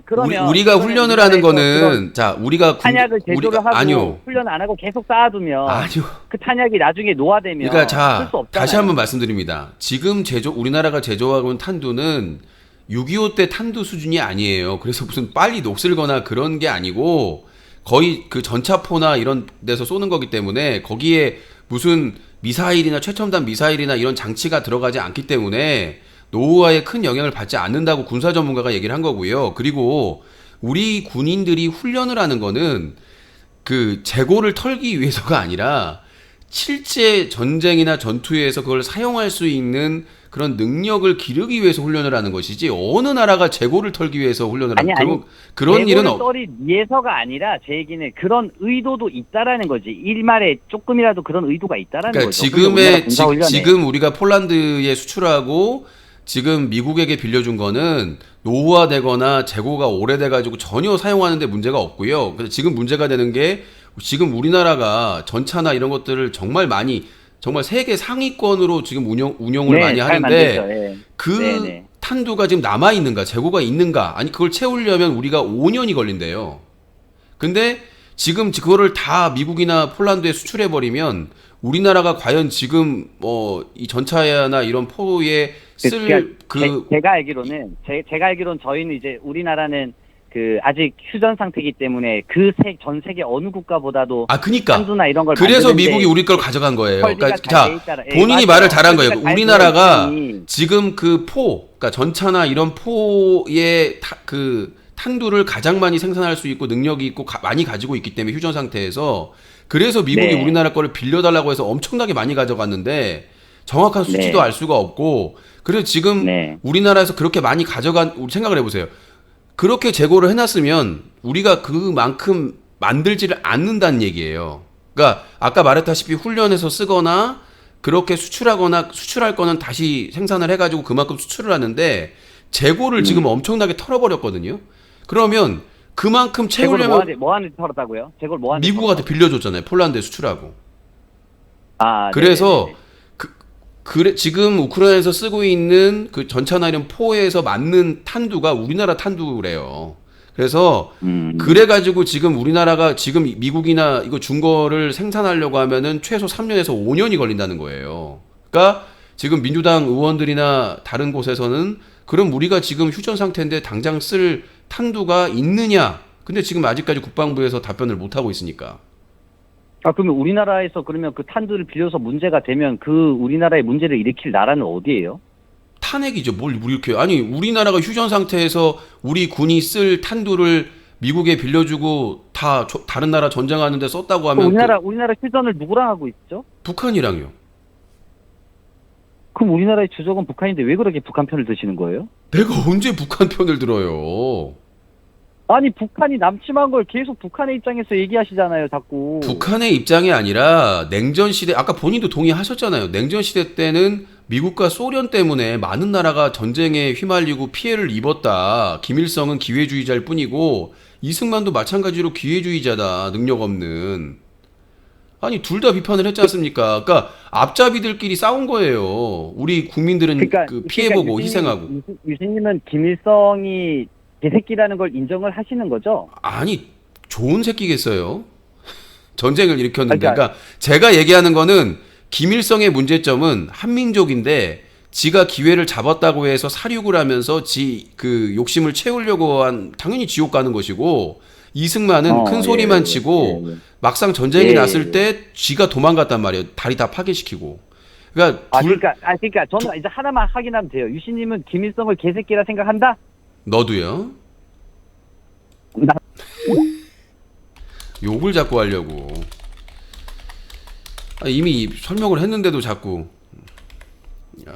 H: 그러면
A: 우리가 훈련을 하는 거는 자, 우리가
H: 탄약을 제조를 하고
A: 아니요.
H: 훈련 안 하고 계속 쌓아두면
A: 아니요.
H: 그 탄약이 나중에 노화되면
A: 그러니까
H: 쓸 수 없잖아요.
A: 다시 한번 말씀드립니다. 지금 우리나라가 제조하고 있는 탄두는 6.25 때 탄두 수준이 아니에요. 그래서 무슨 빨리 녹슬거나 그런 게 아니고 거의 그 전차포나 이런 데서 쏘는 거기 때문에 거기에 무슨 미사일이나 최첨단 미사일이나 이런 장치가 들어가지 않기 때문에 노후화에 큰 영향을 받지 않는다고 군사 전문가가 얘기를 한 거고요. 그리고 우리 군인들이 훈련을 하는 거는 그 재고를 털기 위해서가 아니라 실제 전쟁이나 전투에서 그걸 사용할 수 있는 그런 능력을 기르기 위해서 훈련을 하는 것이지 어느 나라가 재고를 털기 위해서 훈련을 하는 그런 일은
H: 재고를 털기 위해서가 아니라 제 얘기는 그런 의도도 있다라는 거지. 일말에 조금이라도 그런 의도가 있다라는
A: 그러니까
H: 거죠.
A: 지금 우리가 폴란드에 수출하고 지금 미국에게 빌려준 거는 노후화되거나 재고가 오래돼가지고 전혀 사용하는데 문제가 없고요. 근데 지금 문제가 되는 게 지금 우리나라가 전차나 이런 것들을 정말 세계 상위권으로 지금 운용을 많이 하는데 그 탄두가 지금 남아 있는가, 재고가 있는가, 아니 그걸 채우려면 우리가 5년이 걸린대요. 근데 지금 그거를 다 미국이나 폴란드에 수출해 버리면 우리나라가 과연 지금 이 전차나 이런 포에
H: 제가 알기로는 저희는 이제 우리나라는 그 아직 휴전 상태이기 때문에 전 세계 어느 국가보다도
A: 그러니까
H: 탄두나 이런 걸
A: 그래서 미국이 우리 걸 가져간 거예요. 그러니까 본인이 말을 잘한 거예요. 우리나라가 지금 그러니까 전차나 이런 포의 그 탄두를 가장 많이 생산할 수 있고 능력이 있고 많이 가지고 있기 때문에 휴전 상태에서 그래서 미국이 우리나라 거를 빌려달라고 해서 엄청나게 많이 가져갔는데 정확한 수치도 알 수가 없고 그래서 지금 우리나라에서 그렇게 많이 우리 생각을 해보세요. 그렇게 재고를 해놨으면 우리가 그만큼 만들지를 않는다는 얘기예요. 그러니까 아까 말했다시피 훈련해서 쓰거나 그렇게 수출할 거는 다시 생산을 해가지고 그만큼 수출을 하는데 재고를 지금 엄청나게 털어버렸거든요. 그러면 그만큼 채우려면
H: 뭐하는데 털었다고요? 재고를 뭐하는데
A: 미국한테 빌려줬잖아요. 폴란드에 수출하고. 그래서 지금 우크라이나에서 쓰고 있는 그 전차나 이런 포에서 맞는 탄두가 우리나라 탄두래요. 그래서 그래가지고 지금 우리나라가 지금 미국이나 이거 준 거를 생산하려고 하면은 최소 3년에서 5년이 걸린다는 거예요. 그러니까 지금 민주당 의원들이나 다른 곳에서는 그럼 우리가 지금 휴전 상태인데 당장 쓸 탄두가 있느냐? 근데 지금 아직까지 국방부에서 답변을 못 하고 있으니까.
H: 그러면 우리나라에서 그러면 그 탄두를 빌려서 문제가 되면 그 우리나라의 문제를 일으킬 나라는 어디예요?
A: 탄핵이죠. 뭘 이렇게 아니 우리나라가 휴전 상태에서 우리 군이 쓸 탄두를 미국에 빌려주고 다른 나라 전쟁하는데 썼다고 하면
H: 우리나라 휴전을 누구랑 하고 있죠?
A: 북한이랑요.
H: 그럼 우리나라의 주적은 북한인데 왜 그렇게 북한 편을 드시는 거예요?
A: 내가 언제 북한 편을 들어요?
H: 아니 북한이 남침한 걸 계속 북한의 입장에서 얘기하시잖아요, 자꾸.
A: 북한의 입장이 아니라 냉전 시대 아까 본인도 동의하셨잖아요. 냉전 시대 때는 미국과 소련 때문에 많은 나라가 전쟁에 휘말리고 피해를 입었다. 김일성은 기회주의자일 뿐이고 이승만도 마찬가지로 기회주의자다, 능력 없는. 아니 둘 다 비판을 했지 않습니까? 그러니까 앞잡이들끼리 싸운 거예요. 우리 국민들은 그 피해보고 희생하고.
I: 유신님은 김일성이 개새끼라는 걸 인정을 하시는 거죠?
A: 아니 좋은 새끼겠어요. 전쟁을 일으켰는데. 그러니까 제가 얘기하는 거는 김일성의 문제점은 한민족인데 지가 기회를 잡았다고 해서 사륙을 하면서 지 그 욕심을 채우려고 한 당연히 지옥 가는 것이고, 이승만은 큰 소리만 치고 막상 전쟁이 났을 때 지가 도망갔단 말이에요. 다리 다 파괴시키고. 그러니까
I: 그러니까 저는 이제 하나만 확인하면 돼요. 유신님은 김일성을 개새끼라 생각한다?
A: 너도요? 욕을 자꾸 하려고. 이미 설명을 했는데도 자꾸.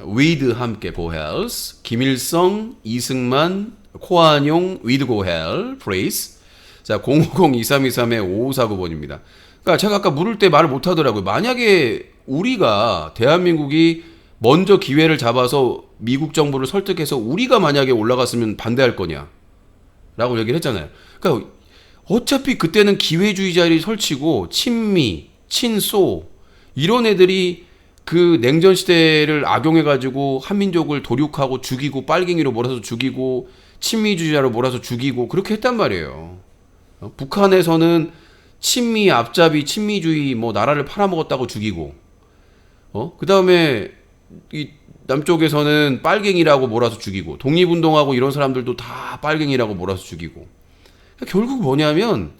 A: with 함께 고헬스, 김일성, 이승만, 코안용 with 고헬 프레이스. 자, 050-2323-5549번입니다. 그러니까 제가 아까 물을 때 말을 못 하더라고요. 만약에 우리가 대한민국이 먼저 기회를 잡아서 미국 정부를 설득해서 우리가 만약에 올라갔으면 반대할 거냐 라고 얘기를 했잖아요. 그러니까 어차피 그때는 기회주의자들이 설치고 친미, 친소 이런 애들이 그 냉전 시대를 악용해가지고 한민족을 도륙하고 죽이고 빨갱이로 몰아서 죽이고 친미주의자로 몰아서 죽이고 그렇게 했단 말이에요. 북한에서는 친미, 앞잡이, 친미주의 뭐 나라를 팔아먹었다고 죽이고, 그 다음에 이 남쪽에서는 빨갱이라고 몰아서 죽이고, 독립운동하고 이런 사람들도 다 빨갱이라고 몰아서 죽이고. 그러니까 결국 뭐냐면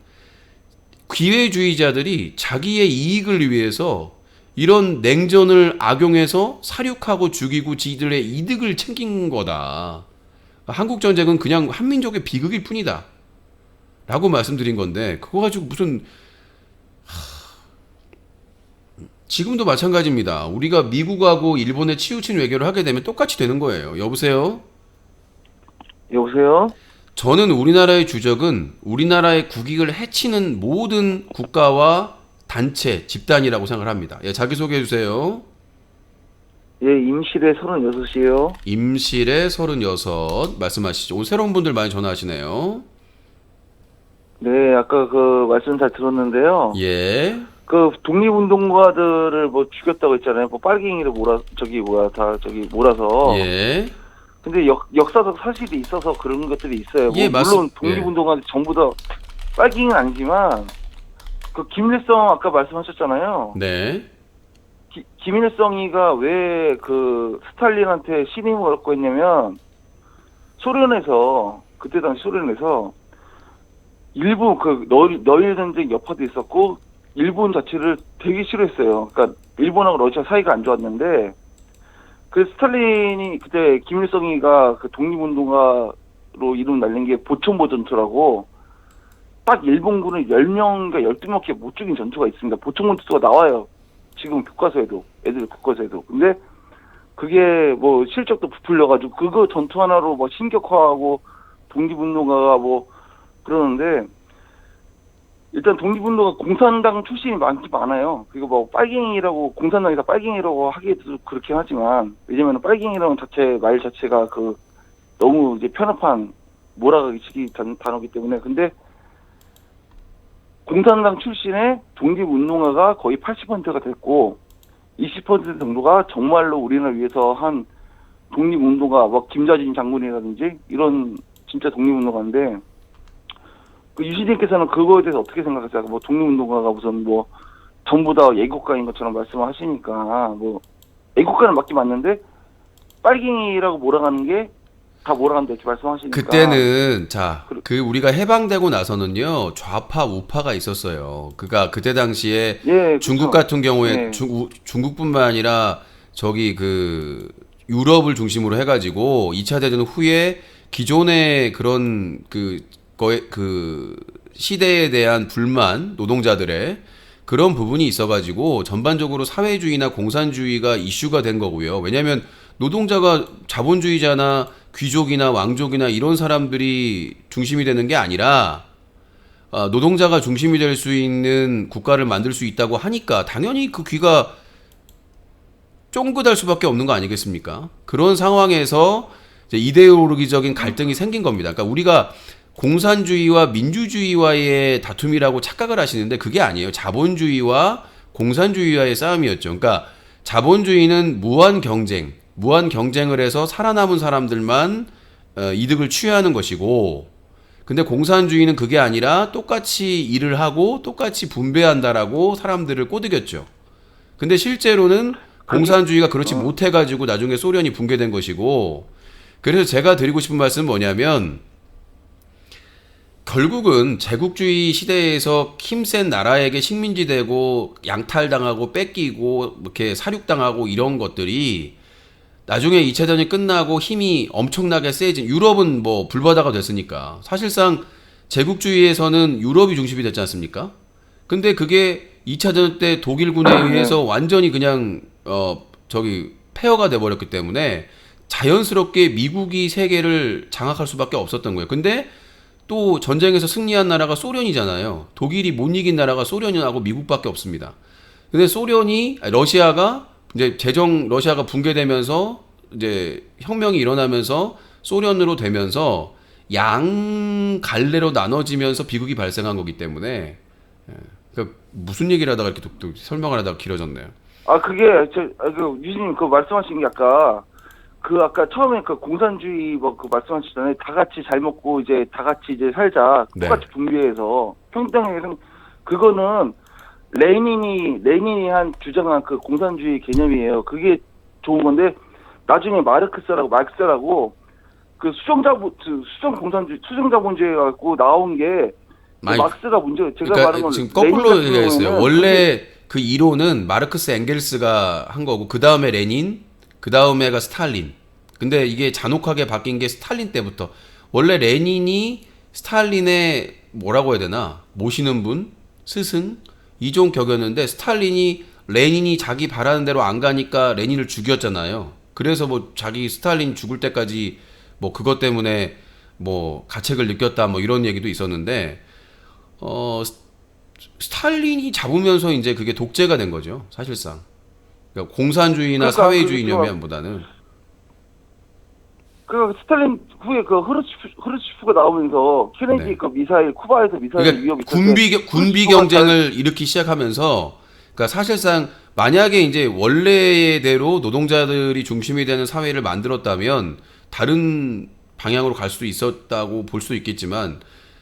A: 기회주의자들이 자기의 이익을 위해서 이런 냉전을 악용해서 사륙하고 죽이고 지들의 이득을 챙긴 거다. 한국전쟁은 그냥 한민족의 비극일 뿐이다 라고 말씀드린 건데, 그거 가지고 무슨 지금도 마찬가지입니다. 우리가 미국하고 일본에 치우친 외교를 하게 되면 똑같이 되는 거예요. 여보세요?
K: 여보세요?
A: 저는 우리나라의 주적은 우리나라의 국익을 해치는 모든 국가와 단체, 집단이라고 생각을 합니다. 예, 자기소개해 주세요.
K: 예, 임실의 36이요.
A: 임실의 36 말씀하시죠. 오늘 새로운 분들 많이 전화하시네요.
K: 네, 아까 그 말씀 잘 들었는데요.
A: 예.
K: 그 독립운동가들을 뭐 죽였다고 했잖아요. 뭐 빨갱이를 몰아서.
A: 예.
K: 근데 역사적 사실이 있어서 그런 것들이 있어요.
A: 예,
K: 물론 독립운동가들 전부 다 빨갱이는 아니지만 그 김일성 아까 말씀하셨잖아요.
A: 네.
K: 김일성이가 왜 그 스탈린한테 신임을 얻고 했냐면 소련에서 그때 당시 소련에서 일부 그 너일 전쟁 여파도 있었고 일본 자체를 되게 싫어했어요. 그러니까 일본하고 러시아 사이가 안 좋았는데 그 스탈린이 그때 김일성이가 그 독립운동가로 이름 날린 게 보천보 전투라고 딱 일본군을 10명인가 12명밖에 못 죽인 전투가 있습니다. 보천보 전투가 나와요. 지금 교과서에도 애들 교과서에도. 근데 그게 뭐 실적도 부풀려가지고 그거 전투 하나로 뭐 신격화하고 독립운동가가 뭐 그러는데 일단 독립운동가 공산당 출신이 많아요. 그리고 뭐 빨갱이라고 공산당에서 빨갱이라고 하기도 그렇게 하지만 왜냐면 빨갱이라는 말 자체가 그 너무 이제 편협한 몰아가기 단어기 때문에 근데 공산당 출신의 독립운동가가 거의 80%가 됐고 20% 정도가 정말로 우리나라를 위해서 한 독립운동가 뭐 김자진 장군이라든지 이런 진짜 독립운동가인데 그 유시님께서는 그거에 대해서 어떻게 생각하세요? 뭐 독립운동가가 무슨 뭐 전부 다 애국가인 것처럼 말씀을 하시니까 뭐 애국가는 맞긴 맞는데 빨갱이라고 몰아가는 게 다 몰아간다 이렇게 말씀하시니까
A: 그때는 그 우리가 해방되고 나서는요 좌파 우파가 있었어요. 그가 그때 당시에 중국 같은 경우에 중국뿐만 아니라 저기 그 유럽을 중심으로 해가지고 2차 대전 후에 기존의 그런 그 시대에 대한 불만 노동자들의 그런 부분이 있어가지고 전반적으로 사회주의나 공산주의가 이슈가 된 거고요. 왜냐하면 노동자가 자본주의자나 귀족이나 왕족이나 이런 사람들이 중심이 되는 게 아니라 노동자가 중심이 될 수 있는 국가를 만들 수 있다고 하니까 당연히 그 귀가 쫑긋할 수밖에 없는 거 아니겠습니까? 그런 상황에서 이제 이데올로기적인 갈등이 생긴 겁니다. 그러니까 우리가 공산주의와 민주주의와의 다툼이라고 착각을 하시는데 그게 아니에요. 자본주의와 공산주의와의 싸움이었죠. 그러니까 자본주의는 무한 경쟁을 해서 살아남은 사람들만 이득을 취하는 것이고, 근데 공산주의는 그게 아니라 똑같이 일을 하고 똑같이 분배한다라고 사람들을 꼬드겼죠. 근데 실제로는 공산주의가 그렇지 못해가지고 나중에 소련이 붕괴된 것이고, 그래서 제가 드리고 싶은 말씀은 뭐냐면, 결국은 제국주의 시대에서 힘센 나라에게 식민지 되고 양탈당하고 뺏기고 이렇게 사륙당하고 이런 것들이 나중에 2차 대전이 끝나고 힘이 엄청나게 세진, 유럽은 뭐 불바다가 됐으니까 사실상 제국주의에서는 유럽이 중심이 됐지 않습니까? 근데 그게 2차 대전 때 독일군에 의해서 완전히 그냥 폐허가 돼 버렸기 때문에 자연스럽게 미국이 세계를 장악할 수밖에 없었던 거예요. 근데 또 전쟁에서 승리한 나라가 소련이잖아요. 독일이 못 이긴 나라가 소련하고 미국밖에 없습니다. 근데 러시아가 이제 러시아가 붕괴되면서 이제 혁명이 일어나면서 소련으로 되면서 양 갈래로 나눠지면서 비극이 발생한 거기 때문에, 그러니까 무슨 얘기를 하다가 이렇게 또 설명을 하다가 길어졌네요.
K: 유진님 말씀하신 게 아까 처음에 공산주의 말씀하시잖아요. 다 같이 잘 먹고 이제 다 같이 이제 살자. 똑같이 분배해서 평등해서, 그거는 레닌이 주장한 그 공산주의 개념이에요. 그게 좋은 건데, 나중에 마르크스라고 그 수정자본주의 갖고 나온 게 막스가 문제예요. 제가
A: 그러니까
K: 말한 건
A: 지금 거꾸로 얘기했어요. 원래 그 이론은 마르크스 엥겔스가 한 거고, 그 다음에 레닌, 그 다음에가 스탈린. 근데 이게 잔혹하게 바뀐 게 스탈린 때부터. 원래 레닌이 스탈린의 뭐라고 해야 되나, 모시는 분, 스승, 이종 격이었는데, 레닌이 자기 바라는 대로 안 가니까 레닌을 죽였잖아요. 그래서 뭐 자기 스탈린 죽을 때까지 뭐 그것 때문에 뭐 가책을 느꼈다 뭐 이런 얘기도 있었는데, 스탈린이 잡으면서 이제 그게 독재가 된 거죠, 사실상. 그러니까 공산주의나 사회주의 이념보다는.
K: 스탈린 후에 흐르츠프가 나오면서 케네디 미사일, 쿠바에서 미사일 위협이
A: 군비 경쟁을 일으키기 시작하면서, 그러니까 사실상 만약에 이제 원래대로 노동자들이 중심이 되는 사회를 만들었다면 다른 방향으로 갈 수도 있었다고 볼 수 있겠지만,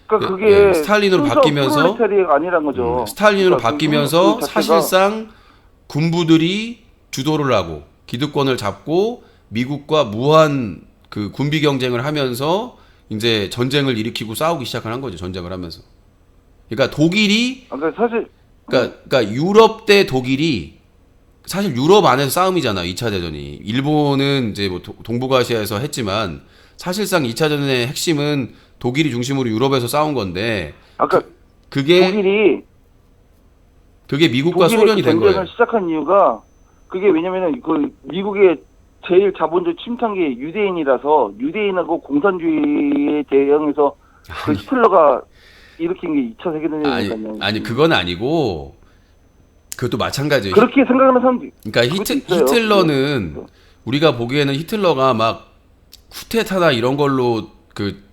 K: 그게
A: 스탈린으로 바뀌면서
K: 아니란 거죠.
A: 스탈린으로 바뀌면서 사실상 군부들이 주도를 하고 기득권을 잡고 미국과 무한 그 군비 경쟁을 하면서 이제 전쟁을 일으키고 싸우기 시작한 거죠. 전쟁을 하면서. 그러니까 독일이 그러니까 유럽 대 독일이 사실 유럽 안에서 싸움이잖아요. 2차 대전이. 일본은 이제 뭐 동북아시아에서 했지만 사실상 2차 대전의 핵심은 독일이 중심으로 유럽에서 싸운 건데, 그게 미국과 소련이 된 거예요.
K: 전쟁을 시작한 이유가 그게 왜냐면은 미국의 제일 자본주의 침투한 게 유대인이라서, 유대인하고 공산주의에 대응해서 히틀러가 일으킨 게 2차 세계대전이니까요.
A: 아니 그건 아니고, 그것도 마찬가지예요.
K: 그렇게 생각하는 사람도.
A: 그러니까 히틀러는 우리가 보기에는 히틀러가 막 쿠데타나 이런 걸로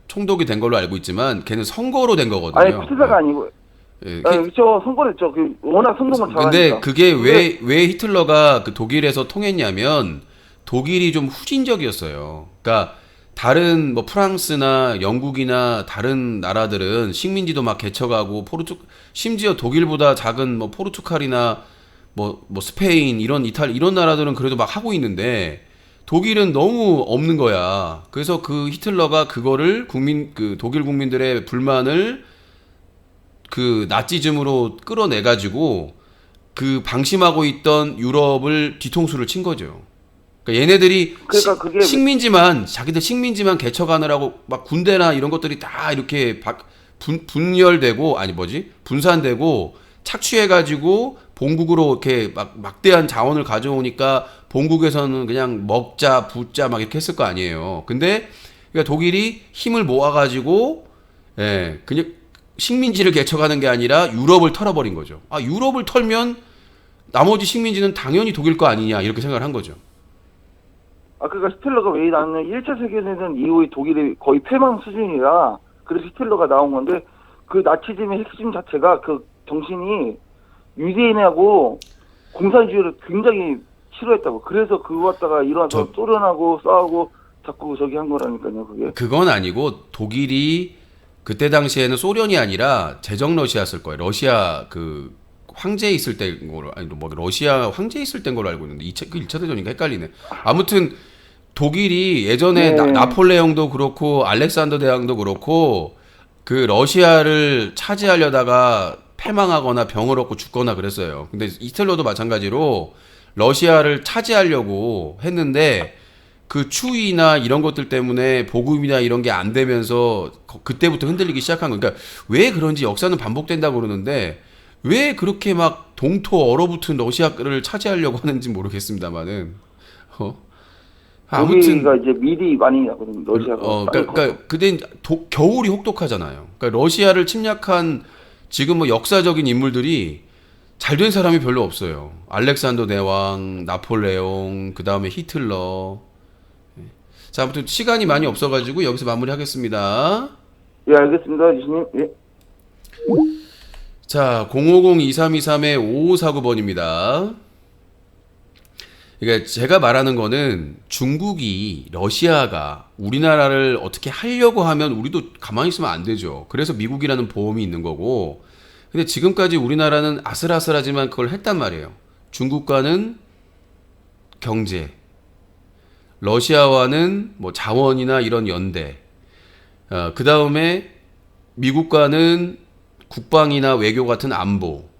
A: 총독이 된 걸로 알고 있지만 걔는 선거로 된 거거든요.
K: 아니 쿠데타가 아니고. 그렇죠. 선거를 했죠. 워낙 선동을 잘하니까.
A: 근데 그게 왜 히틀러가 독일에서 통했냐면, 독일이 좀 후진적이었어요. 그러니까 다른 뭐 프랑스나 영국이나 다른 나라들은 식민지도 막 개척하고 심지어 독일보다 작은 뭐 포르투갈이나 뭐 스페인 이런 나라들은 그래도 막 하고 있는데 독일은 너무 없는 거야. 그래서 그 히틀러가 그거를 독일 국민들의 불만을 나치즘으로 끌어내 가지고 방심하고 있던 유럽을 뒤통수를 친 거죠. 그러니까 얘네들이 자기들 식민지만 개척하느라고 막 군대나 이런 것들이 다 이렇게 분산되고 착취해가지고 본국으로 이렇게 막대한 자원을 가져오니까 본국에서는 그냥 먹자 붓자 막 이렇게 했을 거 아니에요. 근데 그러니까 독일이 힘을 모아가지고 그냥 식민지를 개척하는 게 아니라 유럽을 털어버린 거죠. 유럽을 털면 나머지 식민지는 당연히 독일 거 아니냐 이렇게 생각을 한 거죠.
K: 그러니까 히틀러가 왜 나는 1차 세계대전 이후에 독일이 거의 패망 수준이라 그래서 히틀러가 나온 건데 그 나치즘의 핵심 자체가 그 정신이 유대인하고 공산주의를 굉장히 싫어했다고. 그래서 그거 갖다가 일어나서 소련하고 싸우고 자꾸 저기 한 거라니까요. 그게.
A: 그건 아니고 독일이 그때 당시에는 소련이 아니라 제정 러시아였을 거예요. 러시아 그 황제 있을 때인 걸로, 아니 뭐 러시아 황제 있을 때인 걸로 알고 있는데 1차 대전인가 헷갈리네. 아무튼 독일이 예전에
K: 네.
A: 나폴레옹도 그렇고 알렉산더 대왕도 그렇고 그 러시아를 차지하려다가 패망하거나 병을 얻고 죽거나 그랬어요. 근데 히틀러도 마찬가지로 러시아를 차지하려고 했는데 그 추위나 이런 것들 때문에 보급이나 이런 게 안 되면서 그때부터 흔들리기 시작한 거예요. 그러니까 왜 그런지 역사는 반복된다고 그러는데 왜 그렇게 막 동토 얼어붙은 러시아를 차지하려고 하는지 모르겠습니다만은 아무튼
K: 독일이가 이제 미리 많이 나거든요. 러시아가.
A: 그러니까 그때 겨울이 혹독하잖아요. 그러니까 러시아를 침략한 지금 뭐 역사적인 인물들이 잘 된 사람이 별로 없어요. 알렉산더 대왕, 나폴레옹, 그 다음에 히틀러. 자, 아무튼 시간이 많이 없어가지고 여기서 마무리하겠습니다.
K: 예, 알겠습니다, 유신님. 예.
A: 자, 050-2323-5549번입니다. 그러니까 제가 말하는 거는 중국이 러시아가 우리나라를 어떻게 하려고 하면 우리도 가만히 있으면 안 되죠. 그래서 미국이라는 보험이 있는 거고. 근데 지금까지 우리나라는 아슬아슬하지만 그걸 했단 말이에요. 중국과는 경제, 러시아와는 뭐 자원이나 이런 연대, 그 다음에 미국과는 국방이나 외교 같은 안보.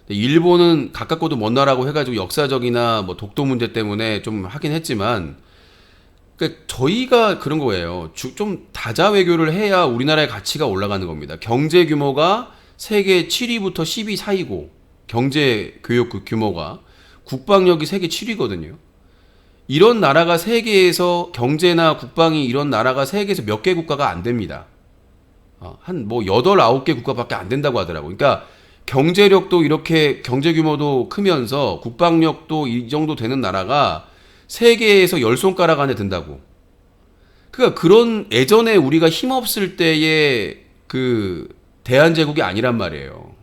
A: 일본은 가깝고도 먼 나라고 해가지고 역사적이나 뭐 독도 문제 때문에 좀 하긴 했지만, 그러니까 저희가 그런 거예요. 좀 다자 외교를 해야 우리나라의 가치가 올라가는 겁니다. 경제 규모가 세계 7위부터 10위 사이고, 경제 교육 그 규모가 국방력이 세계 7위거든요. 이런 나라가 세계에서 경제나 국방이 이런 나라가 세계에서 몇 개 국가가 안 됩니다. 한 뭐 8, 9개 국가밖에 안 된다고 하더라고요. 그러니까 경제력도 이렇게 경제 규모도 크면서 국방력도 이 정도 되는 나라가 세계에서 10손가락 안에 든다고. 그러니까 그런 예전에 우리가 힘없을 때의 그 대한제국이 아니란 말이에요.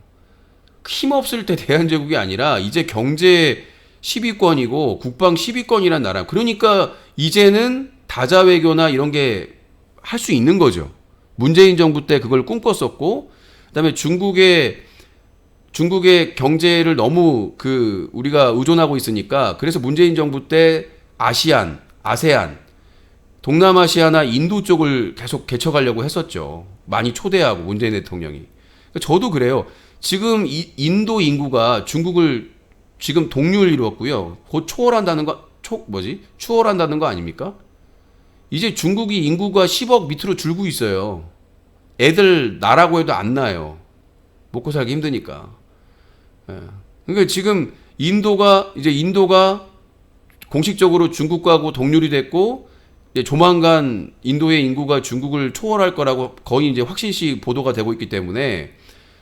A: 힘없을 때 대한제국이 아니라 이제 경제 10위권이고 국방 10위권이란 나라. 그러니까 이제는 다자외교나 이런 게 할 수 있는 거죠. 문재인 정부 때 그걸 꿈꿨었고, 그다음에 중국의 경제를 너무 우리가 의존하고 있으니까, 그래서 문재인 정부 때 아세안, 동남아시아나 인도 쪽을 계속 개척하려고 했었죠. 많이 초대하고 문재인 대통령이. 저도 그래요. 지금 인도 인구가 중국을 지금 동률 이루었고요. 곧 추월한다는 거 아닙니까? 이제 중국이 인구가 10억 밑으로 줄고 있어요. 애들 나라고 해도 안 나요. 먹고 살기 힘드니까. 그러니까 지금 인도가 공식적으로 중국하고 동률이 됐고, 이제 조만간 인도의 인구가 중국을 초월할 거라고 거의 이제 확신시 보도가 되고 있기 때문에,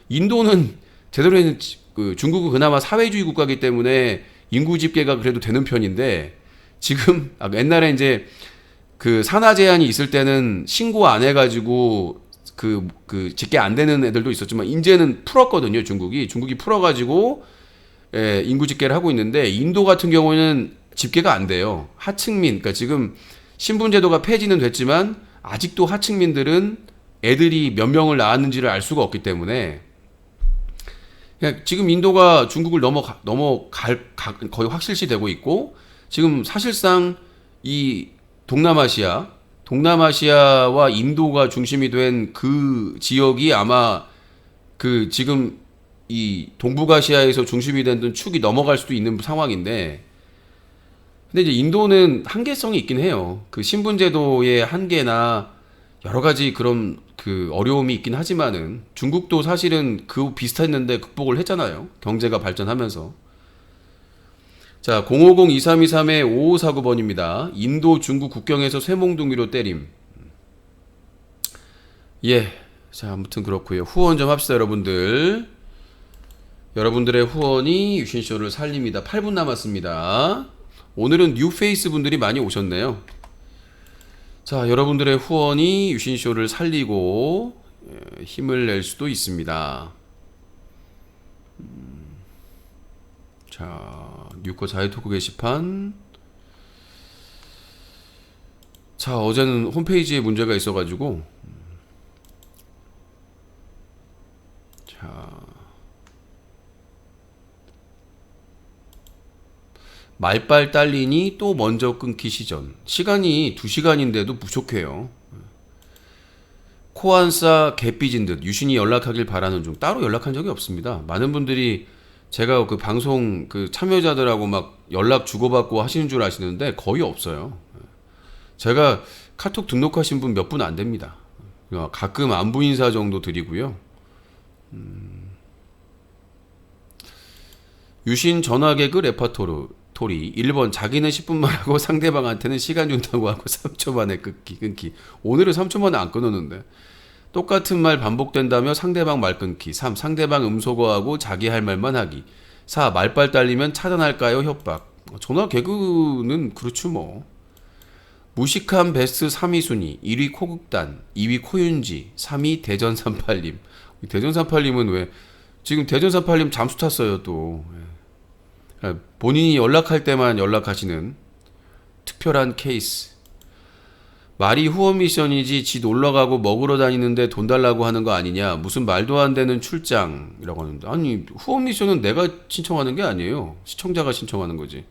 A: 인도는 제대로 된 중국은 그나마 사회주의 국가이기 때문에 인구 집계가 그래도 되는 편인데, 지금 옛날에 이제 그 산하 제한이 있을 때는 신고 안 해가지고 집계 안 되는 애들도 있었지만, 이제는 풀었거든요. 중국이 풀어가지고 인구 집계를 하고 있는데, 인도 같은 경우는 집계가 안 돼요. 하층민, 그러니까 지금 신분제도가 폐지는 됐지만 아직도 하층민들은 애들이 몇 명을 낳았는지를 알 수가 없기 때문에, 그냥 지금 인도가 중국을 넘어갈 거의 확실시 되고 있고, 지금 사실상 이 동남아시아와 인도가 중심이 된 그 지역이 아마 지금 이 동북아시아에서 중심이 된 축이 넘어갈 수도 있는 상황인데, 근데 이제 인도는 한계성이 있긴 해요. 그 신분제도의 한계나 여러 가지 그런 어려움이 있긴 하지만은, 중국도 사실은 비슷했는데 극복을 했잖아요. 경제가 발전하면서. 자, 050-2323-5549번입니다. 인도 중국 국경에서 쇠몽둥이로 때림. 예. 자, 아무튼 그렇고요. 후원 좀 합시다, 여러분들. 여러분들의 후원이 유신쇼를 살립니다. 8분 남았습니다. 오늘은 뉴페이스 분들이 많이 오셨네요. 자, 여러분들의 후원이 유신쇼를 살리고 힘을 낼 수도 있습니다. 자, 뉴코 자유토크 게시판. 자, 어제는 홈페이지에 문제가 있어가지고, 자, 말빨 딸리니 또 먼저 끊기 시전. 시간이 2시간인데도 부족해요. 코안싸 개 삐진 듯 유신이 연락하길 바라는 중. 따로 연락한 적이 없습니다. 많은 분들이 제가 그 방송 그 참여자들하고 막 연락 주고받고 하시는 줄 아시는데 거의 없어요. 제가 카톡 등록하신 분 몇 분 안 됩니다. 가끔 안부 인사 정도 드리고요. 유신 전화 개그 레파토리 1번 자기는 10분만 하고 상대방한테는 시간 준다고 하고 3초 만에 끊기. 오늘은 3초 만에 안 끊었는데. 똑같은 말 반복된다며 상대방 말 끊기. 3. 상대방 음소거하고 자기 할 말만 하기. 4. 말빨 딸리면 차단할까요? 협박. 전화 개그는 그렇죠 뭐. 무식한 베스트 3위 순위. 1위 코극단, 2위 코윤지, 3위 대전 38님. 대전 38님은 왜 지금 대전 38님 잠수 탔어요 또. 본인이 연락할 때만 연락하시는 특별한 케이스. 말이 후원 미션이지 지 놀러가고 먹으러 다니는데 돈 달라고 하는 거 아니냐. 무슨 말도 안 되는 출장이라고 하는데. 아니 후원 미션은 내가 신청하는 게 아니에요. 시청자가 신청하는 거지.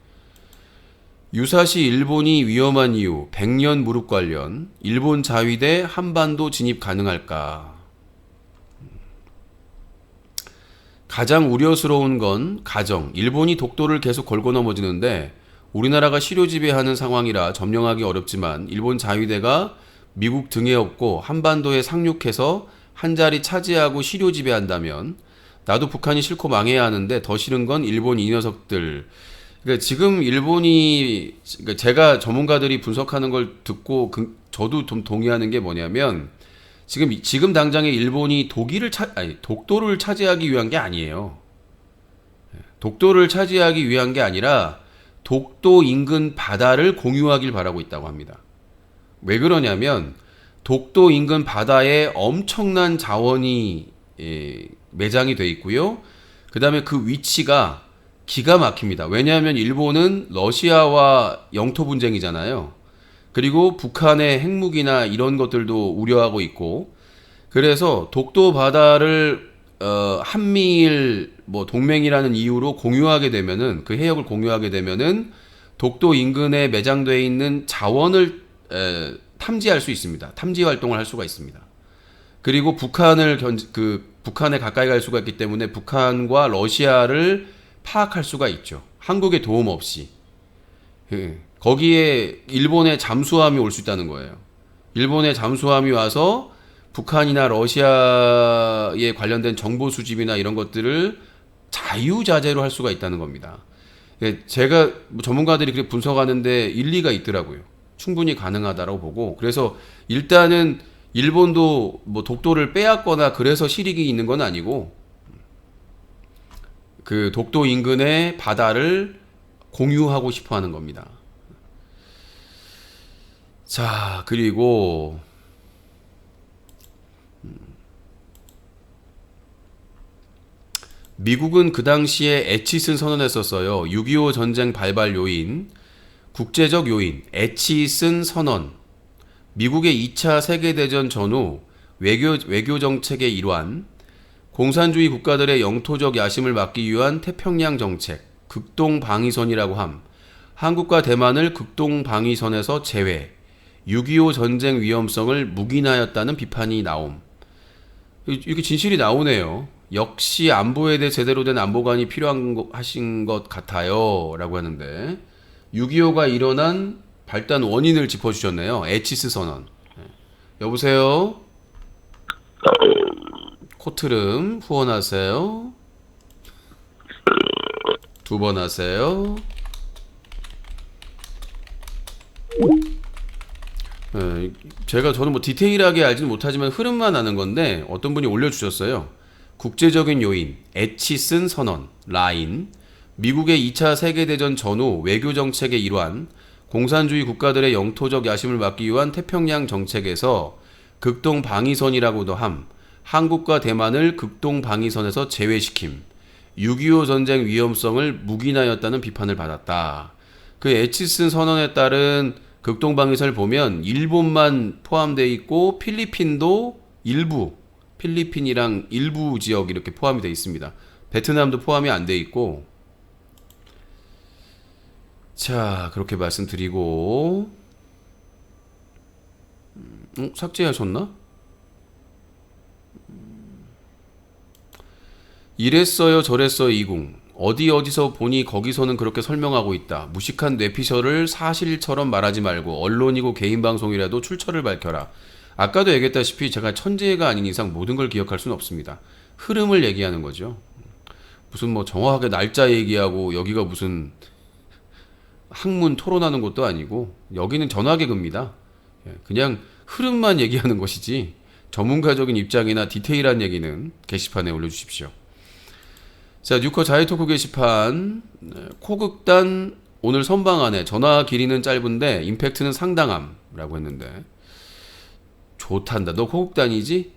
A: 유사시 일본이 위험한 이유 100년 무릎 관련. 일본 자위대 한반도 진입 가능할까. 가장 우려스러운 건 가정. 일본이 독도를 계속 걸고 넘어지는데 우리나라가 실효 지배하는 상황이라 점령하기 어렵지만 일본 자위대가 미국 등에 업고 한반도에 상륙해서 한자리 차지하고 실효 지배한다면 나도 북한이 싫고 망해야 하는데 더 싫은 건 일본 이 녀석들. 그러니까 지금 일본이, 그러니까 제가 전문가들이 분석하는 걸 듣고 저도 좀 동의하는 게 뭐냐면 지금 당장에 일본이 독도를 차지하기 위한 게 아니에요. 독도를 차지하기 위한 게 아니라 독도 인근 바다를 공유하길 바라고 있다고 합니다. 왜 그러냐면 독도 인근 바다에 엄청난 자원이 매장이 돼 있고요. 그 다음에 그 위치가 기가 막힙니다. 왜냐하면 일본은 러시아와 영토 분쟁이잖아요. 그리고 북한의 핵무기나 이런 것들도 우려하고 있고, 그래서 독도 바다를 한미일 뭐 동맹이라는 이유로 공유하게 되면은, 그 해역을 공유하게 되면은 독도 인근에 매장되어 있는 자원을 탐지할 수 있습니다. 탐지 활동을 할 수가 있습니다. 그리고 북한에 가까이 갈 수가 있기 때문에 북한과 러시아를 파악할 수가 있죠. 한국의 도움 없이. 거기에 일본의 잠수함이 올 수 있다는 거예요. 일본의 잠수함이 와서 북한이나 러시아에 관련된 정보 수집이나 이런 것들을 자유자재로 할 수가 있다는 겁니다. 제가 전문가들이 그렇게 분석하는데 일리가 있더라고요. 충분히 가능하다고 보고, 그래서 일단은 일본도 뭐 독도를 빼앗거나 그래서 실익이 있는 건 아니고 그 독도 인근의 바다를 공유하고 싶어 하는 겁니다. 자, 그리고 미국은 그 당시에 에치슨 선언했었어요. 6.25 전쟁 발발 요인, 국제적 요인, 에치슨 선언. 미국의 2차 세계대전 전후 외교 정책의 일환, 공산주의 국가들의 영토적 야심을 막기 위한 태평양 정책, 극동 방위선이라고 함. 한국과 대만을 극동 방위선에서 제외. 6.25 전쟁 위험성을 묵인하였다는 비판이 나옴. 이렇게 진실이 나오네요. 역시 안보에 대해 제대로 된 안보관이 필요하신 것 같아요 라고 하는데, 6.25가 일어난 발단 원인을 짚어주셨네요. 에치스 선언. 여보세요? 코트름 후원하세요. 2번 하세요. 저는 뭐 디테일하게 알지는 못하지만 흐름만 아는 건데, 어떤 분이 올려주셨어요. 국제적인 요인, 에치슨 선언, 라인, 미국의 2차 세계대전 전후 외교정책의 일환, 공산주의 국가들의 영토적 야심을 막기 위한 태평양 정책에서 극동 방위선이라고도 함, 한국과 대만을 극동 방위선에서 제외시킴. 6.25 전쟁 위험성을 묵인하였다는 비판을 받았다. 그 에치슨 선언에 따른 극동 방위선을 보면 일본만 포함되어 있고 필리핀도 일부, 필리핀이랑 일부 지역 이렇게 포함이 되어 있습니다. 베트남도 포함이 안 되어 있고. 자, 그렇게 말씀드리고 삭제하셨나? 이랬어요 저랬어요 이궁. 어디서 보니 거기서는 그렇게 설명하고 있다. 무식한 뇌피셜을 사실처럼 말하지 말고 언론이고 개인 방송이라도 출처를 밝혀라. 아까도 얘기했다시피 제가 천재가 아닌 이상 모든 걸 기억할 수는 없습니다. 흐름을 얘기하는 거죠. 무슨 뭐 정확하게 날짜 얘기하고 여기가 무슨 학문 토론하는 것도 아니고 여기는 전화개그입니다. 그냥 흐름만 얘기하는 것이지 전문가적인 입장이나 디테일한 얘기는 게시판에 올려주십시오. 자, 뉴커 자유토크 게시판. 코극단 오늘 선방안에 전화 길이는 짧은데 임팩트는 상당함 라고 했는데 좋단다. 너 코극단이지?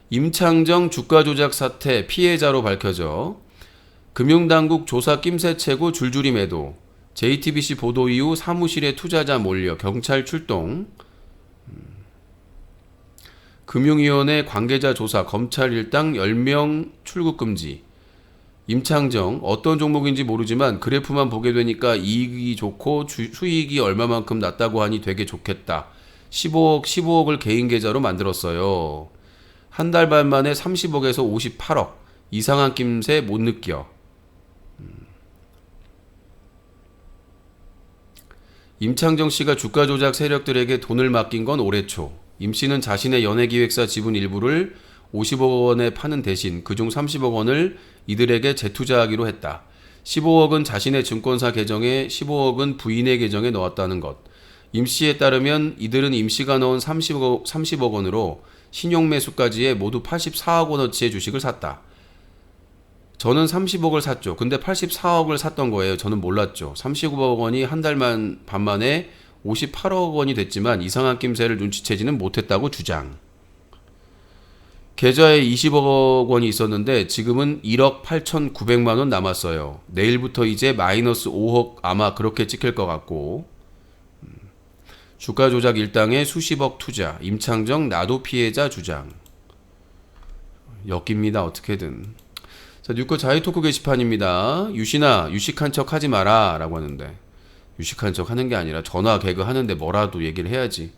A: 임창정 주가 조작 사태 피해자로 밝혀져 금융당국 조사 낌새채고 줄줄이 매도. JTBC 보도 이후 사무실에 투자자 몰려 경찰 출동. 금융위원회 관계자 조사 검찰 일당 10명 출국 금지. 임창정 어떤 종목인지 모르지만 그래프만 보게 되니까 이익이 좋고 수익이 얼마만큼 났다고 하니 되게 좋겠다. 15억을 개인 계좌로 만들었어요. 한 달 반 만에 30억에서 58억. 이상한 낌새 못 느껴. 임창정 씨가 주가 조작 세력들에게 돈을 맡긴 건 올해 초. 임 씨는 자신의 연예기획사 지분 일부를 50억 원에 파는 대신 그중 30억 원을 이들에게 재투자하기로 했다. 15억은 자신의 증권사 계정에 15억은 부인의 계정에 넣었다는 것. 임 씨에 따르면 이들은 임 씨가 넣은 30억 원으로 신용 매수까지 해 모두 84억 원어치의 주식을 샀다. 저는 30억을 샀죠. 근데 84억을 샀던 거예요. 저는 몰랐죠. 30억 원이 한 달 반 만에 58억 원이 됐지만 이상한 낌새를 눈치채지는 못했다고 주장. 계좌에 20억 원이 있었는데 지금은 1억 8,900만 원 남았어요. 내일부터 이제 마이너스 5억 아마 그렇게 찍힐 것 같고. 주가 조작 일당에 수십억 투자. 임창정 나도 피해자 주장. 엮입니다. 어떻게든. 자, 뉴커 자유토크 게시판입니다. 유신아 유식한 척 하지 마라 라고 하는데 유식한 척 하는 게 아니라 전화 개그 하는데 뭐라도 얘기를 해야지.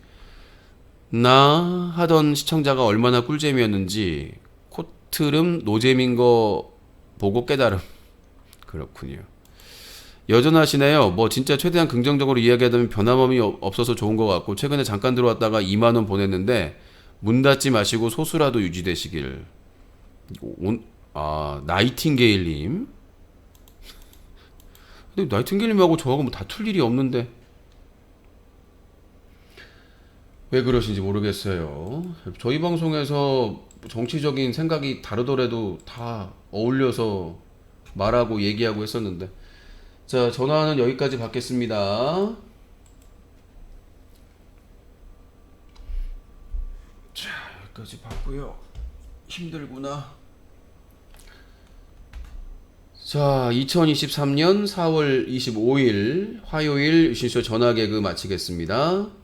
A: 나 하던 시청자가 얼마나 꿀잼이었는지 코트름 노잼인 거 보고 깨달음. 그렇군요. 여전하시네요. 뭐 진짜 최대한 긍정적으로 이야기하자면 변함이 없어서 좋은 것 같고 최근에 잠깐 들어왔다가 2만원 보냈는데 문 닫지 마시고 소수라도 유지되시길. 나이팅게일님. 근데 나이팅게일님하고 저하고 뭐 다툴 일이 없는데 왜 그러신지 모르겠어요. 저희 방송에서 정치적인 생각이 다르더라도 다 어울려서 말하고 얘기하고 했었는데. 자, 전화는 여기까지 받겠습니다. 자, 여기까지 받고요. 힘들구나. 자, 2023년 4월 25일 화요일 유신쇼 전화 개그 마치겠습니다.